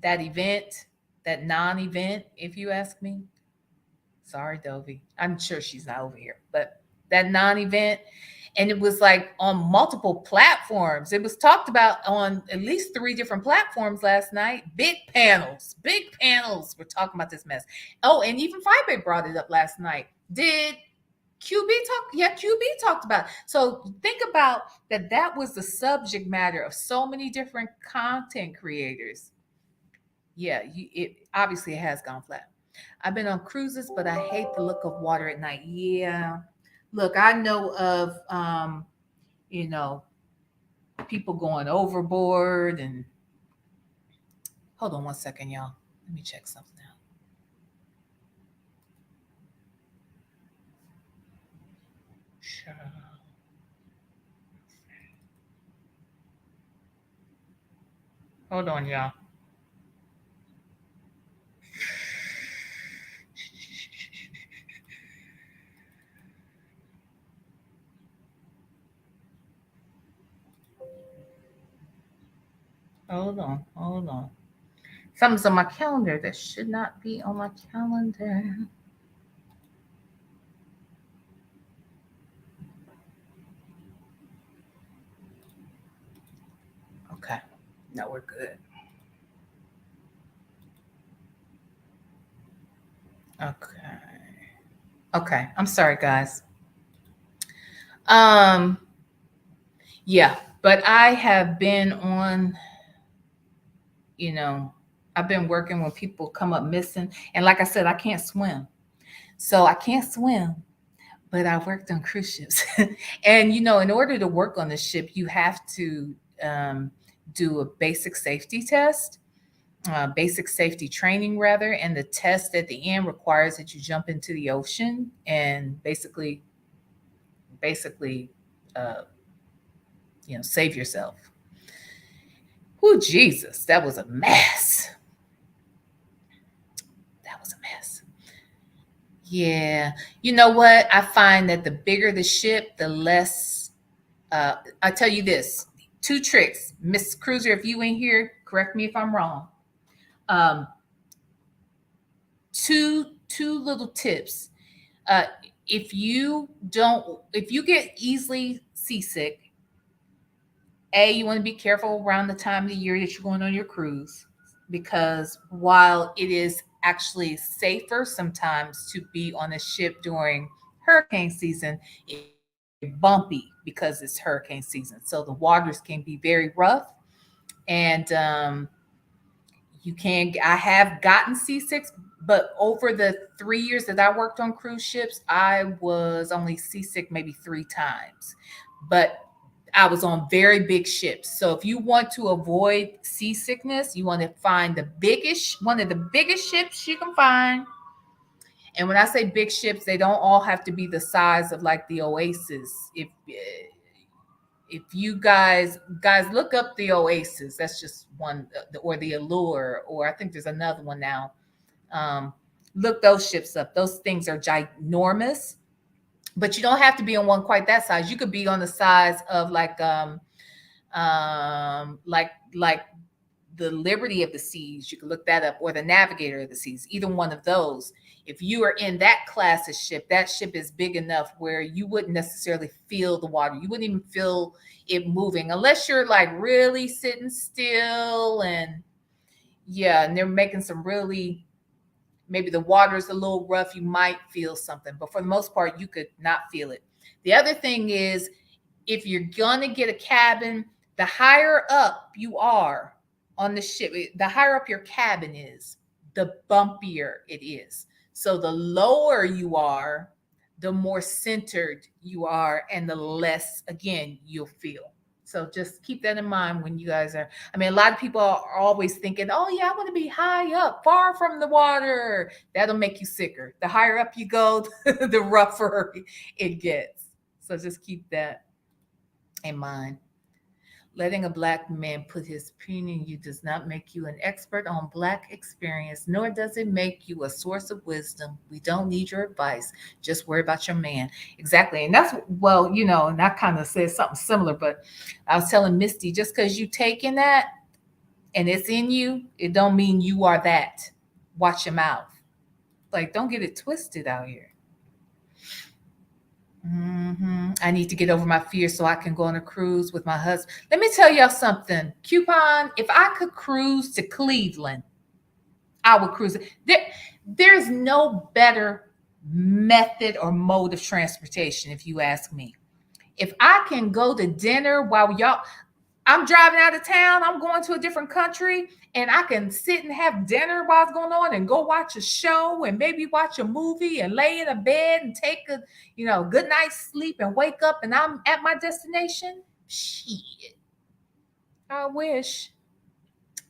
that event, that non-event, if you ask me. Sorry, Dovey. I'm sure she's not over here, but that non-event, and it was like on multiple platforms. It was talked about on at least 3 different platforms last night. Big panels were talking about this mess. Oh, and even Fibe brought it up last night. Did QB talk? Yeah, QB talked about it. So think about that. That was the subject matter of so many different content creators. Yeah, it obviously has gone flat. I've been on cruises, but I hate the look of water at night. Yeah. Look, I know of you know, people going overboard and hold on one second, y'all. Let me check something out. Sure. Hold on, y'all. Hold on. Something's on my calendar that should not be on my calendar. Okay. No, we're good. Okay. Okay. I'm sorry, guys. Um, yeah, but I have been on, you know, I've been working when people come up missing. And like I said, I can't swim. So I can't swim, but I worked on cruise ships. And, in order to work on the ship, you have to do a basic safety training rather. And the test at the end requires that you jump into the ocean and basically, uh, save yourself. Oh, Jesus, that was a mess. That was a mess. Yeah. You know what? I find that the bigger the ship, the less. I tell you this 2 tricks. Miss Cruiser, if you ain't here, correct me if I'm wrong. Um, two little tips. Uh, if you get easily seasick, you want to be careful around the time of the year that you're going on your cruise, because while it is actually safer sometimes to be on a ship during hurricane season, it's bumpy because it's hurricane season. So the waters can be very rough, and I have gotten seasick, but over the 3 years that I worked on cruise ships, I was only seasick maybe 3 times. But I was on very big ships. So if you want to avoid seasickness, you want to find one of the biggest ships you can find. And when I say big ships, they don't all have to be the size of like the Oasis. If you guys look up the Oasis, that's just one, or the Allure, or I think there's another one now. Look those ships up. Those things are ginormous, but you don't have to be on one quite that size. You could be on the size of like the Liberty of the Seas. You can look that up, or the Navigator of the Seas. Either one of those. If you are in that class of ship, that ship is big enough where you wouldn't necessarily feel the water. You wouldn't even feel it moving unless you're like really sitting still. And yeah, and they're making some really maybe the water is a little rough, you might feel something, but for the most part, you could not feel it. The other thing is, if you're gonna get a cabin, the higher up you are on the ship, the higher up your cabin is, the bumpier it is. So the lower you are, the more centered you are, and the less, again, you'll feel. So just keep that in mind when you guys are. I mean, a lot of people are always thinking, oh, yeah, I want to be high up, far from the water. That'll make you sicker. The higher up you go, the rougher it gets. So just keep that in mind. Letting a Black man put his opinion in you does not make you an expert on Black experience, nor does it make you a source of wisdom. We don't need your advice. Just worry about your man. Exactly. And that's, well, and I kind of said something similar, but I was telling Misty, just because you taking that and it's in you, it don't mean you are that. Watch your mouth. Like, don't get it twisted out here. I need to get over my fear so I can go on a cruise with my husband. Let me tell y'all something. Coupon, if I could cruise to Cleveland, I would cruise. There's no better method or mode of transportation, if you ask me. If I can go to dinner while I'm driving out of town, I'm going to a different country, and I can sit and have dinner while it's going on and go watch a show and maybe watch a movie and lay in a bed and take a, good night's sleep and wake up and I'm at my destination. Shit. I wish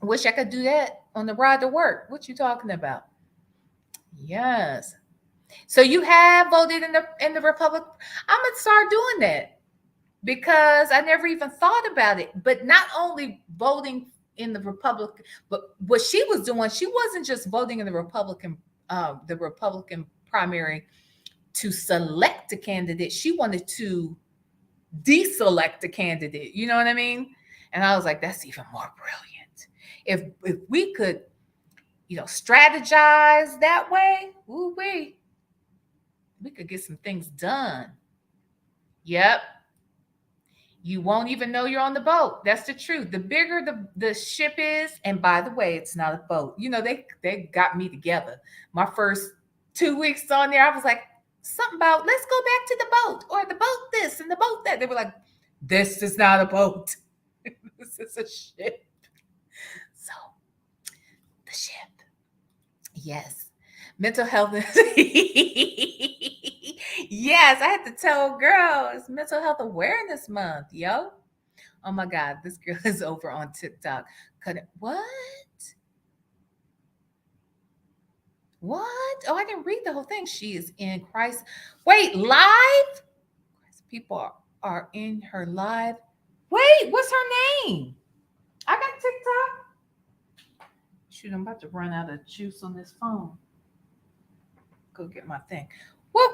I could do that on the ride to work. What you talking about? Yes. So you have voted in the Republic. I'm gonna start doing that, because I never even thought about it. But not only voting in the Republican, but what she was doing, she wasn't just voting in the Republican primary to select a candidate. She wanted to deselect a candidate. You know what I mean? And I was like, that's even more brilliant. If we could, strategize that way, we could get some things done. Yep. You won't even know you're on the boat. That's the truth. The bigger the ship is, and by the way, it's not a boat. They got me together. My first 2 weeks on there, I was like, something about, let's go back to the boat, or the boat this and the boat that. They were like, this is not a boat. This is a ship. So, the ship. Yes. Mental health. Yes, I had to tell girl, it's Mental Health Awareness Month, yo. Oh my God, this girl is over on TikTok. What? What? Oh, I didn't read the whole thing. She is in Christ. Wait, live? People are in her live. Wait, what's her name? I got TikTok. Shoot, I'm about to run out of juice on this phone. Go get my thing. What?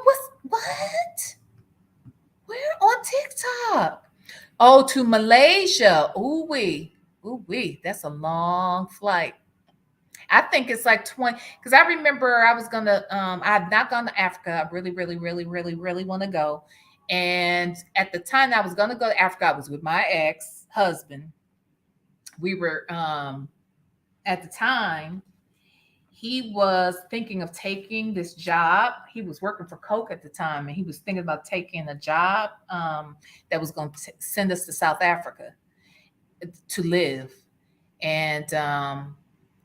Where on TikTok? Oh, to Malaysia. Ooh wee. That's a long flight. I think it's like 20, because I remember I was gonna I've not gone to Africa. I really want to go. And at the time I was gonna go to Africa, I was with my ex-husband. We were at the time, he was thinking of taking this job. He was working for Coke at the time, and he was thinking about taking a job that was going to send us to South Africa to live. And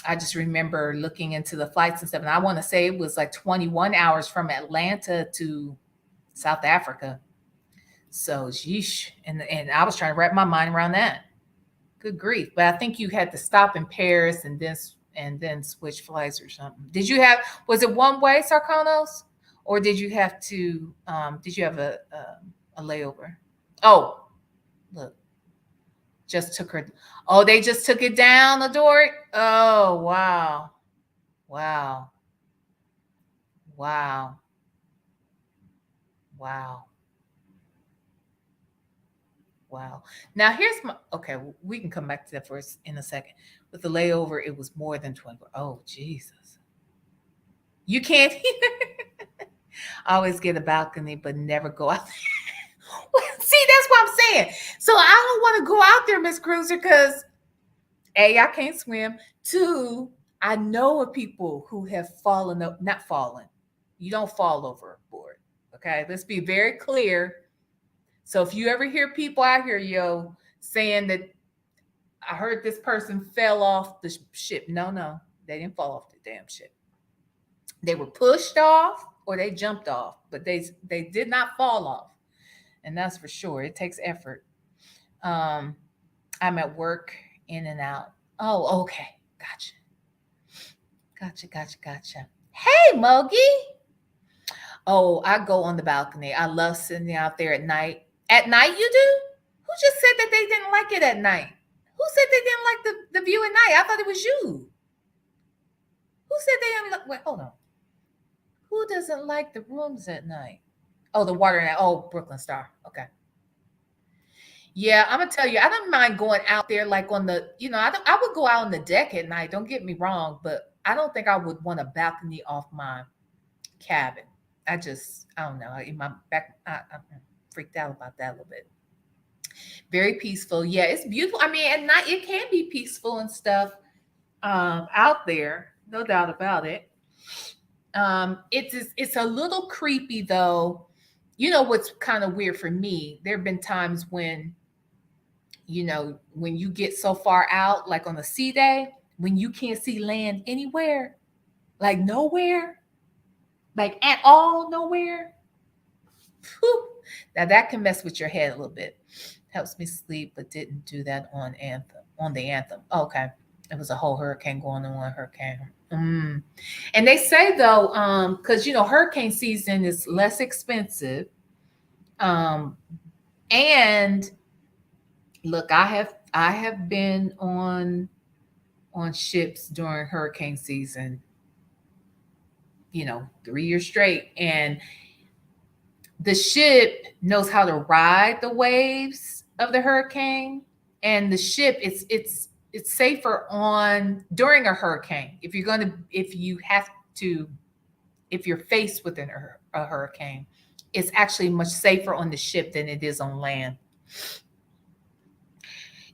I just remember looking into the flights and stuff. And I want to say it was like 21 hours from Atlanta to South Africa. So, yeesh. And I was trying to wrap my mind around that. Good grief. But I think you had to stop in Paris and then switch flights or something. Was it one way, Sarkonos? Or did you have a layover? Oh, look. Just took her. Oh, they just took it down, Adore. Oh, wow. Now here's okay, we can come back to that first in a second. With the layover, it was more than 20. Oh, Jesus. You can't always get a balcony, but never go out there. See, that's what I'm saying. So I don't want to go out there, Miss Cruiser, because A, I can't swim. 2, I know of people who have fallen, not fallen. You don't fall overboard. Okay. Let's be very clear. So if you ever hear people out here, saying that I heard this person fell off the ship. No, no, they didn't fall off the damn ship. They were pushed off or they jumped off, but they did not fall off. And that's for sure. It takes effort. Um, I'm at work, in and out. Oh, okay. Gotcha. Gotcha. Hey, Mogi. Oh, I go on the balcony. I love sitting out there at night. At night, you do? Who just said that they didn't like it at night? Who said they didn't like the view at night? I thought it was you. Who said they didn't like? Wait, hold on. Who doesn't like the rooms at night? Oh, the water night. Oh, Brooklyn Star. Okay. Yeah, I'm gonna tell you, I don't mind going out there like on the, I would go out on the deck at night. Don't get me wrong, but I don't think I would want a balcony off my cabin. I don't know. In my back, I'm freaked out about that a little bit. Very peaceful. Yeah, it's beautiful. I mean, at night it can be peaceful and stuff out there, no doubt about it. It's a little creepy though. You know what's kind of weird for me? There have been times when, when you get so far out, like on a sea day, when you can't see land anywhere, like nowhere, like at all, nowhere. Whew. Now that can mess with your head a little bit. Helps me sleep, but didn't do that on the anthem. Okay. It was a whole hurricane going on, hurricane. And they say though, because hurricane season is less expensive. And look, I have been on ships during hurricane season, 3 years straight. And the ship knows how to ride the waves of the hurricane. And the ship, it's safer on during a hurricane. If you're faced with a hurricane, it's actually much safer on the ship than it is on land.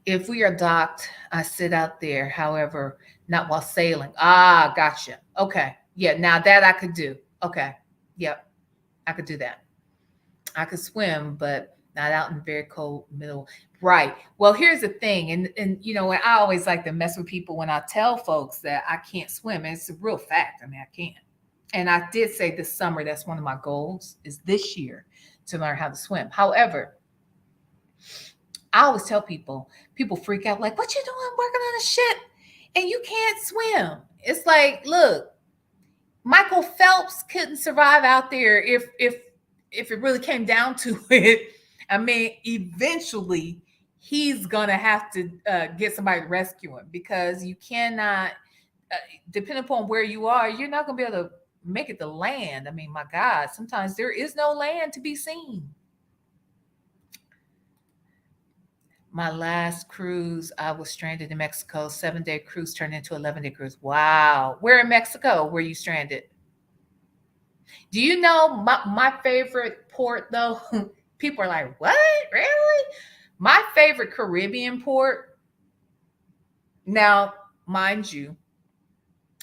If we are docked, I sit out there, however, not while sailing. Ah, gotcha. Okay. Yeah, now that I could do. Okay. Yep. I could do that. I could swim, but not out in the very cold middle. Right. Well, here's the thing. And I always like to mess with people when I tell folks that I can't swim. And it's a real fact. I mean, I can't. And I did say this summer, that's one of my goals is this year to learn how to swim. However, I always tell people freak out like, what you doing working on a ship and you can't swim? It's like, look, Michael Phelps couldn't survive out there if it really came down to it. I mean, eventually he's going to have to get somebody to rescue him because you cannot, depending upon where you are, you're not going to be able to make it to land. I mean, my God, sometimes there is no land to be seen. My last cruise, I was stranded in Mexico. 7-day cruise turned into 11-day cruise. Wow. Where in Mexico were you stranded? Do you know my favorite port, though? People are like, what? Really? My favorite Caribbean port. Now, mind you,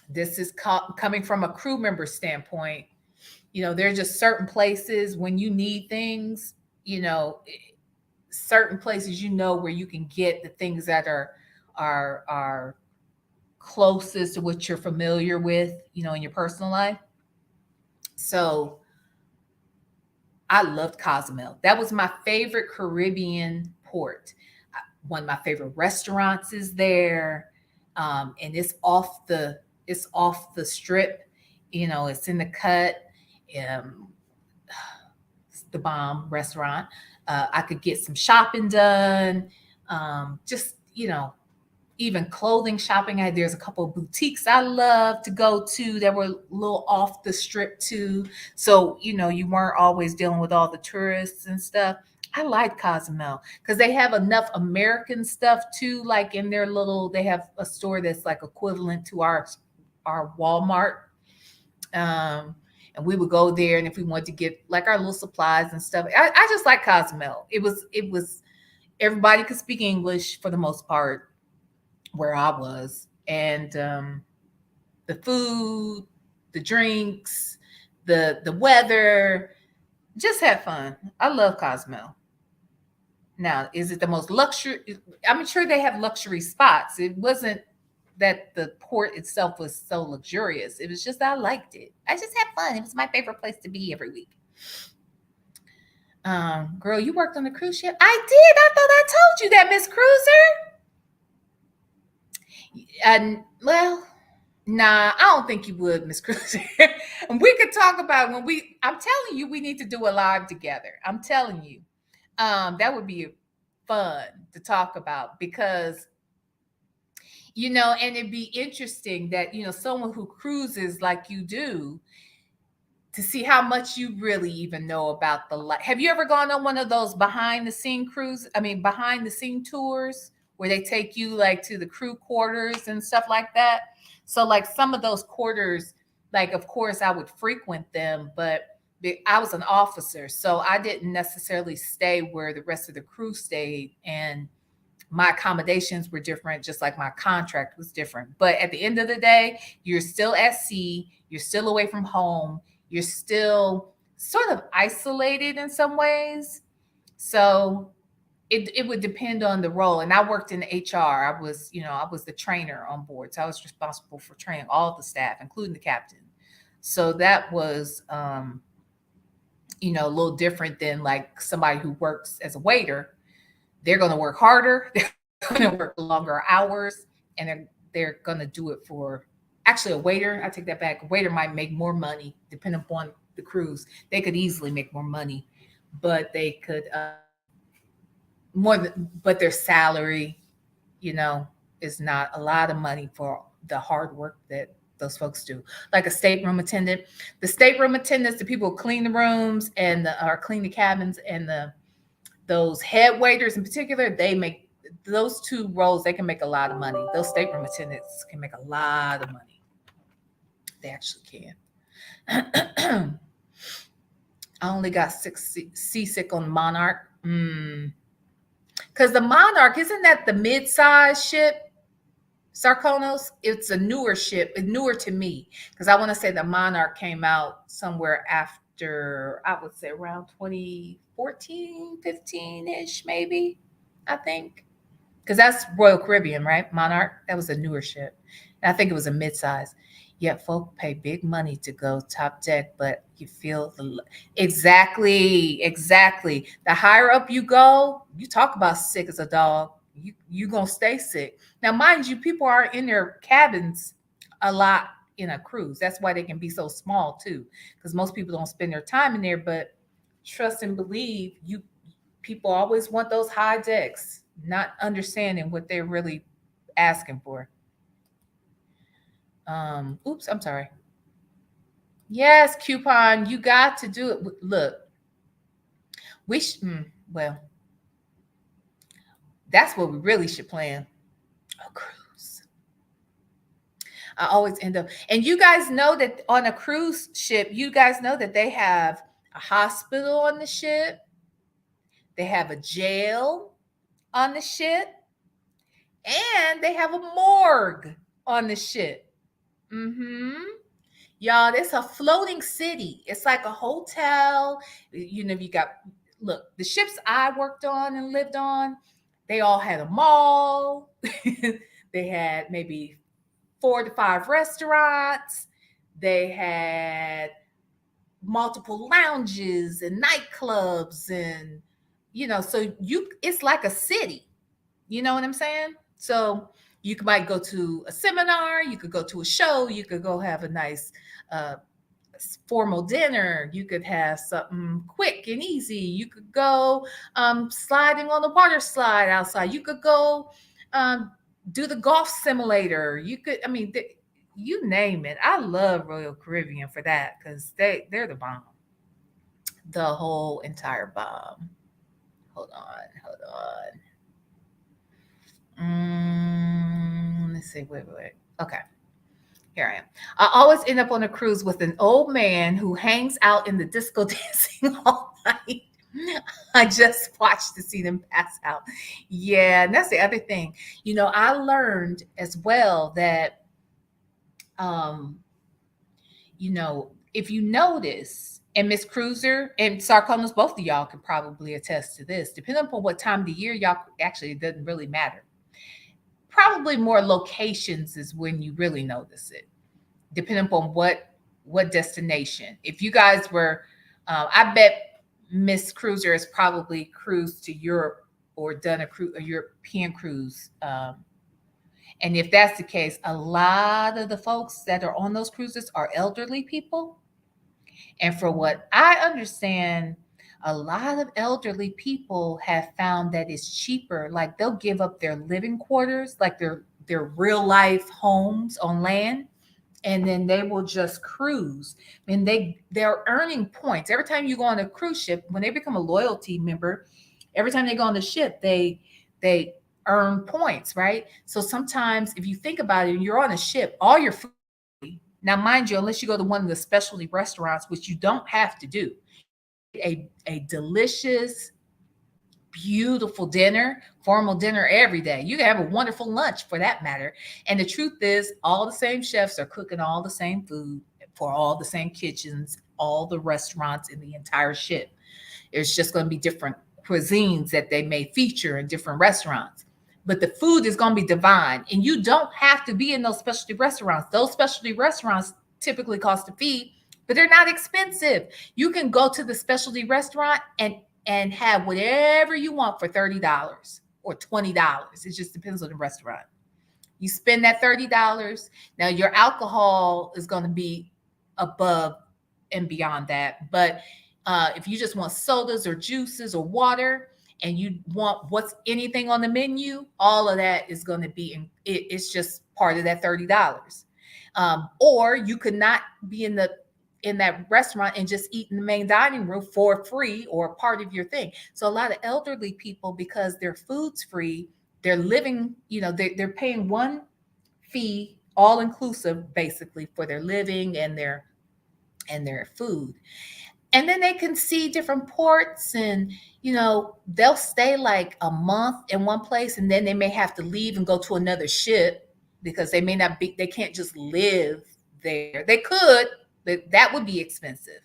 this is coming from a crew member standpoint. There are just certain places when you need things, certain places where you can get the things that are closest to what you're familiar with, in your personal life. So I loved Cozumel. That was my favorite Caribbean port. One of my favorite restaurants is there, and it's off the strip. It's in the cut. It's the bomb restaurant. I could get some shopping done. Just, even clothing shopping. There's a couple of boutiques I love to go to that were a little off the strip too. So, you weren't always dealing with all the tourists and stuff. I like Cozumel because they have enough American stuff too. Like in their they have a store that's like equivalent to our Walmart. And we would go there, and if we wanted to get like our little supplies and stuff, I just like Cozumel. It was everybody could speak English for the most part where I was, and the food, the drinks, the weather. Just have fun. I love Cozumel. Now, is it the most luxury? I'm sure they have luxury spots. It wasn't that the port itself was so luxurious. It was just I liked it. I just had fun. It was my favorite place to be every week. Girl, you worked on the cruise ship? I did. I thought I told you that, Miss Cruiser. And well, nah, I don't think you would, Miss Cruiser. And we could talk about I'm telling you, we need to do a live together. I'm telling you. That would be fun to talk about because, and it'd be interesting that, someone who cruises like you do, to see how much you really even know about the life. Have you ever gone on one of those behind the scene behind the scene tours where they take you like to the crew quarters and stuff like that? So like some of those quarters, like of course I would frequent them, but I was an officer, so I didn't necessarily stay where the rest of the crew stayed, and my accommodations were different, just like my contract was different. But at the end of the day, you're still at sea, you're still away from home, you're still sort of isolated in some ways. So it would depend on the role. And I worked in HR. I was the trainer on board. So I was responsible for training all the staff, including the captain. So that was a little different than like somebody who works as a waiter. They're going to work harder, they're going to work longer hours, and they're going to do it for actually a waiter. I take that back. A waiter might make more money depending upon the cruise. They could easily make more money, but they could but their salary, is not a lot of money for the hard work that those folks do. Like a stateroom attendant. The stateroom attendants, the people who clean the rooms or clean the cabins, and those head waiters in particular, they make those two roles, they can make a lot of money. Those stateroom attendants can make a lot of money. They actually can. I only got seasick on Monarch. Because the Monarch, isn't that the mid-size ship? Sarkonos, it's a newer ship, newer to me, because I want to say the Monarch came out somewhere after, I would say around 2014, 15-ish, maybe, I think. Because that's Royal Caribbean, right? Monarch, that was a newer ship. And I think it was a mid-size. Yet folk pay big money to go top deck, but you feel exactly. The higher up you go, you talk about sick as a dog. You gonna stay sick. Now, mind you, people are in their cabins a lot in a cruise. That's why they can be so small too, because most people don't spend their time in there. But trust and believe, people always want those high decks, not understanding what they're really asking for. Oops, I'm sorry. Yes, coupon, you got to do it. Look, well, that's what we really should plan. A cruise. I always end up, and you guys know that on a cruise ship, you guys know that they have a hospital on the ship. They have a jail on the ship, and they have a morgue on the ship. Y'all, it's a floating city. It's like a hotel. You got, look, the ships I worked on and lived on, they all had a mall. They had maybe 4 to 5 restaurants. They had multiple lounges and nightclubs, and so it's like a city. You know what I'm saying? So you might go to a seminar, you could go to a show, you could go have a nice formal dinner, you could have something quick and easy, you could go sliding on the water slide outside, you could go do the golf simulator, you name it. I love Royal Caribbean for that, because they're the bomb, the whole entire bomb. Hold on. Let's see. Wait. Okay. Here I am. I always end up on a cruise with an old man who hangs out in the disco dancing all night. I just watched to see them pass out. Yeah, and that's the other thing. I learned as well that Um, if you notice, and Miss Cruiser and Sarcomas, both of y'all can probably attest to this, depending upon what time of the year, y'all actually, it doesn't really matter. Probably more locations is when you really notice it, depending upon what destination. If you guys were, I bet Miss Cruiser has probably cruised to Europe or done a European cruise. And if that's the case, a lot of the folks that are on those cruises are elderly people. And for what I understand, a lot of elderly people have found that it's cheaper. Like they'll give up their living quarters, like their real life homes on land, and then they will just cruise. And they're earning points every time you go on a cruise ship. When they become a loyalty member, every time they go on the ship, they earn points, right? So sometimes if you think about it, you're on a ship, all your food. Now, mind you, unless you go to one of the specialty restaurants, which you don't have to do, a delicious, beautiful dinner, formal dinner every day. You can have a wonderful lunch for that matter. And the truth is, all the same chefs are cooking all the same food for all the same kitchens, all the restaurants in the entire ship. There's just going to be different cuisines that they may feature in different restaurants. But the food is going to be divine. And you don't have to be in those specialty restaurants. Those specialty restaurants typically cost a fee, but they're not expensive. You can go to the specialty restaurant and have whatever you want for $30 or $20. It just depends on the restaurant. You spend that $30. Now your alcohol is going to be above and beyond that. But if you just want sodas or juices or water, and you want what's anything on the menu, all of that is going to be it's just part of that $30. Or you could not be in that restaurant and just eat in the main dining room for free or part of your thing. So a lot of elderly people, because their food's free, they're living, they're paying one fee, all inclusive, basically, for their living and their food. And then they can see different ports, and they'll stay like a month in one place, and then they may have to leave and go to another ship because they can't just live there. They could, but that would be expensive.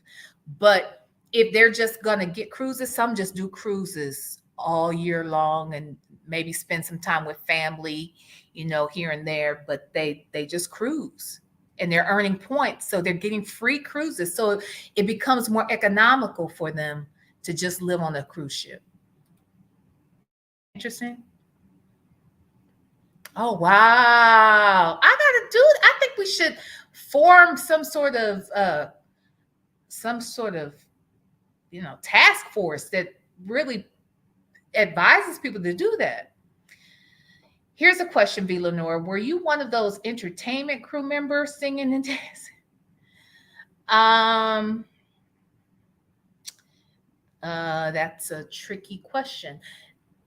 But if they're just gonna get cruises, some just do cruises all year long and maybe spend some time with family, here and there, but they just cruise and they're earning points. So they're getting free cruises. So it becomes more economical for them to just live on a cruise ship. Interesting. Oh, wow. I think we should form some sort of, task force that really advises people to do that. Here's a question, V. Lenore. Were you one of those entertainment crew members singing and dancing? That's a tricky question.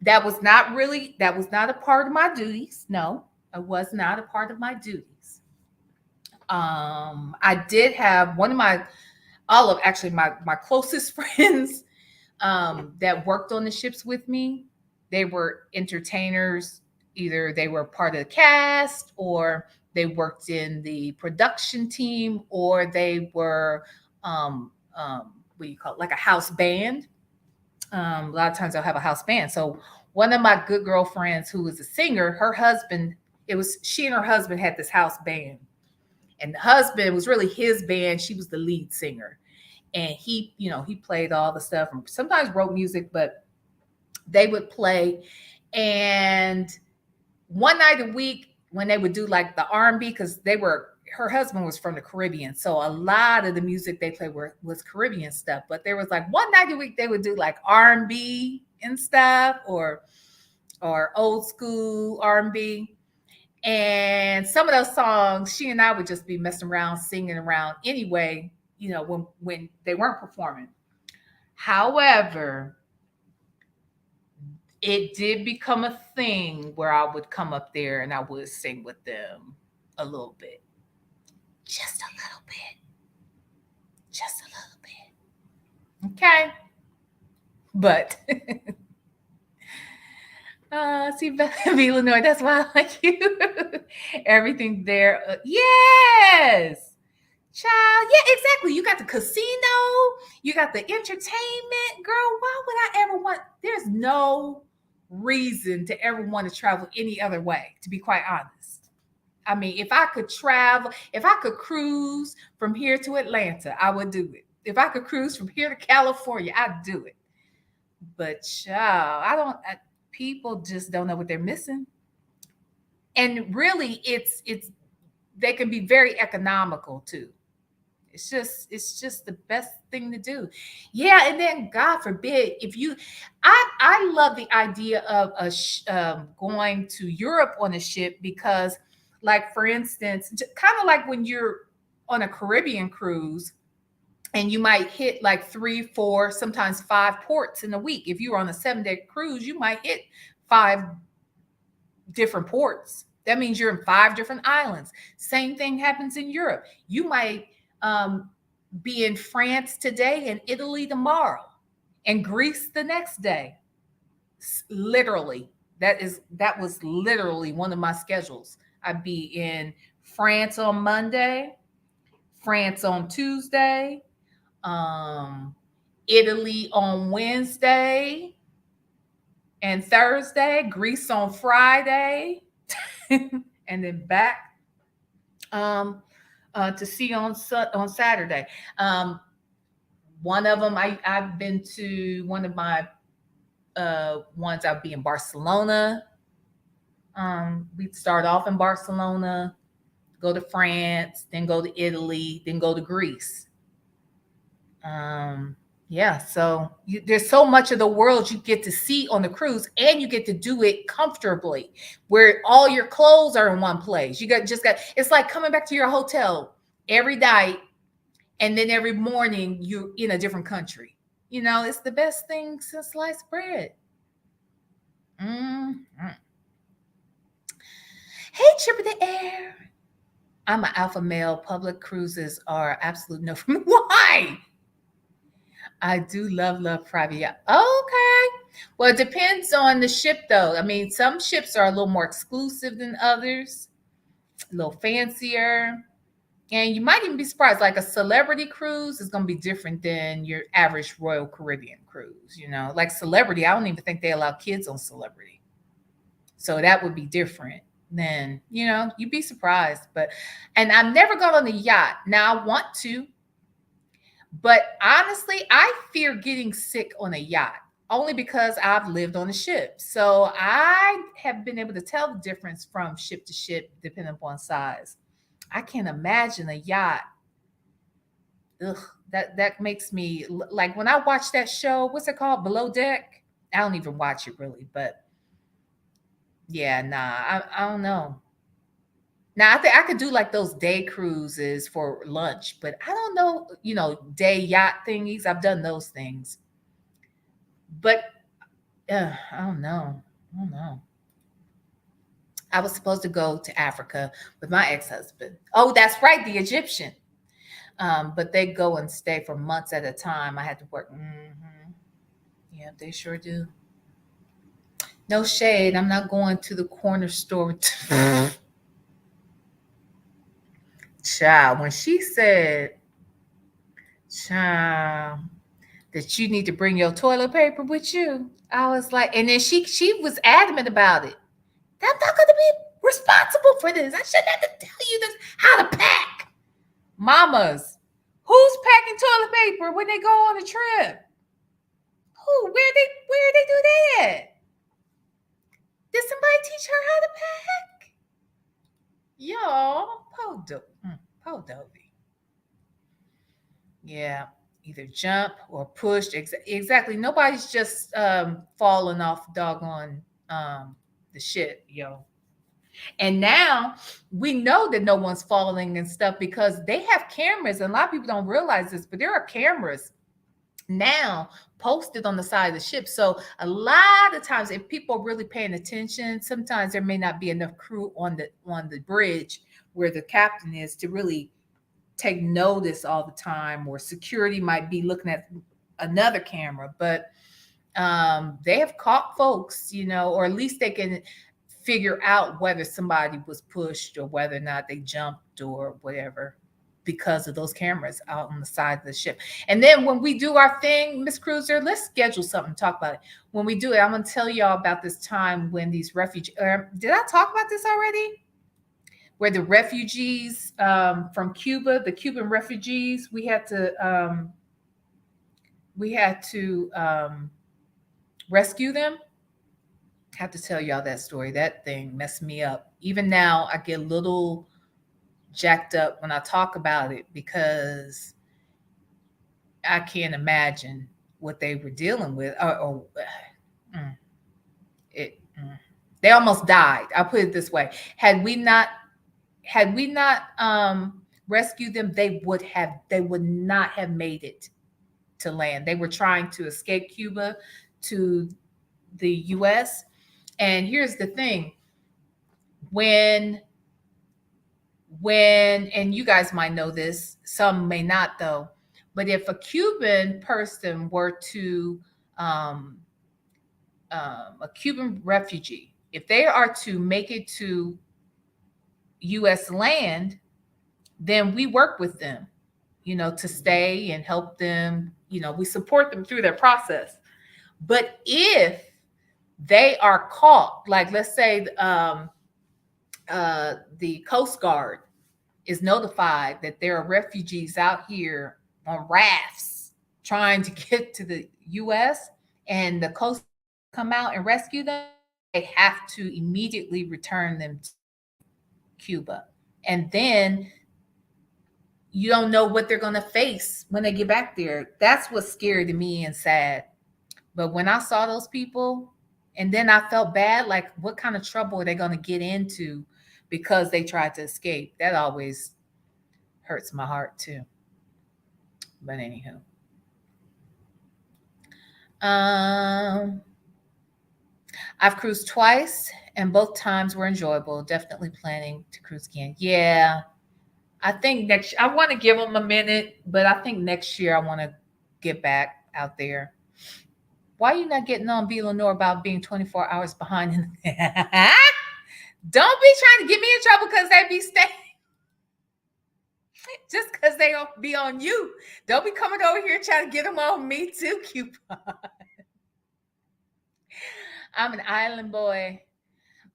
That was not a part of my duties. No, it was not a part of my duties. I did have one of all of actually my closest friends that worked on the ships with me. They were entertainers. Either they were part of the cast, or they worked in the production team, or they were what do you call it, like a house band. A lot of times I'll have a house band. So one of my good girlfriends who was a singer, her husband, she and her husband had this house band. And the husband was really his band. She was the lead singer. And he played all the stuff and sometimes wrote music, but they would play. And one night a week when they would do like the R&B, because her husband was from the Caribbean. So a lot of the music they played was Caribbean stuff. But there was like one night a week they would do like R&B and stuff, or old school R&B. And some of those songs, she and I would just be messing around, singing around anyway, when they weren't performing. However, it did become a thing where I would come up there and I would sing with them a little bit. Just a little bit. Just a little bit. Okay. But See, Villanor, that's why I like you. Everything there. Yes. Child, yeah, exactly. You got the casino, you got the entertainment. Girl, why would I ever want? There's no reason to ever want to travel any other way, to be quite honest. I mean, if I could travel, if I could cruise from here to Atlanta, I would do it. If I could cruise from here to California, I'd do it. But child, people just don't know what they're missing. And really, it's they can be very economical too. It's just the best thing to do. Yeah, and then God forbid if you, I love the idea of going to Europe on a ship because, like for instance, kind of like when you're on a Caribbean cruise and you might hit like 3, 4, sometimes 5 ports in a week. If you're on a 7-day cruise, you might hit 5 different ports. That means you're in 5 different islands. Same thing happens in Europe. You might be in France today and Italy tomorrow and Greece the next day. Literally, that was literally one of my schedules. I'd be in France on Monday, France on Tuesday, Italy on Wednesday and Thursday, Greece on Friday, and then back to see on Saturday. One of them, I've been to one of my ones. I'll be in Barcelona. We'd start off in Barcelona, go to France, then go to Italy, then go to Greece. Yeah, so there's so much of the world you get to see on the cruise, and you get to do it comfortably, where all your clothes are in one place. You got it's like coming back to your hotel every night, and then every morning you're in a different country. It's the best thing since sliced bread. Mm-hmm. Hey, Trip of the Air. I'm an alpha male. Public cruises are absolute no for me. Why? I do love private yacht. Okay. Well, it depends on the ship, though. I mean, some ships are a little more exclusive than others, a little fancier. And you might even be surprised. Like a celebrity cruise is going to be different than your average Royal Caribbean cruise. Like Celebrity, I don't even think they allow kids on Celebrity. So that would be different. Then, you'd be surprised. And I've never gone on a yacht. Now I want to. But honestly, I fear getting sick on a yacht only because I've lived on a ship. So I have been able to tell the difference from ship to ship, depending upon size. I can't imagine a yacht. Ugh, that makes me like when I watch that show, what's it called? Below Deck? I don't even watch it really, but yeah, nah, I don't know. Now I think I could do like those day cruises for lunch, but I don't know, day yacht thingies. I've done those things, but I don't know. I don't know. I was supposed to go to Africa with my ex-husband. Oh, that's right, the Egyptian. But they go and stay for months at a time. I had to work. Yeah, they sure do. No shade. I'm not going to the corner store. Child, when she said, child, that you need to bring your toilet paper with you, I was like, and then she was adamant about it. I'm not going to be responsible for this. I shouldn't have to tell you this how to pack. Mamas, who's packing toilet paper when they go on a trip? Who? Where they do that? Did somebody teach her how to pack? Y'all, po Dovey. Yeah, either jump or push. Exactly. Nobody's just falling off doggone the shit, yo. And now we know that no one's falling and stuff because they have cameras, and a lot of people don't realize this, but there are cameras now posted on the side of the ship. So a lot of times, if people are really paying attention, sometimes there may not be enough crew on the bridge where the captain is to really take notice all the time, or security might be looking at another camera. But They have caught folks, or at least they can figure out whether somebody was pushed or whether or not they jumped or whatever because of those cameras out on the side of the ship. And then when we do our thing, Miss Cruiser, let's schedule something, talk about it. When we do it, I'm going to tell y'all about this time when these refugees, did I talk about this already? Where the refugees from Cuba, the Cuban refugees, we had to rescue them. I have to tell y'all that story. That thing messed me up. Even now, I get a little jacked up when I talk about it because I can't imagine what they were dealing with. Mm, mm. They almost died. I'll put it this way: had we not rescued them, they would not have made it to land. They were trying to escape Cuba to the U.S. And here's the thing: when and you guys might know this, some may not though, but if a Cuban person were to um, a Cuban refugee, if they are to make it to U.S. land, then we work with them, to stay and help them. We support them through their process. But if they are caught, like let's say the Coast Guard is notified that there are refugees out here on rafts trying to get to the U.S., and the Coast come out and rescue them, they have to immediately return them to Cuba. And then you don't know what they're going to face when they get back there. That's what's scary to me and sad. But when I saw those people, and then I felt bad, like what kind of trouble are they going to get into because they tried to escape? That always hurts my heart too. But anywho, um, I've cruised twice, and both times were enjoyable. Definitely planning to cruise again. Yeah, I think next. I want to give them a minute, but I think next year I want to get back out there. Why are you not getting on B. Lenore about being 24 hours behind? Don't be trying to get me in trouble because they be staying. Just because they don't be on you. Don't be coming over here trying to get them on me too, coupon. I'm an island boy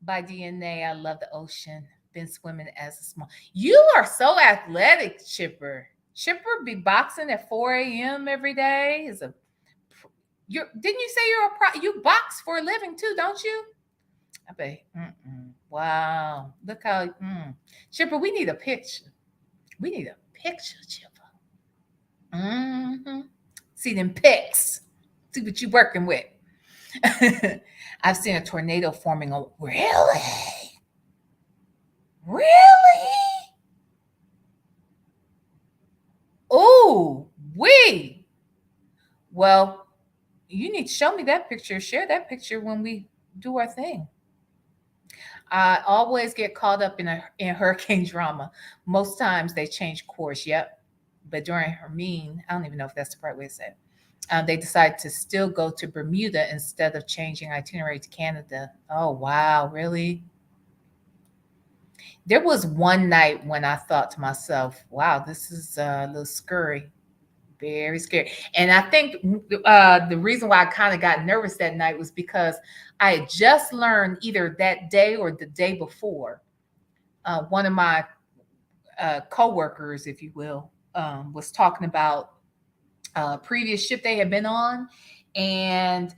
by DNA. I love the ocean. Been swimming as a small. You are so athletic, Chipper. Chipper be boxing at 4 a.m. every day. Didn't you say you box for a living too, don't you? I bet. Wow. Look how. Chipper, we need a picture. We need a picture, Chipper. See them pics. See what you working with. I've seen a tornado forming. Really? Really? Oh, we. Well, you need to show me that picture. Share that picture when we do our thing. I always get caught up in hurricane drama. Most times they change course. Yep. But during Hermine, I don't even know if that's the right way to say it. They decided to still go to Bermuda instead of changing itinerary to Canada. Oh wow, really? There was one night when I thought to myself, "Wow, this is a little scary, very scary." And I think the reason why I kind of got nervous that night was because I had just learned either that day or the day before. One of my coworkers, if you will, was talking about previous ship they had been on, and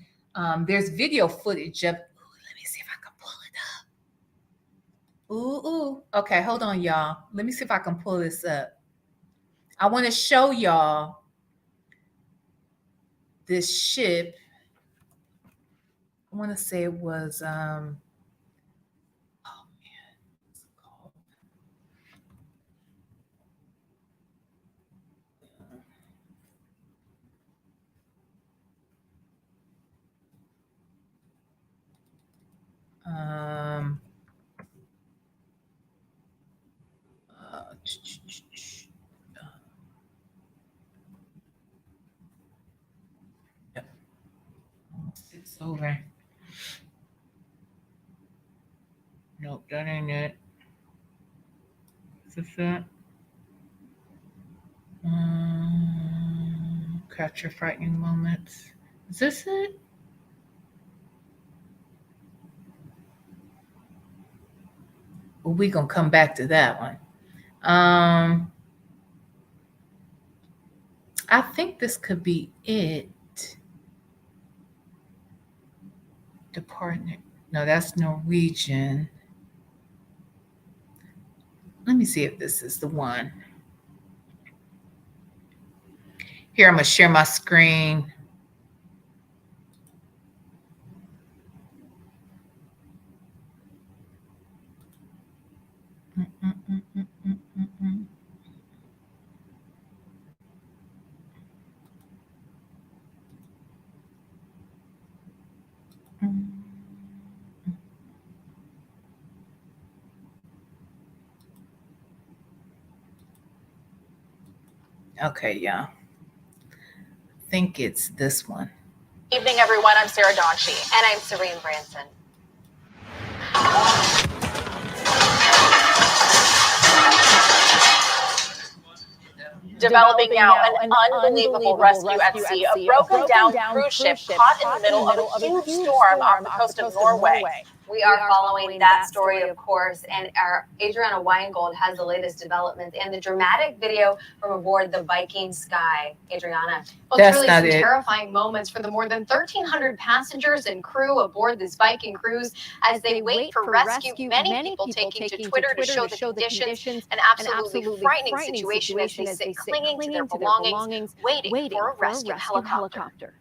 there's video footage of. Let me see if I can pull it up. Ooh. Okay, hold on, y'all. Let me see if I can pull this up. I want to show y'all this ship. I want to say it was oh man, what's it called? Um uh, It's over. Nope, that ain't it. Is this it? Capture frightening moments. Is this it? Well, we gonna come back to that one. I think this could be it. Department. No, that's Norwegian. Let me see if this is the one. Here, I'm gonna share my screen. Okay, yeah. I think it's this one. Evening, everyone. I'm Sarah Donchie. And I'm Serene Branson. Developing now an unbelievable rescue at sea. A broken down cruise ship caught in the middle of a huge storm off the coast of Norway. We are following that story, of course, and our Adriana Weingold has the latest developments and the dramatic video from aboard the Viking Sky. Adriana. Well, That's truly not some it. terrifying moments for the more than 1,300 passengers and crew aboard this Viking cruise as they wait for rescue. Many people taking to Twitter to show the conditions, an absolutely frightening situation as they sit clinging to their belongings, waiting for a rescue helicopter.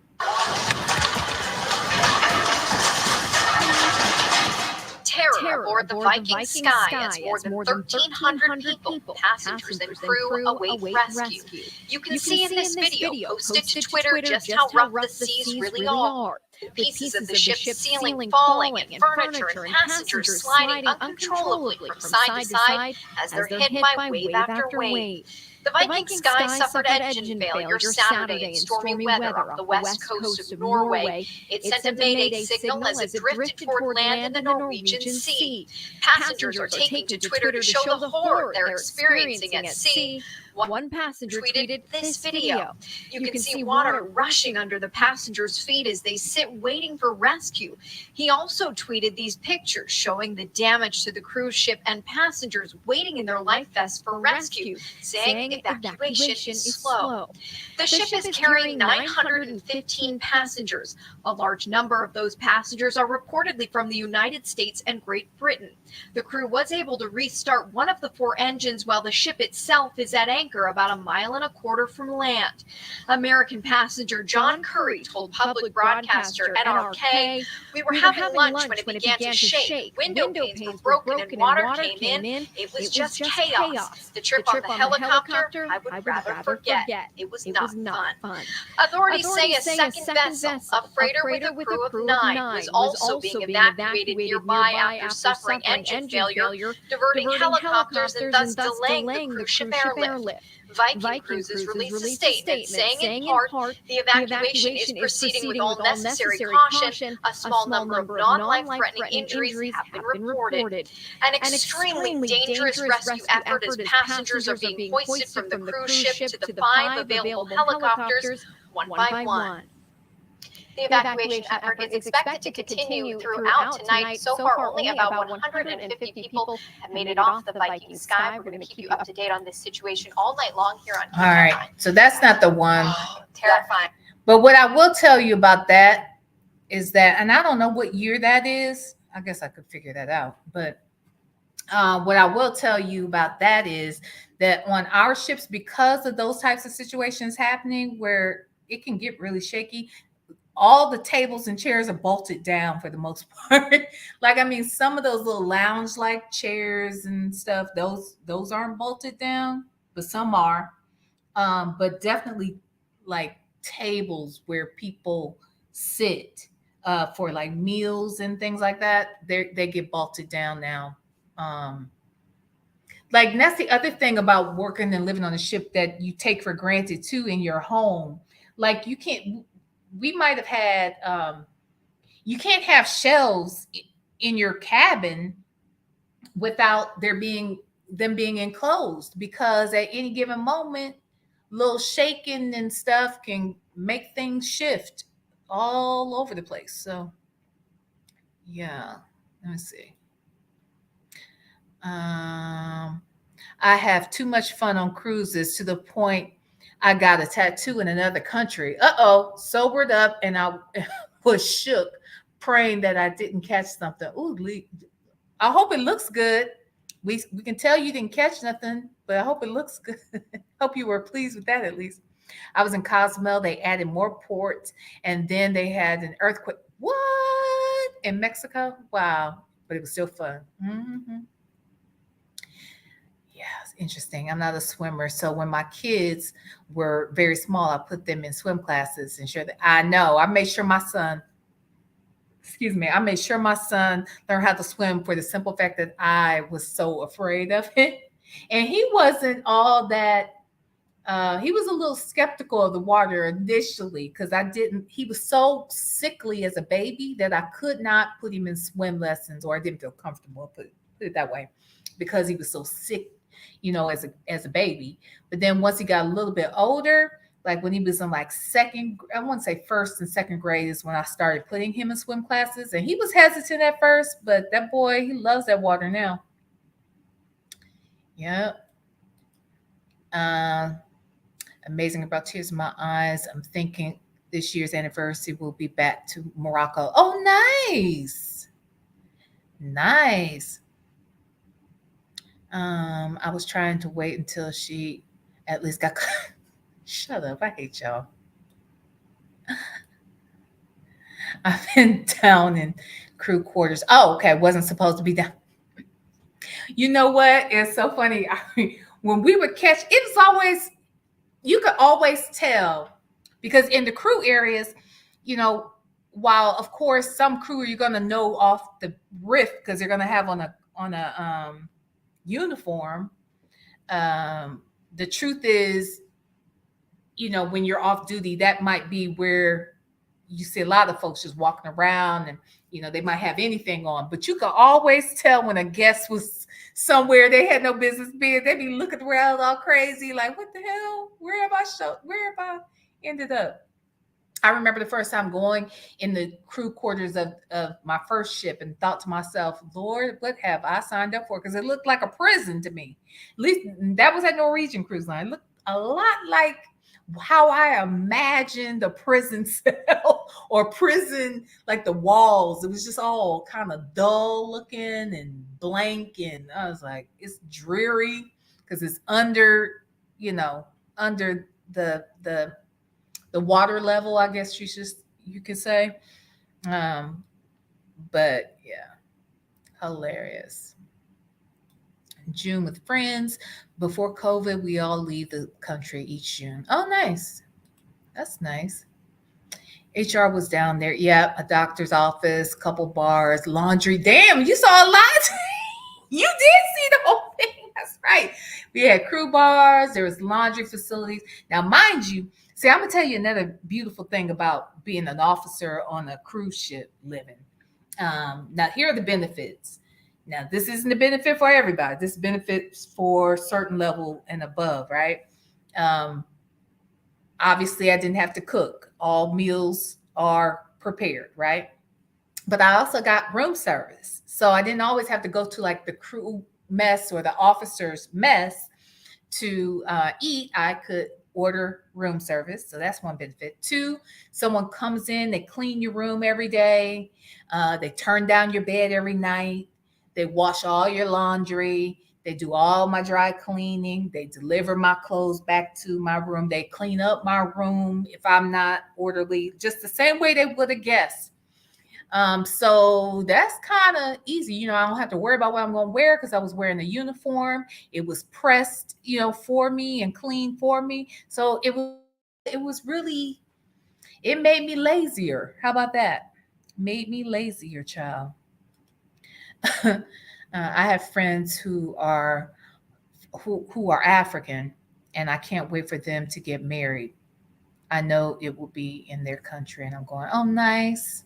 Terror aboard the Viking Sky as more than 1,300 people, passengers and crew await rescue. You can see in this video posted to Twitter just how rough the seas really are. With pieces of the ship's ceiling falling and furniture and passengers sliding uncontrollably from side to side as they're hit by wave after wave. The Viking Sky suffered engine failure Saturday in stormy weather off the west coast of Norway. It sent a mayday signal as it drifted toward land in the Norwegian Sea. Passengers are taking to Twitter to show the horror they're experiencing at sea. One passenger tweeted this video. You can see water rushing under the passengers' feet as they sit waiting for rescue. He also tweeted these pictures showing the damage to the cruise ship and passengers waiting in their life vests for rescue, saying evacuation is slow. The ship is carrying 915 passengers. A large number of those passengers are reportedly from the United States and Great Britain. The crew was able to restart one of the 4 engines while the ship itself is at anchor about 1.25 miles from land. American passenger John Curry told public broadcaster NRK, "We were having lunch when it began to shake. Window panes were broken and water came in. It was just chaos. The trip on the helicopter, I would rather forget. It was not fun." Authorities say a second vessel, a freighter with a crew of 9, was also being evacuated nearby after suffering engine failure, diverting helicopters and thus delaying the cruise ship airlift. Viking Cruises released a statement saying in part, the evacuation is proceeding with all necessary caution. A small number of non-life-threatening injuries have been reported. An extremely dangerous rescue effort as passengers are being hoisted from the cruise ship to the 5 available helicopters, one by one. The evacuation effort is expected to continue throughout tonight. So far, only about 150 people have made it off the Viking Sky. We're going to keep you up to date on this situation all night long here on All right. So that's not the one. Terrifying. But what I will tell you about that is that, and I don't know what year that is. I guess I could figure that out. But what I will tell you about that is that on our ships, because of those types of situations happening where it can get really shaky, all the tables and chairs are bolted down for the most part. Like, I mean, some of those little lounge like chairs and stuff, those aren't bolted down, but some are. But definitely like tables where people sit for like meals and things like that, they get bolted down now. Like, and that's the other thing about working and living on a ship that you take for granted too in your home. Like, you can't, we might have had you can't have shelves in your cabin without them being enclosed, because at any given moment, little shaking and stuff can make things shift all over the place. So yeah, let me see. Um, I have too much fun on cruises to the point I got a tattoo in another country. Uh-oh, sobered up and I was shook, praying that I didn't catch something. Ooh, I hope it looks good. We can tell you didn't catch nothing, but I hope it looks good. Hope you were pleased with that at least. I was in Cozumel. They added more ports, and then they had an earthquake. What? In Mexico? Wow. But it was still fun. Yeah, it's interesting. I'm not a swimmer. So when my kids were very small, I put them in swim classes and sure that I know. I made sure my son, excuse me, I made sure my son learned how to swim for the simple fact that I was so afraid of it. And he wasn't all that he was a little skeptical of the water initially because he was so sickly as a baby that I could not put him in swim lessons, or I didn't feel comfortable, put it that way, because he was so sick, as a baby. But then once he got a little bit older, like when he was in like I want to say first and second grade is when I started putting him in swim classes. And he was hesitant at first, but that boy, he loves that water now. Yep. Amazing about tears in my eyes. I'm thinking this year's anniversary will be back to Morocco. Oh, nice. Nice. I was trying to wait until she at least got shut up. I hate y'all. I've been down in crew quarters. Oh, okay. Wasn't supposed to be down. You know what? It's so funny. When we would catch, it was always, you could always tell, because in the crew areas, while of course some crew you're gonna know off the riff because they're gonna have on a uniform. The truth is, when you're off duty, that might be where you see a lot of folks just walking around, and they might have anything on, but you can always tell when a guest was somewhere they had no business being. They'd be looking around all crazy, like, what the hell? Where have I ended up? I remember the first time going in the crew quarters of my first ship and thought to myself, Lord, what have I signed up for? Because it looked like a prison to me. At least that was at Norwegian Cruise Line. It looked a lot like how I imagined a prison cell or prison, like the walls. It was just all kind of dull looking and blank. And I was like, it's dreary because it's under the water level, I guess you could say. But yeah, hilarious. June with friends. Before COVID, we all leave the country each June. Oh, nice. That's nice. HR was down there. Yeah, a doctor's office, couple bars, laundry. Damn, you saw a lot. You did see the whole thing. That's right. We had crew bars. There was laundry facilities. Now, mind you, see, I'm going to tell you another beautiful thing about being an officer on a cruise ship living. Now, here are the benefits. Now, this isn't a benefit for everybody. This benefits for certain level and above, right? Obviously, I didn't have to cook. All meals are prepared, right? But I also got room service. So I didn't always have to go to like the crew mess or the officers mess to eat. I could order room service. So that's one benefit. Two, someone comes in, they clean your room every day. They turn down your bed every night. They wash all your laundry. They do all my dry cleaning. They deliver my clothes back to my room. They clean up my room if I'm not orderly, just the same way they would a guest. So that's kind of easy. I don't have to worry about what I'm going to wear because I was wearing a uniform. It was pressed, for me and clean for me. So it was really, it made me lazier. How about that? Made me lazier, child. I have friends who are African, and I can't wait for them to get married. I know it will be in their country, and I'm going, oh, nice.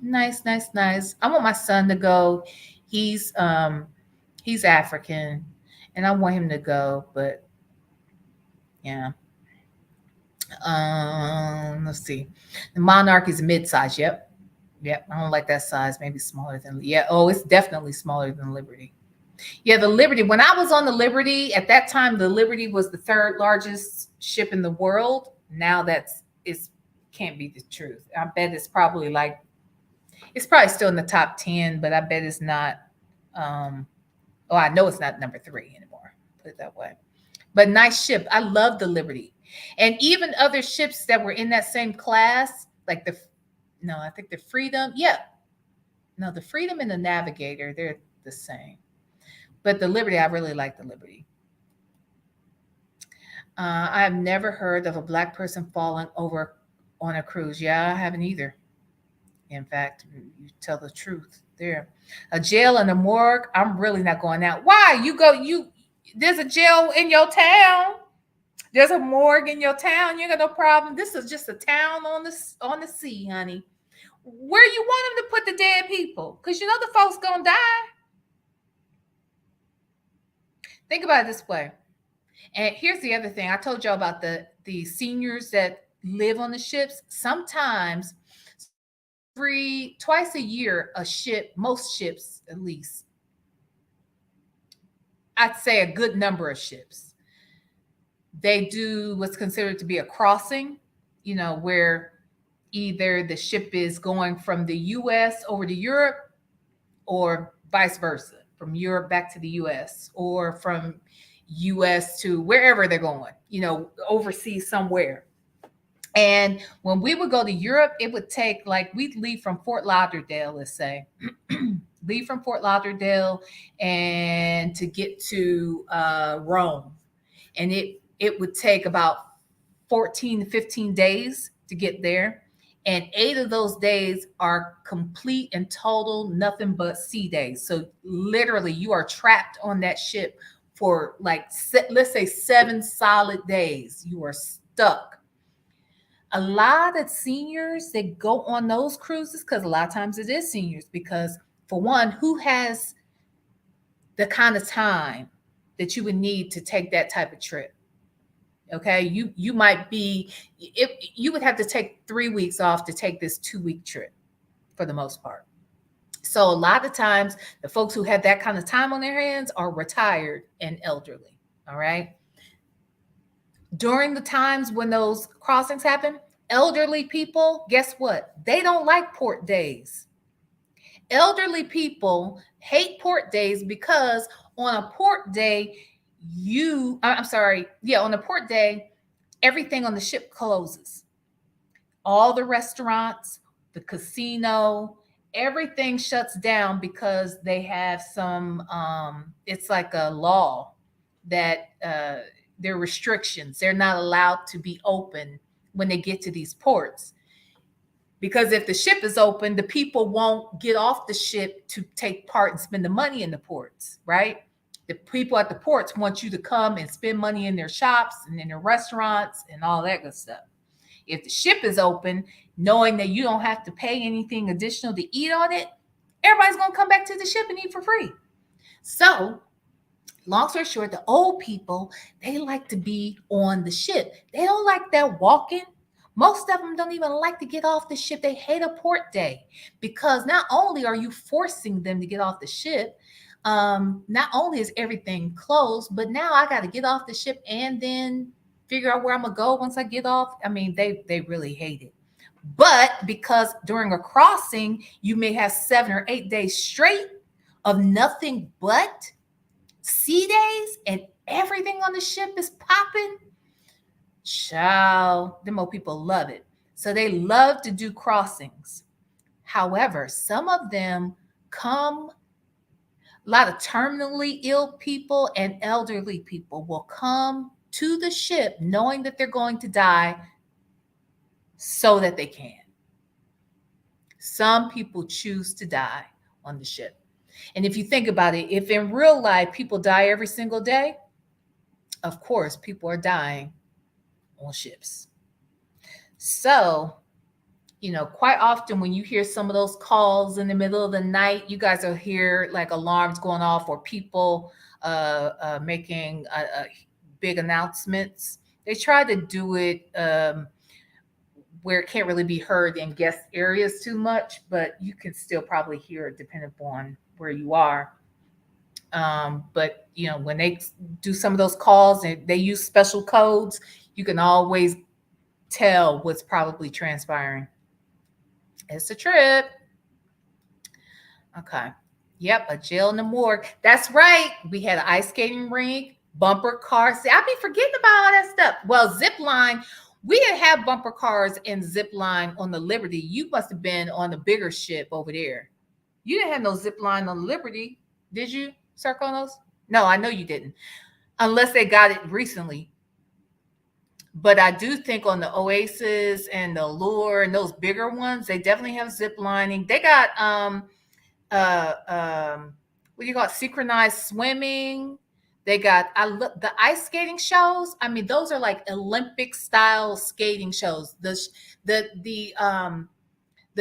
Nice, nice, nice. I want my son to go. He's he's African, and I want him to go, but yeah. Let's see. The Monarch is mid-size. Yep. Yep. I don't like that size. Maybe smaller than, yeah. Oh, it's definitely smaller than Liberty. Yeah, the Liberty. When I was on the Liberty, at that time, the Liberty was the third largest ship in the world. Now it's can't be the truth. I bet it's probably still in the top 10, but I bet it's not. Oh, I know it's not number 3 anymore. Put it that way. But nice ship. I love the Liberty, and even other ships that were in that same class, like I think the Freedom. Yeah, no, the Freedom and the Navigator, they're the same. But the Liberty, I really like the Liberty. I have never heard of a black person falling over on a cruise. Yeah, I haven't either. In fact, you tell the truth there. A jail and a morgue. I'm really not going out. Why? There's a jail in your town. There's a morgue in your town. You got no problem. This is just a town on the sea, honey. Where you want them to put the dead people? Because you know the folks gonna die. Think about it this way. And here's the other thing. I told y'all about the seniors that live on the ships. Sometimes twice a year, most ships at least, I'd say a good number of ships, they do what's considered to be a crossing, where either the ship is going from the US over to Europe or vice versa, from Europe back to the US or from US to wherever they're going, overseas somewhere. And when we would go to Europe, it would take, we'd leave from Fort Lauderdale, let's say, leave from Fort Lauderdale and to get to Rome. And it would take about 14 to 15 days to get there. And 8 of those days are complete and total nothing but sea days. So literally you are trapped on that ship for let's say 7 solid days. You are stuck. A lot of seniors, they go on those cruises because a lot of times it is seniors, because for one, who has the kind of time that you would need to take that type of trip? Okay, you might be, if you would have to take 3 weeks off to take this 2-week trip for the most part. So a lot of times the folks who have that kind of time on their hands are retired and elderly. All right. During the times when those crossings happen, elderly people, guess what? They don't like port days. Elderly people hate port days because on a port day, on a port day, everything on the ship closes. All the restaurants, the casino, everything shuts down because they have it's like a law that there are restrictions. They're not allowed to be open when they get to these ports. Because if the ship is open, the people won't get off the ship to take part and spend the money in the ports, right? The people at the ports want you to come and spend money in their shops and in their restaurants and all that good stuff. If the ship is open, knowing that you don't have to pay anything additional to eat on it, everybody's going to come back to the ship and eat for free. So, long story short, the old people, they like to be on the ship. They don't like that walking. Most of them don't even like to get off the ship. They hate a port day because not only are you forcing them to get off the ship, not only is everything closed, but now I got to get off the ship and then figure out where I'm gonna go once I get off. I mean, they really hate it. But because during a crossing, you may have 7 or 8 days straight of nothing but sea days and everything on the ship is popping. Child, them old people love it. So they love to do crossings. However, some of them come, a lot of terminally ill people and elderly people will come to the ship knowing that they're going to die so that they can. Some people choose to die on the ship. And if you think about it, if in real life people die every single day, of course, people are dying on ships. So, quite often when you hear some of those calls in the middle of the night, you guys will hear like alarms going off or people making big announcements. They try to do it where it can't really be heard in guest areas too much, but you can still probably hear it depending upon where you are. But when they do some of those calls and they use special codes, you can always tell what's probably transpiring. It's a trip. Okay. Yep, a jail and a morgue. That's right. We had an ice skating rink, bumper cars. See, I be forgetting about all that stuff. Well, zip line. We didn't have bumper cars and zip line on the Liberty. You must have been on the bigger ship over there. You didn't have no zip line on the Liberty, did you, Sarkonos? No, I know you didn't. Unless they got it recently. But I do think on the Oasis and the Allure and those bigger ones, they definitely have zip lining. They got what do you call it? Synchronized swimming. They got the ice skating shows. I mean, those are like Olympic style skating shows. The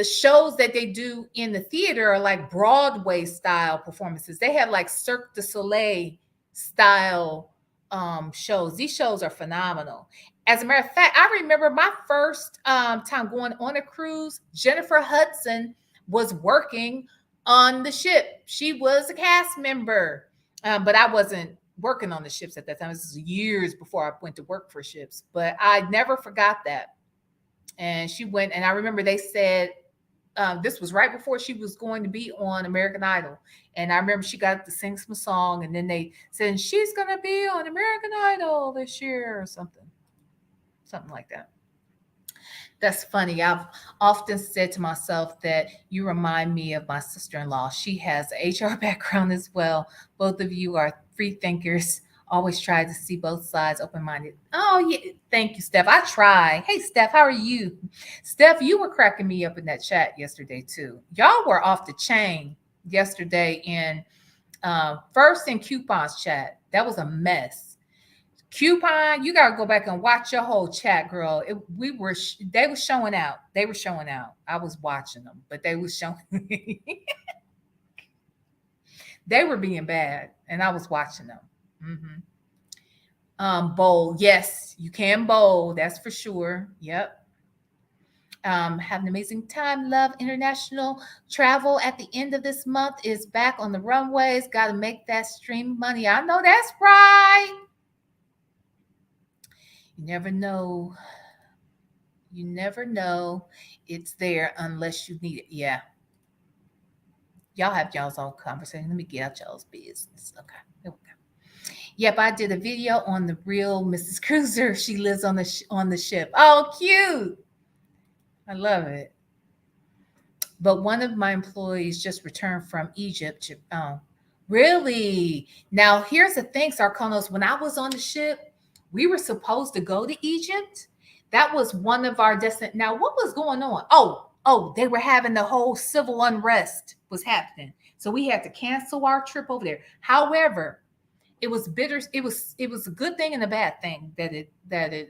shows that they do in the theater are like Broadway style performances. They have like Cirque du Soleil style shows. These shows are phenomenal. As a matter of fact, I remember my first time going on a cruise. Jennifer Hudson was working on the ship. She was a cast member, but I wasn't working on the ships at that time. This is years before I went to work for ships, but I never forgot that. And she went, and I remember they said, this was right before she was going to be on American Idol. And I remember she got to sing some song, and then they said, she's going to be on American Idol this year or something like that. That's funny. I've often said to myself that you remind me of my sister-in-law. She has an HR background as well. Both of you are free thinkers. Always try to see both sides, open-minded. Oh, yeah. Thank you, Steph. I try. Hey, Steph, how are you? Steph, you were cracking me up in that chat yesterday, too. Y'all were off the chain yesterday in First and Coupon's chat. That was a mess. Coupon, you gotta go back and watch your whole chat, girl. They were showing out. They were showing out. I was watching them, but they were showing. They were being bad, and I was watching them. Bowl, yes, you can bowl. That's for sure. Yep. Have an amazing time. Love international travel at the end of this month is back on the runways. Got to make that stream money. I know that's right. You never know. You never know it's there unless you need it. Yeah. Y'all have y'all's own conversation. Let me get out y'all's business. Okay. Here we go. Yep, I did a video on the real Mrs. Cruiser. She lives on the ship. Oh, cute. I love it. But one of my employees just returned from Egypt. Really? Now, here's the thing, Sarkonos. When I was on the ship, we were supposed to go to Egypt. That was one of our destinations. Now, what was going on? Oh, they were having the whole civil unrest was happening. So we had to cancel our trip over there. However, it was bitter. It was a good thing and a bad thing that it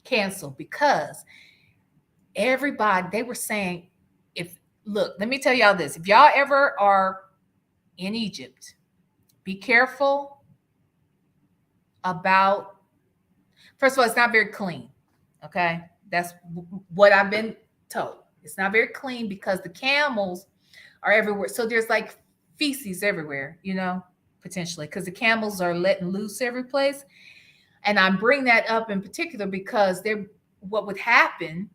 canceled, because everybody, they were saying, let me tell y'all this. If y'all ever are in Egypt, be careful about, first of all, it's not very clean. Okay. That's what I've been told. It's not very clean because the camels are everywhere. So there's like feces everywhere, potentially, because the camels are letting loose every place. And I bring that up in particular because what would happen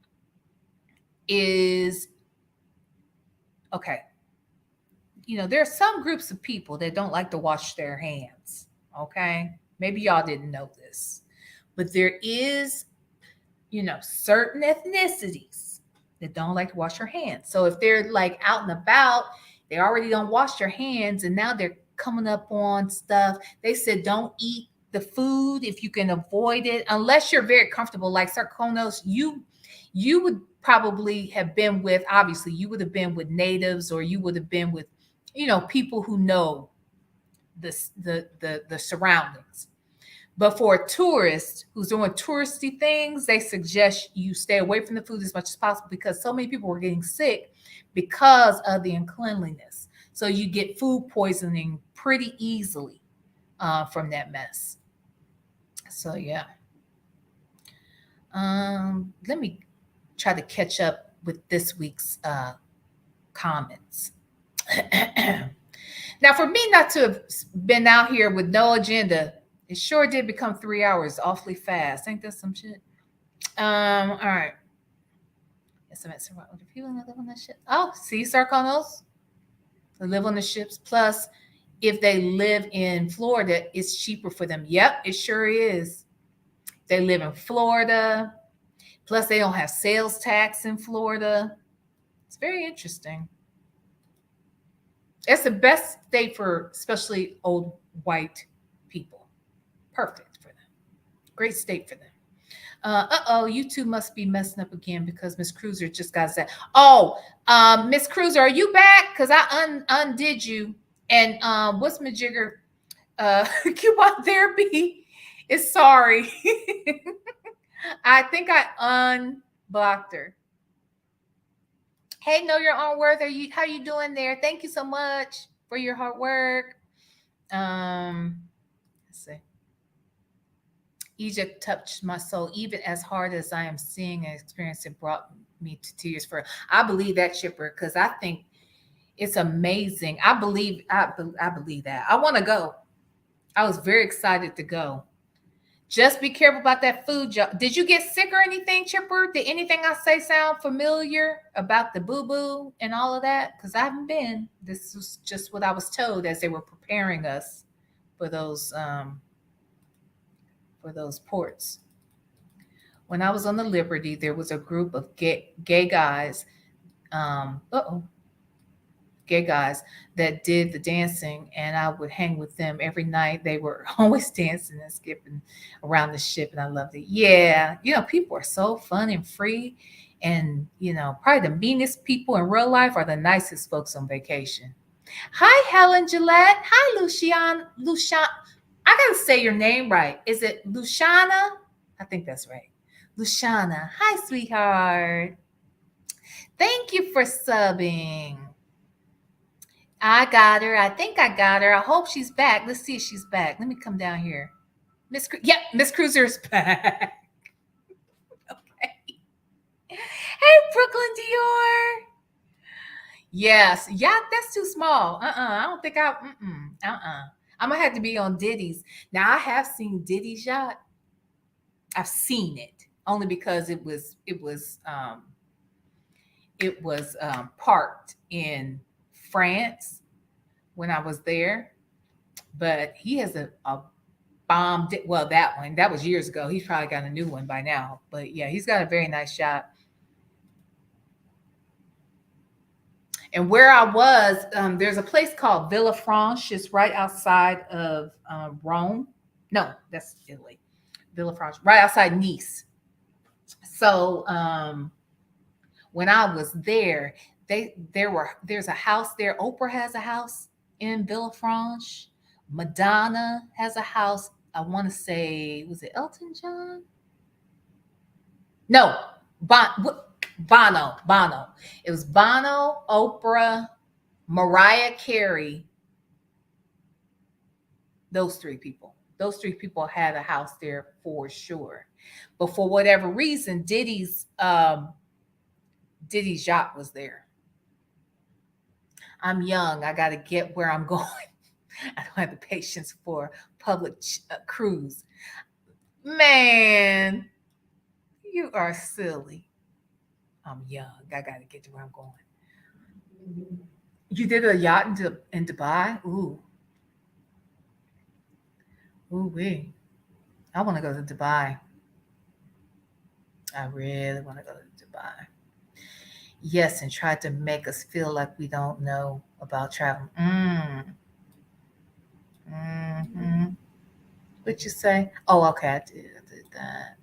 is, okay, there are some groups of people that don't like to wash their hands. Okay. Maybe y'all didn't know this, but there is, certain ethnicities that don't like to wash their hands. So if they're like out and about, they already don't wash their hands, and now they're coming up on stuff. They said don't eat the food if you can avoid it, unless you're very comfortable. Like Sarkonos, you would probably have been with, obviously, you would have been with natives, or you would have been with, people who know the surroundings. But for a tourist who's doing touristy things, they suggest you stay away from the food as much as possible because so many people were getting sick because of the uncleanliness. So you get food poisoning pretty easily from that mess. So yeah. Let me try to catch up with this week's comments. Now, for me not to have been out here with no agenda, it sure did become 3 hours awfully fast. Ain't that some shit? All right. Yes, I'm at survival. Do people that live on that ship? Oh, sea circles. They live on the ships. Plus, if they live in Florida, it's cheaper for them. Yep, it sure is. They live in Florida. Plus, they don't have sales tax in Florida. It's very interesting. It's the best state for especially old white people. Perfect for them. Great state for them. You two must be messing up again because Miss Cruiser just got that. Oh, Miss Cruiser, are you back? Because I undid you. And what's Majigger? Coupon therapy is sorry. I think I unblocked her. Hey, know your own worth. How you doing there? Thank you so much for your hard work. Let's see. Egypt touched my soul, even as hard as I am seeing and experiencing brought me to tears. I believe that, Chipper, because I think it's amazing. I believe that. I want to go. I was very excited to go. Just be careful about that food. Did you get sick or anything, Chipper? Did anything I say sound familiar about the boo-boo and all of that? Because I haven't been. This was just what I was told as they were preparing us for those ports. When I was on the Liberty, there was a group of gay guys. Gay guys that did the dancing, and I would hang with them every night. They were always dancing and skipping around the ship, and I loved it. Yeah, people are so fun and free, and probably the meanest people in real life are the nicest folks on vacation. Hi, Helen Gillette. Hi, Lucian. I gotta say your name right. Is it Luciana? I think that's right. Luciana. Hi, sweetheart. Thank you for subbing. I got her. I think I got her. I hope she's back. Let's see if she's back. Let me come down here. Miss Cruiser's back. Okay. Hey, Brooklyn Dior. Yes. Yeah, that's too small. I don't think I'm gonna have to be on Diddy's. Now I have seen Diddy's yacht. I've seen it only because it was parked in France when I was there, but he has a bomb. Well, that was years ago. He's probably got a new one by now, but yeah, he's got a very nice yacht. And where I was, there's a place called Villafranche. It's right outside of Rome. No, that's Italy. Villafranche, right outside Nice. So when I was there, there's a house there. Oprah has a house in Villafranche. Madonna has a house. I want to say, was it Elton John? No, Bono. It was Bono, Oprah, Mariah Carey. Those three people had a house there for sure. But for whatever reason, Diddy's yacht was there. I'm young. I got to get where I'm going. I don't have the patience for public cruise. Man, you are silly. I'm young. I got to get to where I'm going. You did a yacht in Dubai? Ooh, wee. I want to go to Dubai. I really want to go to Dubai. Yes, and tried to make us feel like we don't know about travel. What'd you say? Oh, okay, I did that.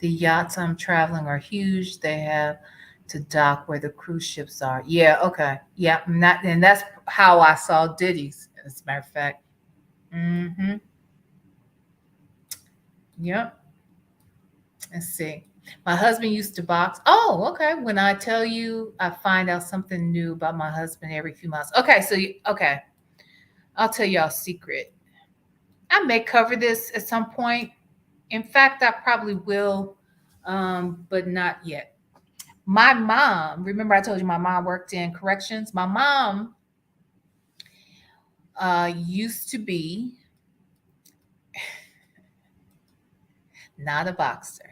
The yachts I'm traveling are huge. They have to dock where the cruise ships are. Yeah, okay. Yeah, and that's how I saw Diddy's, as a matter of fact. Yep. Let's see. My husband used to box. Oh, okay. When I tell you, I find out something new about my husband every few months. Okay, so okay, I'll tell y'all a secret. I may cover this at some point. In fact, I probably will, but not yet. My mom, remember I told you my mom worked in corrections? My mom used to be not a boxer,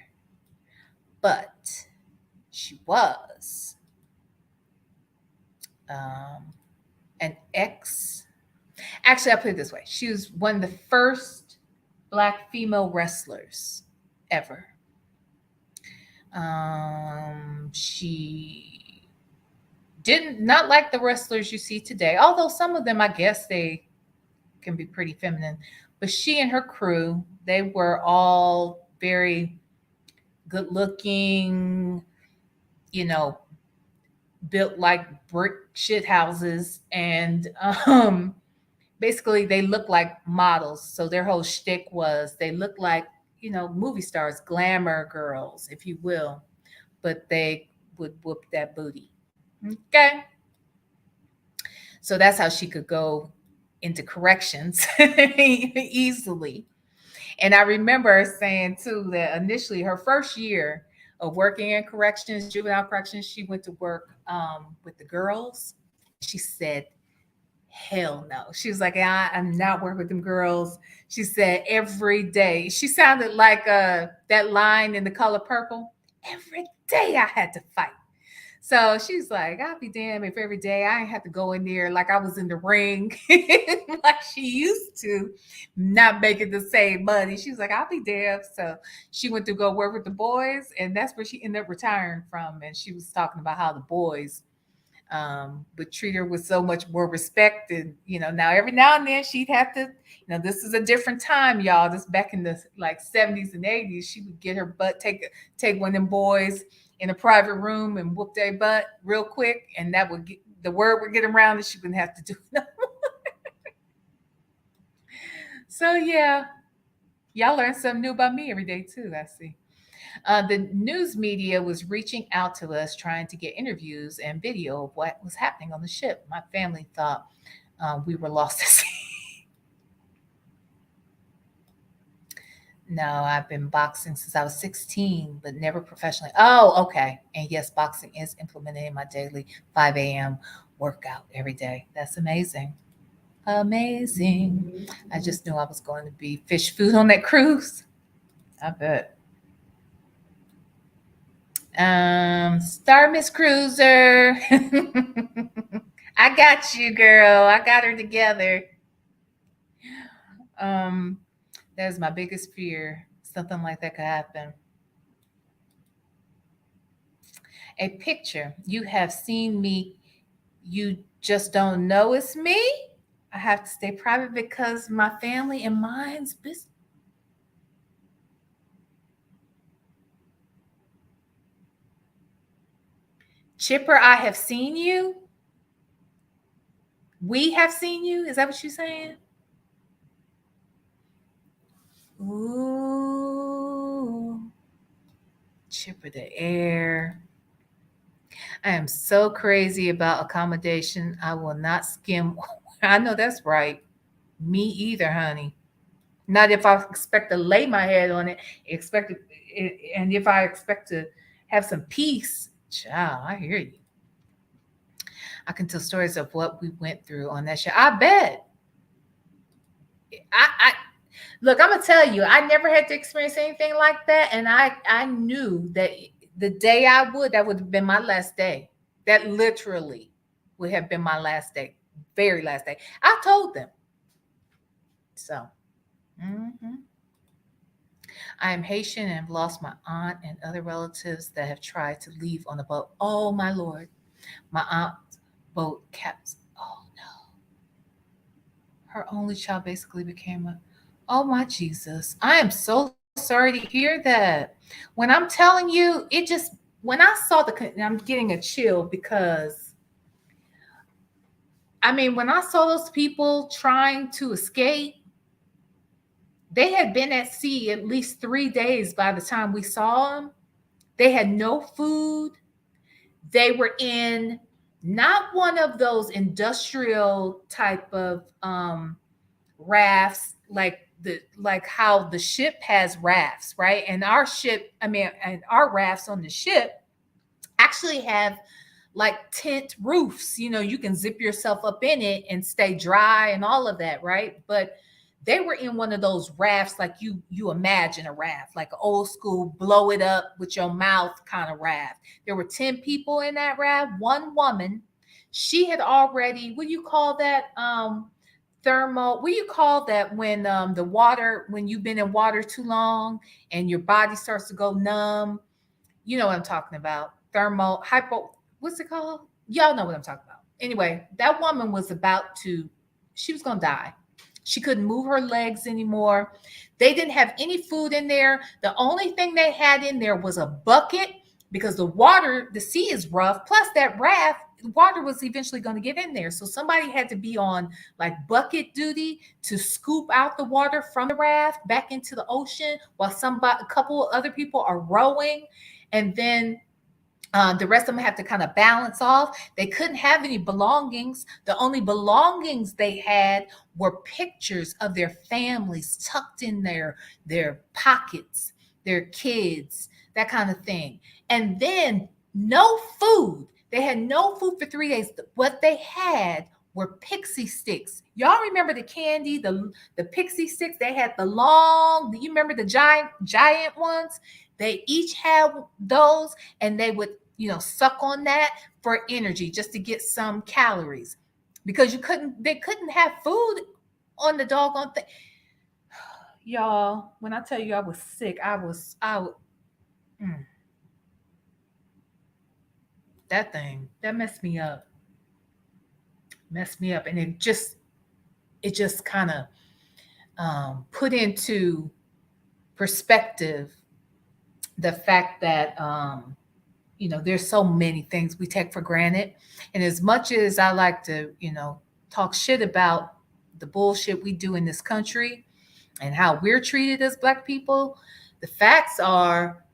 but she was an ex. Actually, I'll put it this way. She was one of the first Black female wrestlers ever. She didn't not like the wrestlers you see today, although some of them, I guess, they can be pretty feminine. But she and her crew, they were all very good looking, you know, built like brick shit houses. And basically they look like models. So their whole shtick was they look like, movie stars, glamour girls, if you will, but they would whoop that booty. Okay. So that's how she could go into corrections easily. And I remember saying too that initially her first year of working in corrections, juvenile corrections, she went to work with the girls. She said, hell no. She was like, I'm not working with them girls. She said every day. She sounded like that line in The Color Purple. Every day I had to fight. So she's like, I'll be damned if every day I have to go in there like I was in the ring like she used to, not making the same money. She was like, I'll be damned. So she went to go work with the boys, and that's where she ended up retiring from. And she was talking about how the boys would treat her with so much more respect. And, now every now and then she'd have to, this is a different time, y'all. This back in the like 70s and 80s, she would get her butt, take one of them boys in a private room and whoop their butt real quick. And that would the word would get around and she wouldn't have to do no more. So yeah, y'all learn something new about me every day too, I see. The news media was reaching out to us trying to get interviews and video of what was happening on the ship. My family thought we were lost at sea. No, I've been boxing since I was 16, but never professionally. Oh, okay. And yes, boxing is implemented in my daily 5 a.m. workout every day. That's amazing. Amazing. I just knew I was going to be fish food on that cruise. I bet. Star Miss Cruiser. I got you, girl. I got her together. That is my biggest fear. Something like that could happen. A picture. You have seen me. You just don't know it's me. I have to stay private because my family and mine's business. Chipper, I have seen you. We have seen you. Is that what you're saying? Ooh. Chipper the air. I am so crazy about accommodation. I will not skim. I know that's right. Me either, honey. Not if I expect to lay my head on it. And if I expect to have some peace. Child, I hear you. I can tell stories of what we went through on that show. I bet. I look, I'm gonna tell you, I never had to experience anything like that. And I knew that the day that would have been my last day. That literally would have been my last day. Very last day. I told them. So I am Haitian and have lost my aunt and other relatives that have tried to leave on the boat. Oh my Lord. My aunt's boat kept, oh no. Her only child basically became oh my Jesus. I am so sorry to hear that. When I'm telling you, when I saw I'm getting a chill because, when I saw those people trying to escape, They had been at sea at least 3 days by the time we saw them. They had no food. They were in not one of those industrial type of rafts like how the ship has rafts, right? And our ship, I mean, and our rafts on the ship actually have like tent roofs. You can zip yourself up in it and stay dry and all of that, right? But they were in one of those rafts, like you imagine a raft, like an old school blow it up with your mouth kind of raft. There were 10 people in that raft. One woman, she had already, what do you call that? Thermal, what do you call that when the water, when you've been in water too long and your body starts to go numb? You know what I'm talking about. Thermal, hypo, what's it called? Y'all know what I'm talking about. Anyway, that woman was she was going to die. She couldn't move her legs anymore. They didn't have any food in there. The only thing they had in there was a bucket, because the sea is rough. Plus that raft, water was eventually going to get in there. So somebody had to be on like bucket duty to scoop out the water from the raft back into the ocean while a couple of other people are rowing. And then the rest of them have to kind of balance off. They couldn't have any belongings. The only belongings they had were pictures of their families tucked in their pockets, their kids, that kind of thing. And then no food. They had no food for 3 days. What they had were pixie sticks. Y'all remember the candy, the pixie sticks? They had you remember the giant ones? They each had those, and they would, suck on that for energy, just to get some calories, because they couldn't have food on the doggone thing. Y'all, when I tell you I was sick, that thing, that messed me up. And it just kind of put into perspective the fact that there's so many things we take for granted. And as much as I like to talk shit about the bullshit we do in this country and how we're treated as Black people, the facts are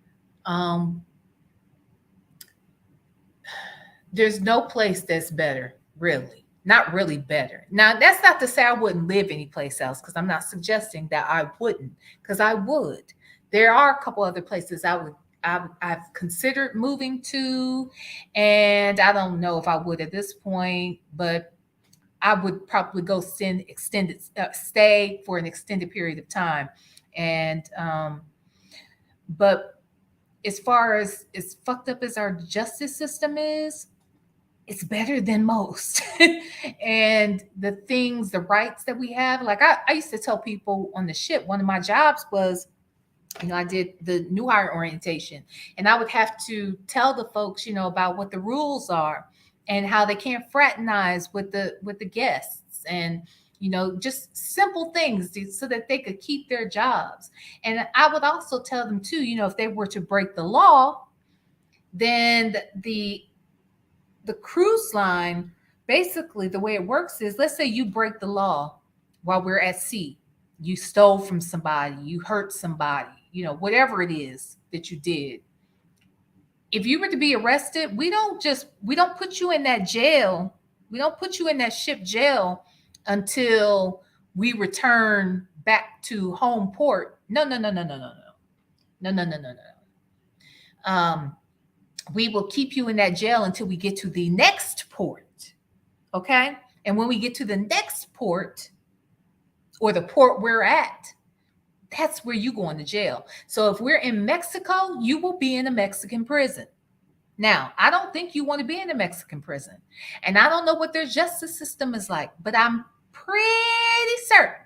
there's no place that's better, really. Not really better. Now, that's not to say I wouldn't live anyplace else, because I'm not suggesting that I wouldn't, because I would. There are a couple other places I've considered moving to, and I don't know if I would at this point, but I would probably go stay for an extended period of time. And but as far as fucked up as our justice system is, it's better than most. And the rights that we have, like I used to tell people on the ship, one of my jobs was, I did the new hire orientation, and I would have to tell the folks, about what the rules are and how they can't fraternize with the guests, and just simple things so that they could keep their jobs. And I would also tell them too, if they were to break the law, then the cruise line, basically the way it works is, let's say you break the law while we're at sea. You stole from somebody, you hurt somebody, whatever it is that you did. If you were to be arrested, we don't put you in that jail. We don't put you in that ship jail until we return back to home port. No. We will keep you in that jail until we get to the next port. Okay? And when we get to the next port, or the port we're at, that's where you go into jail. So if we're in Mexico, you will be in a Mexican prison. Now, I don't think you want to be in a Mexican prison. And I don't know what their justice system is like, but I'm pretty certain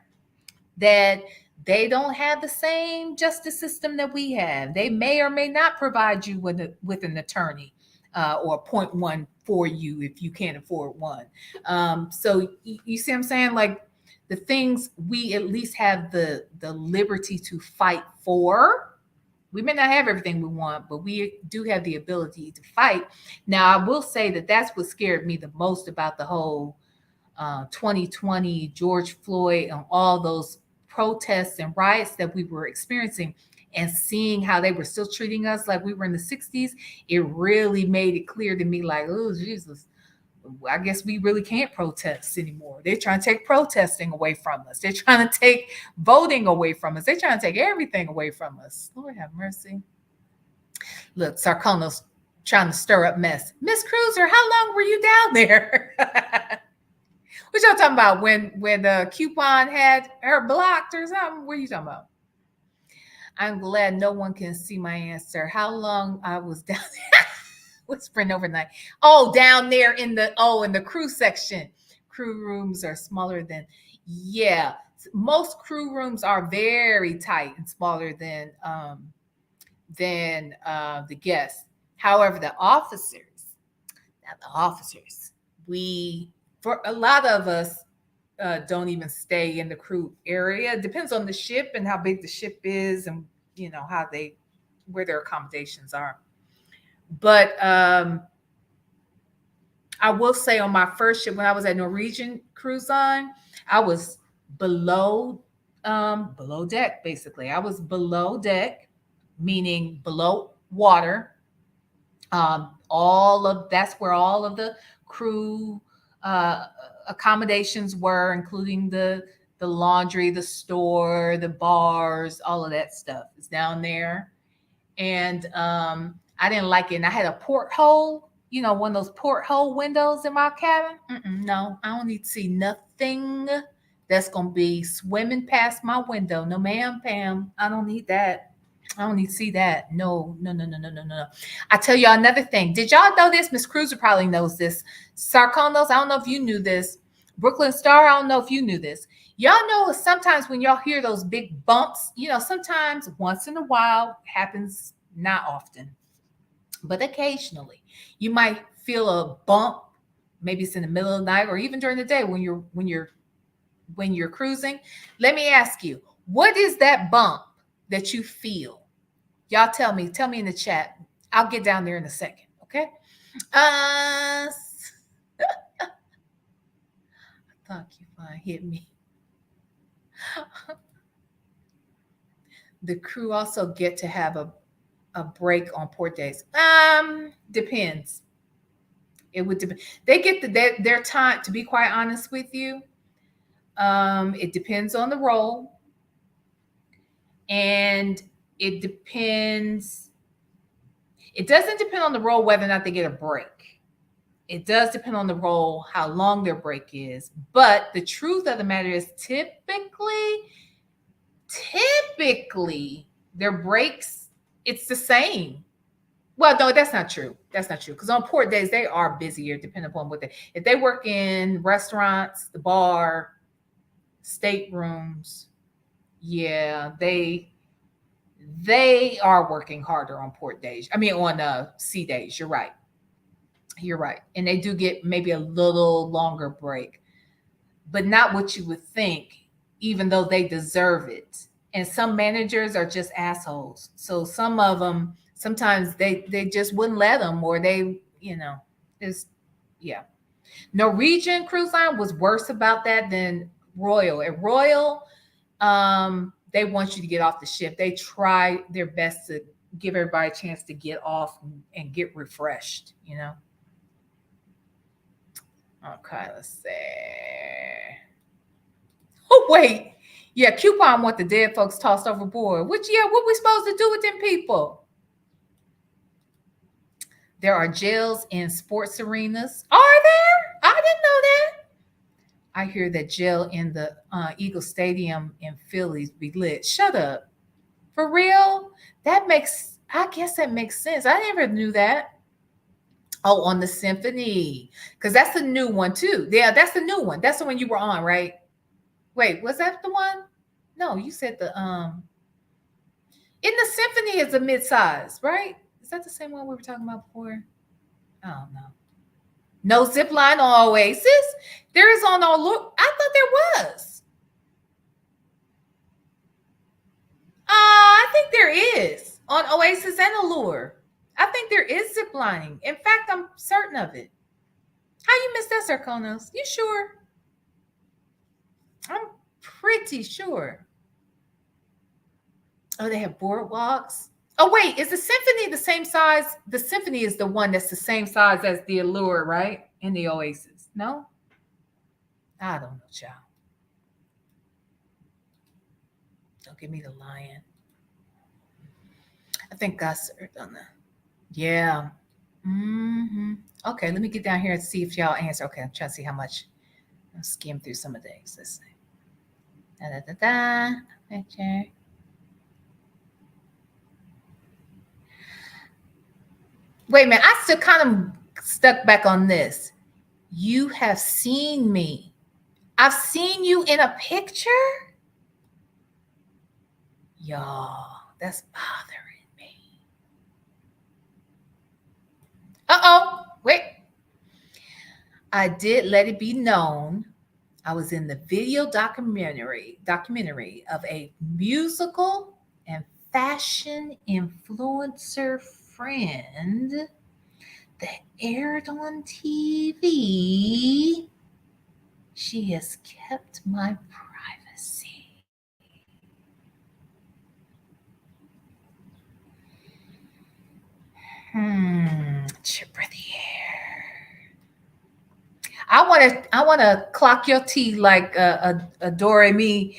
that they don't have the same justice system that we have. They may or may not provide you with an attorney or appoint one for you if you can't afford one. So you see what I'm saying? Like, the things we at least have the liberty to fight for. We may not have everything we want, but we do have the ability to fight. Now, I will say that that's what scared me the most about the whole 2020 George Floyd and all those protests and riots that we were experiencing and seeing how they were still treating us like we were in the 60s, it really made it clear to me like, oh, Jesus, I guess we really can't protest anymore. They're trying to take protesting away from us. They're trying to take voting away from us. They're trying to take everything away from us. Lord have mercy. Look, Sarkonos trying to stir up mess. Miss Cruiser, how long were you down there? What y'all talking about? When the coupon had her blocked or something? What are you talking about? I'm glad no one can see my answer. How long I was down there? Whispering overnight. Oh, down there in the crew section. Crew rooms are smaller than most crew rooms are very tight and smaller than the guests. However, the officers, for a lot of us don't even stay in the crew area. It depends on the ship and how big the ship is, and where their accommodations are. But I will say on my first ship when I was at Norwegian Cruise Line, I was below deck basically. I was below deck, meaning below water. That's where all of the crew accommodations were, including the laundry, the store, the bars, all of that stuff is down there. And I didn't like it. And I had a porthole, one of those porthole windows in my cabin. No, I don't need to see nothing that's going to be swimming past my window. No, ma'am, Pam. I don't need that. I don't need to see that. No. I tell y'all another thing. Did y'all know this? Miss Cruiser probably knows this. Sarkonos, I don't know if you knew this. Brooklyn Star, I don't know if you knew this. Y'all know sometimes when y'all hear those big bumps, sometimes once in a while, happens not often, but occasionally, you might feel a bump. Maybe it's in the middle of the night or even during the day when you're cruising. Let me ask you, what is that bump that you feel? Y'all tell me in the chat. I'll get down there in a second. Okay. I thought Coupon hit me. The crew also get to have a break on port days. Depends. It would depend. They get their time, to be quite honest with you. It depends on the role. And it depends. It doesn't depend on the role whether or not they get a break. It does depend on the role, how long their break is. But the truth of the matter is typically their breaks, it's the same. Well, no, that's not true. Because on port days, they are busier depending upon if they work in restaurants, the bar, staterooms, they are working harder on port days. I mean, on sea days. You're right. And they do get maybe a little longer break, but not what you would think, even though they deserve it. And some managers are just assholes. So some of them, sometimes they just wouldn't let them, or Norwegian Cruise Line was worse about that than Royal. At Royal, they want you to get off the ship. They try their best to give everybody a chance to get off and get refreshed, Okay, let's see. Oh, wait. Yeah, Coupon want the dead folks tossed overboard. What we supposed to do with them people? There are jails in sports arenas. Are there? I didn't know that. I hear that jail in the Eagle Stadium in Philly be lit. Shut up. For real? I guess that makes sense. I never knew that. Oh, on the Symphony. Because that's the new one too. Yeah, that's the new one. That's the one you were on, right? Wait, was that the one? No, you said in the Symphony is a mid-size, right? Is that the same one we were talking about before? I don't know. No zip line on Oasis? There is on Allure. I thought there was. I think there is on Oasis and Allure. I think there is zip lining. In fact, I'm certain of it. How you missed that, Sarkonos? You sure? I'm pretty sure. Oh, they have boardwalks. Oh, wait, is the symphony the same size? The symphony is the one that's the same size as the Allure, right? And the Oasis. No? I don't know, child. Don't give me the lion. I think God served on that. Yeah. Okay, let me get down here and see if y'all answer. Okay, I'm trying to see how much. I'll skim through some of these. Let's see. Okay. Wait a minute. I still kind of stuck back on this. You have seen me. I've seen you in a picture? Y'all, that's bothering me. Uh-oh. Wait. I did let it be known I was in the video documentary of a musical and fashion influencer friend that aired on TV. She has kept my privacy. Chipper the air. I want to clock your tea like a Doremi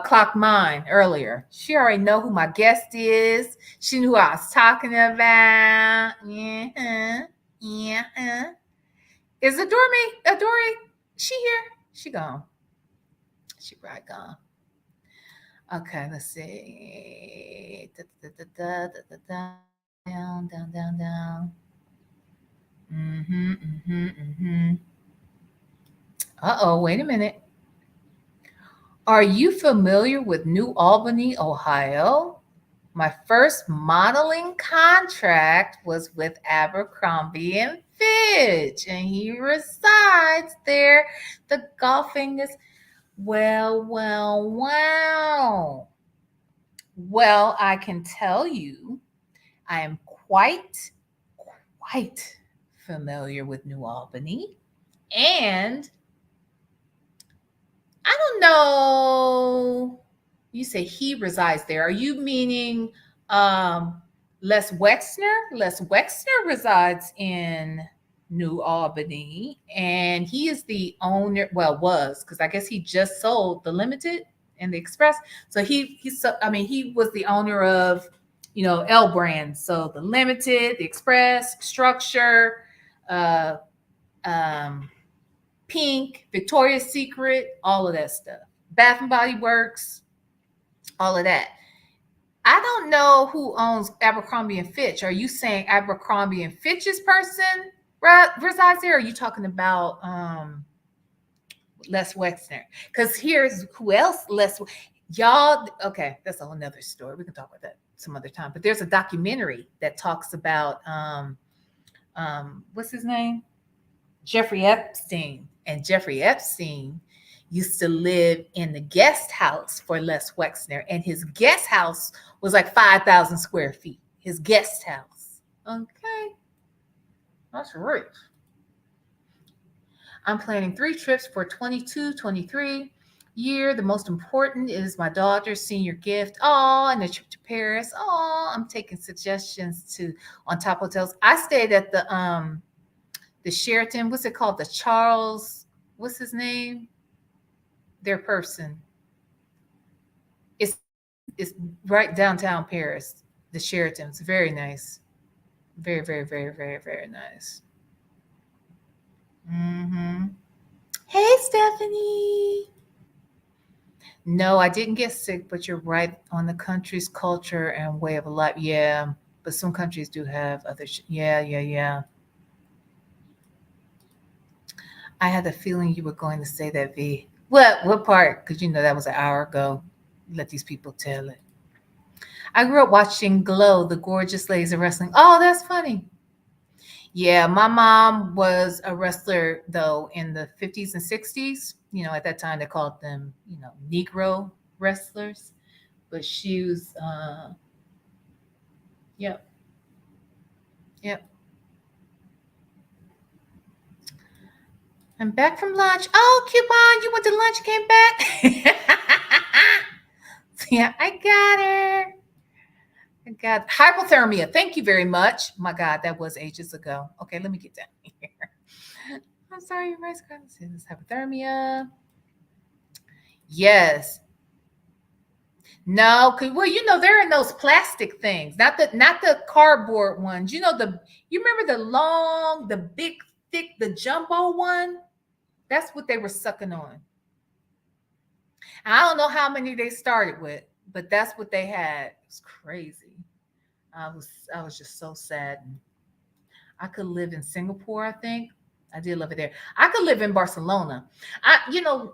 clocked mine earlier. She already know who my guest is. She knew who I was talking about. Yeah. Is Adori? She here? She gone. She right gone. Okay, let's see. Down. Uh-oh, wait a minute. Are you familiar with New Albany, Ohio? My first modeling contract was with Abercrombie and Fitch, and he resides there. The golfing is well. Well, I can tell you, I am quite familiar with New Albany, and I don't know. You say he resides there. Are you meaning Les Wexner? Les Wexner resides in New Albany, and he is the owner. Well, was, because I guess he just sold the Limited and the Express. So he was the owner of, L Brands. So the Limited, the Express, Structure, Pink, Victoria's Secret, all of that stuff. Bath and Body Works, all of that. I don't know who owns Abercrombie and Fitch. Are you saying Abercrombie and Fitch's person resides there? Or are you talking about Les Wexner? Because here's who else. Y'all. Okay, that's a whole nother story. We can talk about that some other time. But there's a documentary that talks about what's his name? Jeffrey Epstein. And Jeffrey Epstein used to live in the guest house for Les Wexner, and his guest house was like 5,000 square feet. His guest house. Okay. That's rich. I'm planning 3 trips for 22-23 year. The most important is my daughter's senior gift. Oh, and a trip to Paris. Oh, I'm taking suggestions on top hotels. I stayed at the Sheraton. What's it called? The Charles. What's his name? Their person. It's right downtown Paris. The Sheraton. It's very nice. Very, very, very, very, very nice. Hey, Stephanie. No, I didn't get sick, but you're right on the country's culture and way of life. Yeah, but some countries do have other. Yeah. I had a feeling you were going to say that, V. What part? Because that was an hour ago. Let these people tell it. I grew up watching Glow, the gorgeous ladies of wrestling. Oh, that's funny. Yeah, my mom was a wrestler, though, in the 50s and 60s. At that time, they called them, Negro wrestlers. But she was, yep. I'm back from lunch. Oh, Coupon, you went to lunch, came back? Yeah, I got her. God, hypothermia. Thank you very much. My God, that was ages ago. Okay, let me get down here. I'm sorry, rice crisis is hypothermia. Yes. No, well, they're in those plastic things, not the cardboard ones. You remember the big, thick, the jumbo one? That's what they were sucking on. I don't know how many they started with, but that's what they had. It was crazy. I was just so sad. I could live in Singapore, I think. I did love it there. I could live in Barcelona.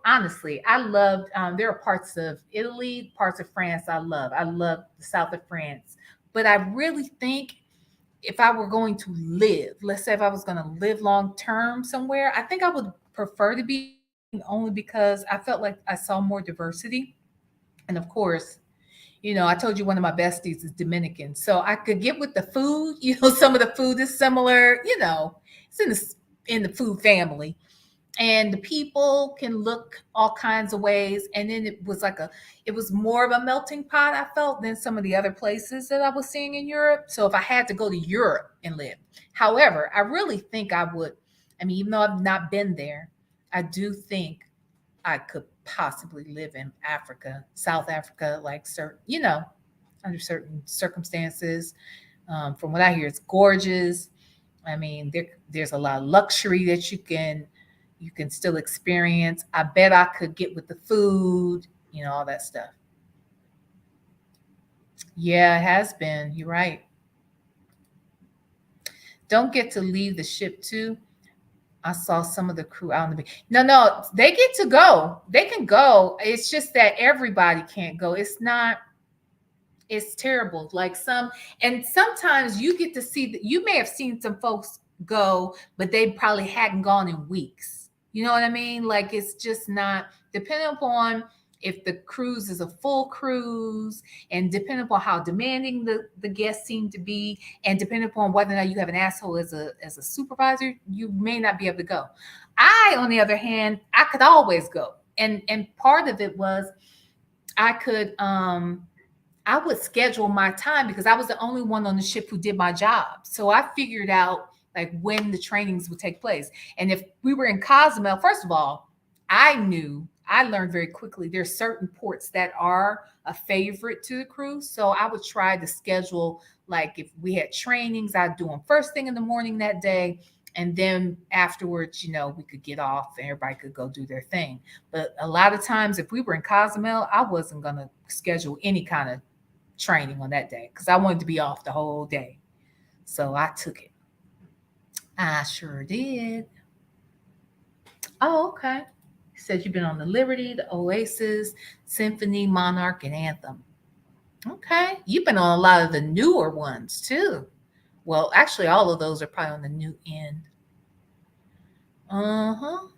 Honestly, I loved, there are parts of Italy, parts of France I love. I love the south of France. But I really think if I were going to live, let's say if I was going to live long term somewhere, I think I would prefer to be only because I felt like I saw more diversity. And of course, I told you one of my besties is Dominican. So I could get with the food. Some of the food is similar, it's in the food family. And the people can look all kinds of ways. And then it was more of a melting pot, I felt, than some of the other places that I was seeing in Europe. So if I had to go to Europe and live, however, I really think I would. I mean, even though I've not been there, I do think I could possibly live in Africa, South Africa, like under certain circumstances. From what I hear, it's gorgeous. I mean, there's a lot of luxury that you can still experience. I bet I could get with the food, all that stuff. Yeah, it has been. You're right. Don't get to leave the ship too. I saw some of the crew out in the beach. No, they get to go. They can go. It's just that everybody can't go. It's terrible. And sometimes you get to see that you may have seen some folks go, but they probably hadn't gone in weeks. You know what I mean? Like, it's just not, depending upon if the cruise is a full cruise, and depending upon how demanding the guests seem to be, and depending upon whether or not you have an asshole as a supervisor, you may not be able to go. I, on the other hand, I could always go. And part of it was I would schedule my time because I was the only one on the ship who did my job. So I figured out like when the trainings would take place. And if we were in Cozumel, first of all, I learned very quickly there's certain ports that are a favorite to the crew. So I would try to schedule, like if we had trainings, I'd do them first thing in the morning that day. And then afterwards, we could get off and everybody could go do their thing. But a lot of times if we were in Cozumel, I wasn't going to schedule any kind of training on that day because I wanted to be off the whole day. So I took it. I sure did. Oh, okay. He said you've been on the Liberty, the Oasis, Symphony, Monarch, and Anthem. Okay. You've been on a lot of the newer ones too. Well, actually, all of those are probably on the new end. Uh-huh.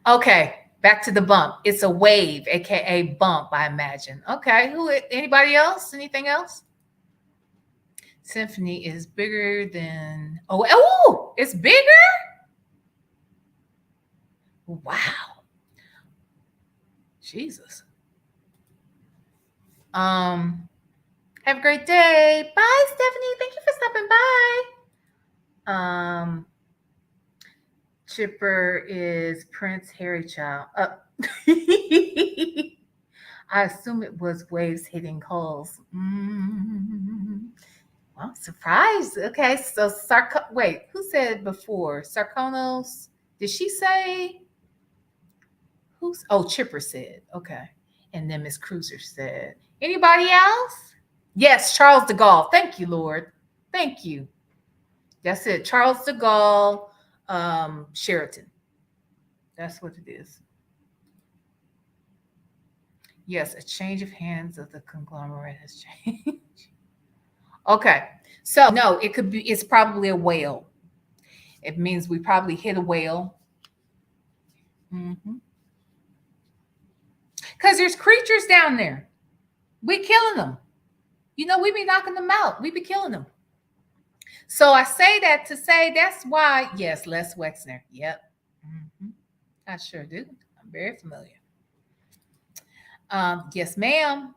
Okay. Back to the bump. It's a wave, aka bump, I imagine. Okay. Anybody else? Anything else? Symphony is bigger than it's bigger? Wow. Jesus. Have a great day. Bye, Stephanie. Thank you for stopping by. Chipper is Prince Harry child. I assume it was waves hitting hulls. Well, I'm surprised. Okay, so wait, who said before? Sarkonos? Did she say? Chipper said. Okay. And then Miss Cruiser said. Anybody else? Yes, Charles de Gaulle. Thank you, Lord. Thank you. That's it. Charles de Gaulle, Sheraton. That's what it is. Yes, a change of hands of the conglomerate has changed. Okay. So no, it's probably a whale. It means we probably hit a whale. Because there's creatures down there. We killing them. We be knocking them out. We be killing them. So I say that to say that's why, yes, Les Wexner. Yep. I sure do. I'm very familiar. Yes, ma'am.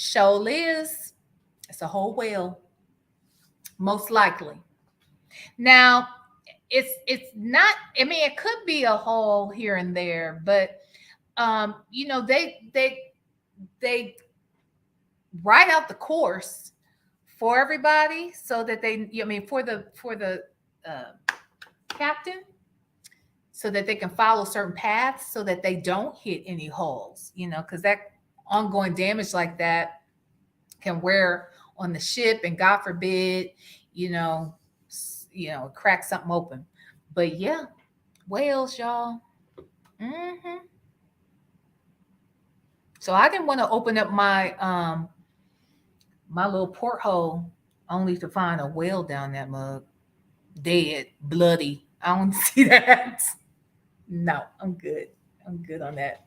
Shoal is. It's a whole whale, most likely. Now, it's not. I mean, it could be a hole here and there, but you know, they write out the course for everybody so that I mean, for the captain, so that they can follow certain paths so that they don't hit any holes, you know, because that ongoing damage like that can wear on the ship, and God forbid, you know, crack something open. But yeah, whales, y'all. So I didn't want to open up my my little porthole only to find a whale down that mug, dead, bloody. I don't want to see that. No, I'm good. I'm good on that.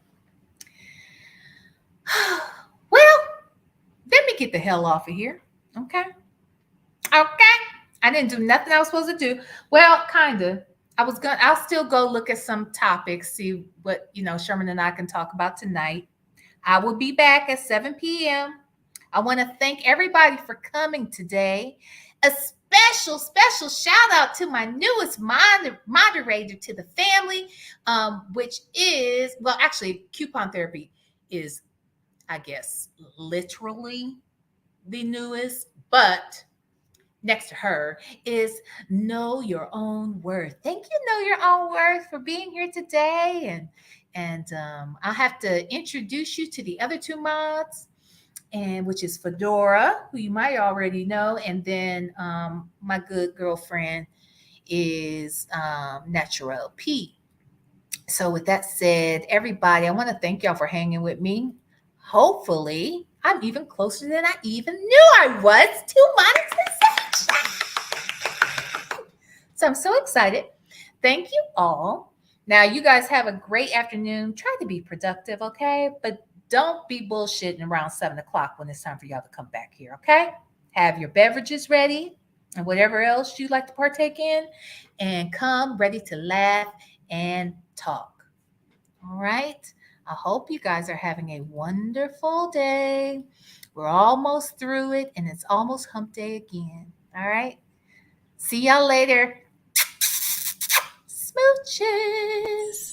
Well, let me get the hell off of here. Okay. I didn't do nothing I was supposed to do. Well, kind of. I'll still go look at some topics, see what, Sherman and I can talk about tonight. I will be back at 7 p.m. I want to thank everybody for coming today. A special shout out to my newest moderator to the family, which is, well, actually, Coupon Therapy is, I guess, literally the newest, but next to her is Know Your Own Worth. Thank you, Know Your Own Worth, for being here today. And I'll have to introduce you to the other two mods, and which is Fedora, who you might already know, and then my good girlfriend is Natural P. So with that said, everybody, I want to thank y'all for hanging with me. Hopefully, I'm even closer than I even knew I was to monetization. So I'm so excited. Thank you all. Now, you guys have a great afternoon. Try to be productive, okay? But don't be bullshitting around 7 o'clock when it's time for y'all to come back here, okay? Have your beverages ready and whatever else you like to partake in, and come ready to laugh and talk. All right? I hope you guys are having a wonderful day. We're almost through it, and it's almost hump day again. All right? See y'all later. Smooches.